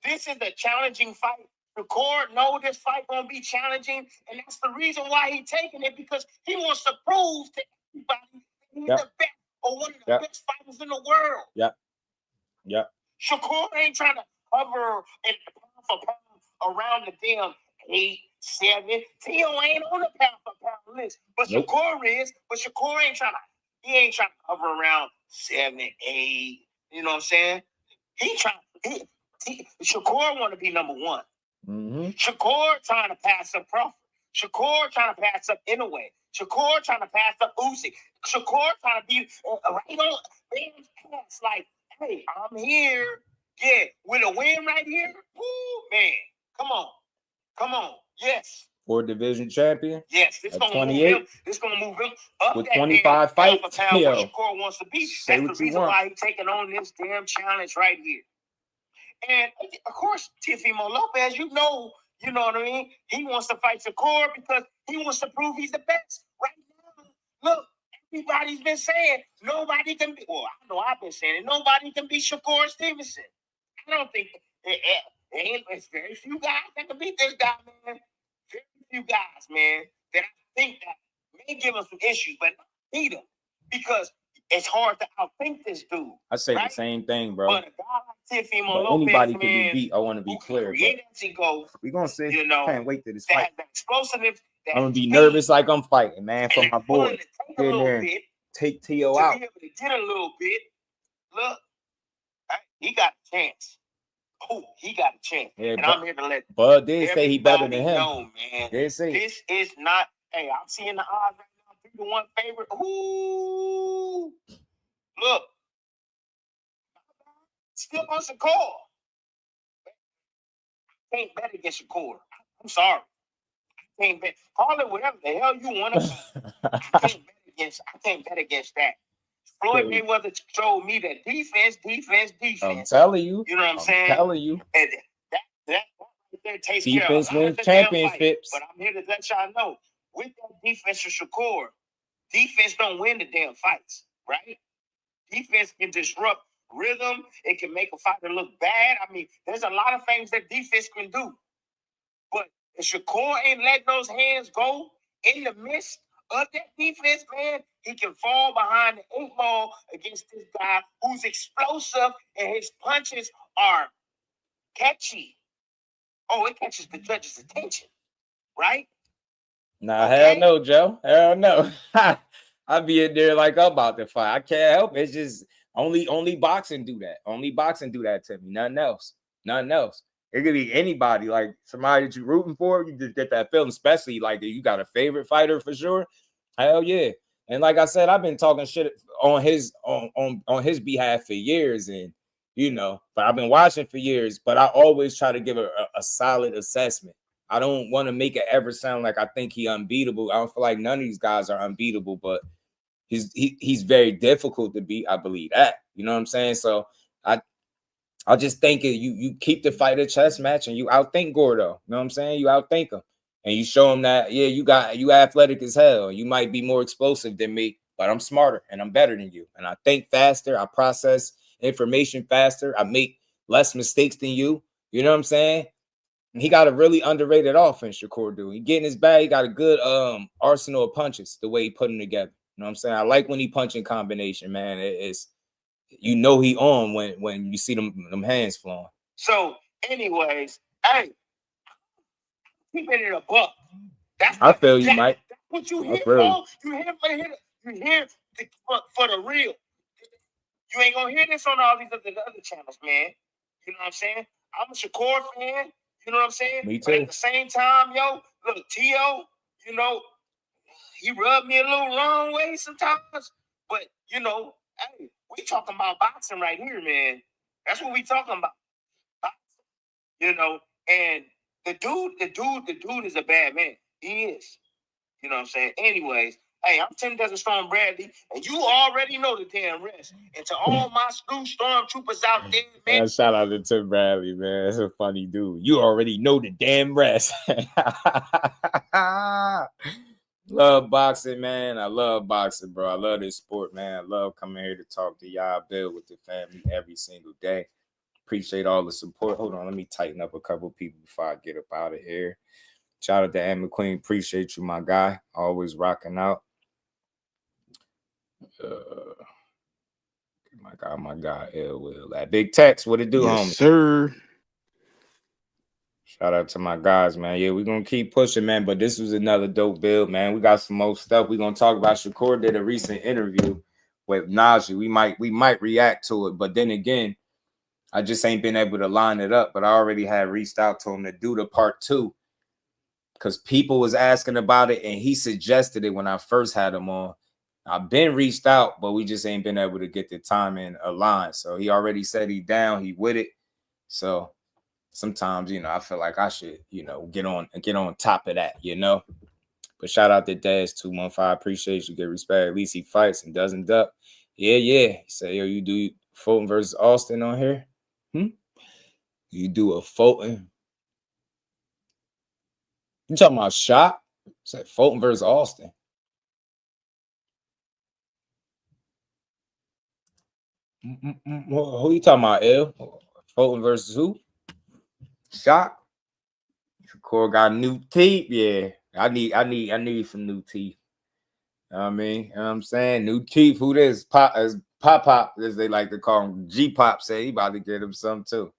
this is a challenging fight. Shakur know this fight going to be challenging, and that's the reason why he's taking it, because he wants to prove to everybody he's the best or one of the best fighters in the world. Yep. Shakur ain't trying to hover and pound for pound around the damn 8, 7. Tio ain't on the pound for pound list, but Shakur is. But Shakur ain't trying to hover around 7, 8. You know what I'm saying? Shakur want to be number one. Mm-hmm. Shakur trying to pass up Crawford. Shakur trying to pass up Inouye. Shakur trying to pass up Usyk. Shakur trying to be right on man's ass. Like, hey, I'm here. Yeah, with a win right here. Woo, man, come on. Yes. 4th division champion. Yes, this gonna move him. This gonna move him up with that 25 fights. Where Shakur wants to be. That's the reason why he's taking on this damn challenge right here. And of course, Teofimo Lopez, you know what I mean? He wants to fight Shakur because he wants to prove he's the best. Right now, look, everybody's been saying nobody can be, well, I know I've been saying it, nobody can be Shakur Stevenson. I don't think it's very few guys that can beat this guy, man. Very few guys, man, that I think that may give him some issues, but not beat him because it's hard to outthink this dude. I say the same thing, bro. But a guy like Teofimo Lopez, anybody can be beat. I want to be clear. We're going to see. You know, can't wait to this fight. That explosiveness. I'm going to be nervous like I'm fighting, man, for my boy. Get in there and take Tio out. To be able to get a little bit. Look, he got a chance. Oh, he got a chance. Yeah, and I'm here to let Bud did say he better than him. No, man. This is not, hey, I'm seeing the odds right now, 3-1 favorite. Ooh. Look. Still on Shakur. I can't bet against Shakur. I'm sorry. I can't bet. Call it whatever the hell you want to I can't bet against that. Floyd Mayweather told me that defense. I'm telling you. You know what I'm saying? Telling you. And that right there takes defense care of wins championships. But I'm here to let y'all know, with that defense for Shakur, defense don't win the damn fights, right? Defense can disrupt rhythm. It can make a fighter look bad. I mean, there's a lot of things that defense can do. But if Shakur ain't letting those hands go in the midst of that defense, man, he can fall behind the 8 ball against this guy who's explosive and his punches are catchy. Oh, it catches the judge's attention, right? Nah, hell no, Joe. Hell no. I be in there like I'm about to fight. I can't help it. It's just only boxing do that. Only boxing do that to me. Nothing else. It could be anybody, like somebody that you're rooting for. You just get that feeling, especially like you got a favorite fighter for sure. Hell yeah. And like I said, I've been talking shit on his behalf for years, and you know, but I've been watching for years, but I always try to give a solid assessment. I don't want to make it ever sound like I think he unbeatable. I don't feel like none of these guys are unbeatable, but he's very difficult to beat. I believe that. You know what I'm saying? So I just think you keep the fight a chess match and you outthink Gordo. You know what I'm saying? You outthink him. And you show him that, yeah, you athletic as hell. You might be more explosive than me, but I'm smarter and I'm better than you. And I think faster. I process information faster. I make less mistakes than you. You know what I'm saying? And he got a really underrated offense, Shakur do. He get in his bag. He got a good arsenal of punches, the way he put them together. You know what I'm saying? I like when he punch in combination, man. It's you know he on when you see them hands flowing. So, anyways, hey, keep it in a buck. I feel you, Mike. That's what you hear, bro. You hear for the real. You ain't gonna hear this on all these other channels, man. You know what I'm saying? I'm a Shakur fan. You know what I'm saying? Me too. But at the same time, yo, look, T.O., you know, he rubbed me a little wrong way sometimes. But, you know, hey, we talking about boxing right here, man. That's what we talking about. You know, and the dude is a bad man. He is. You know what I'm saying? Anyways, hey, I'm 10 Desert Storm Bradley, and you already know the damn rest. And to all my stormtroopers out there, man. Yeah, shout out to Tim Bradley, man. That's a funny dude. You already know the damn rest. Love boxing, man. I love boxing, bro. I love this sport, man. I love coming here to talk to y'all, build with the family every single day. Appreciate all the support. Hold on, let me tighten up a couple people before I get up out of here. Shout out to Ann McQueen. Appreciate you, my guy. Always rocking out. My guy, L Will. That Big Tex, what it do, yes, homie? Sir. Shout out to my guys, man. Yeah, we're gonna keep pushing, man. But this was another dope build, man. We got some more stuff. We're gonna talk about. Shakur did a recent interview with Najee. We might react to it, but then again, I just ain't been able to line it up. But I already had reached out to him to do the part 2. Because people was asking about it, and he suggested it when I first had him on. I've been reached out, but we just ain't been able to get the timing aligned. So he already said he down, he with it. So sometimes, you know, I feel like I should, you know, get on top of that, you know. But shout out to Dash 215. Appreciate you, get respect. At least he fights and doesn't duck. Yeah. He said, yo, you do Fulton versus Austin on here? You do a Fulton. You talking about shot? Said Fulton versus Austin. Who you talking about, L? Fulton versus who? Shot. Shakur got new teeth. Yeah, I need some new teeth. You know what I mean? You know what I'm saying? New teeth. Who this? Pop, as they like to call him. G-Pop say he about to get him some too.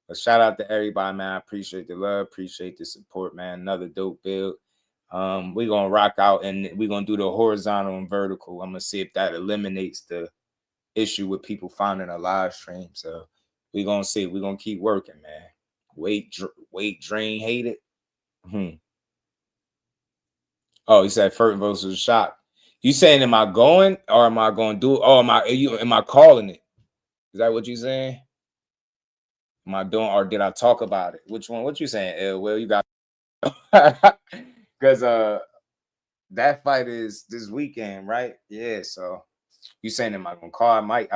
But shout out to everybody, man. I appreciate the love, appreciate the support, man. Another dope build. We're gonna rock out and we're gonna do the horizontal and vertical. I'm gonna see if that eliminates the issue with people finding a live stream. So we're gonna see. We're gonna keep working, man. Weight drain, hate it. Oh, he said Furton versus a shot. You saying am I going or am I going to do it? Oh, am I calling it? Is that what you saying? Am I doing or did I talk about it? Which one? What you saying? Well, you got because that fight is this weekend, right? Yeah. So you saying am I gonna call? I might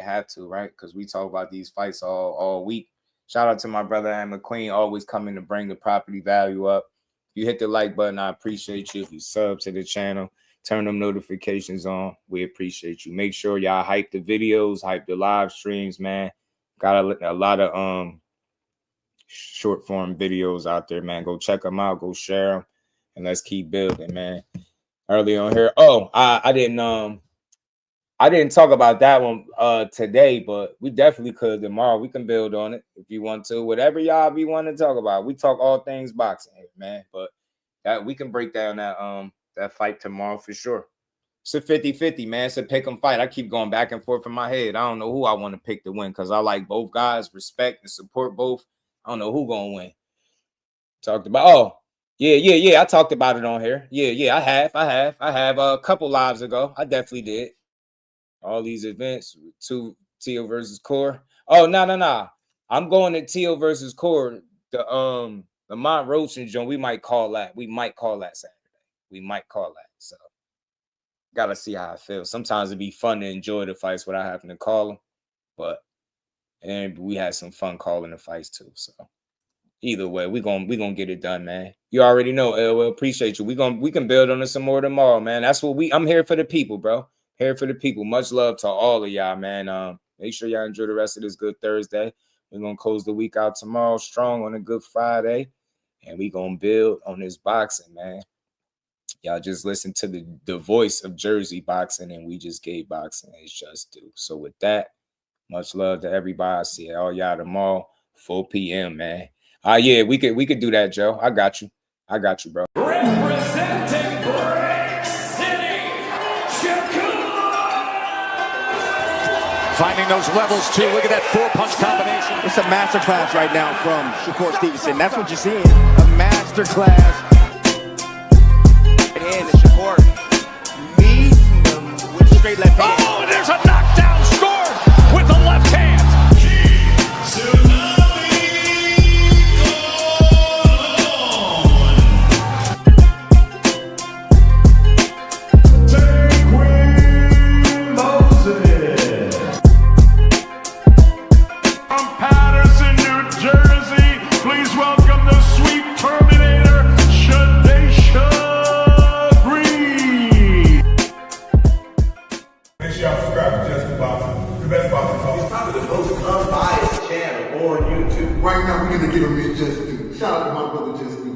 have to, right? Because we talk about these fights all week. Shout out to my brother Ann McQueen, always coming to bring the property value up. If you hit the like button, I appreciate you. If you sub to the channel, turn them notifications on. We appreciate you. Make sure y'all hype the videos, hype the live streams, man. Got a lot of short form videos out there, man. Go check them out. Go share them, and let's keep building, man. Early on here, I didn't talk about that one today, but we definitely could tomorrow. We can build on it if you want to. Whatever y'all be wanting to talk about. We talk all things boxing here, man. But that we can break down that fight tomorrow for sure. It's a 50-50, man. It's a pick 'em fight. I keep going back and forth in my head. I don't know who I want to pick to win because I like both guys, respect and support both. I don't know who gonna win. Talked about yeah. I talked about it on here. Yeah. I have a couple lives ago. I definitely did. All these events, two Tio versus Core. Oh, no. I'm going to Tio versus Core. The Mont Roach and John, we might call that. We might call that Saturday. We might call that. So gotta see how I feel. Sometimes it'd be fun to enjoy the fights without having to call them. But and we had some fun calling the fights too. So either way, we gonna get it done, man. You already know, LL, appreciate you. We can build on it some more tomorrow, man. That's what I'm here for the people, bro. Here for the people. Much love to all of y'all, man. Make sure y'all enjoy the rest of this good Thursday. We're gonna close the week out tomorrow strong on a good Friday. And we gonna build on this boxing, man. Y'all just listen to the voice of Jersey boxing, and we just gave boxing its just due. So with that, much love to everybody. I see all y'all tomorrow, 4 p.m., man. Yeah, we could do that, Joe. I got you, bro. Representing Brick City, Shakur. Finding those levels too. Look at that 4-punch combination. It's a masterclass right now from Shakur Stevenson. That's what you're seeing. A masterclass. And Shakur meeting them with straight left hand. Oh, and there's a knockdown score with the left hand. From Patterson, New Jersey, please welcome the sweet Terminator, Shadesha Green. Make sure y'all subscribe to Jusdueboxing, the best boxing talk. It's probably the most unbiased channel on YouTube. Right now, we're going to give him his just due. Shout out to my brother Just Due.